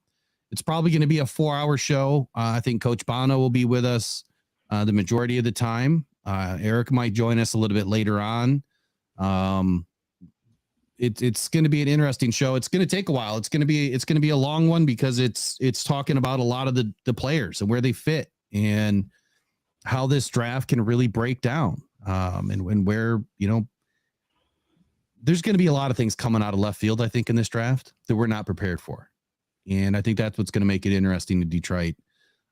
It's probably going to be a 4-hour show. I think Coach Bono will be with us the majority of the time. Eric might join us a little bit later on. It's going to be an interesting show. It's going to take a while. It's going to be a long one because it's talking about a lot of the players and where they fit and how this draft can really break down. And where, there's going to be a lot of things coming out of left field, I think, in this draft that we're not prepared for. And I think that's what's going to make it interesting to Detroit.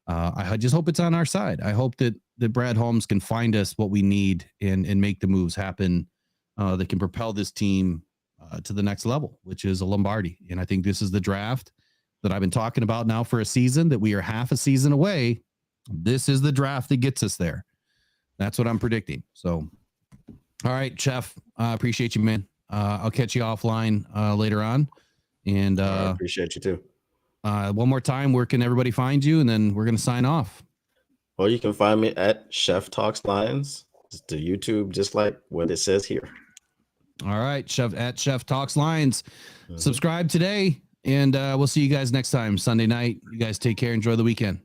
I just hope it's on our side. I hope that Brad Holmes can find us what we need and make the moves happen that can propel this team to the next level, which is a Lombardi. And I think this is the draft that I've been talking about now for a season, that we are half a season away. This is the draft that gets us there. That's what I'm predicting. So, all right, Chef, I appreciate you, man. I'll catch you offline later on. And I appreciate you too. One more time, where can everybody find you? And then we're going to sign off. Well, you can find me at Chef Talks Lions, to YouTube, just like what it says here. All right, Chef Talks Lions. Subscribe today, and we'll see you guys next time, Sunday night. You guys take care. Enjoy the weekend.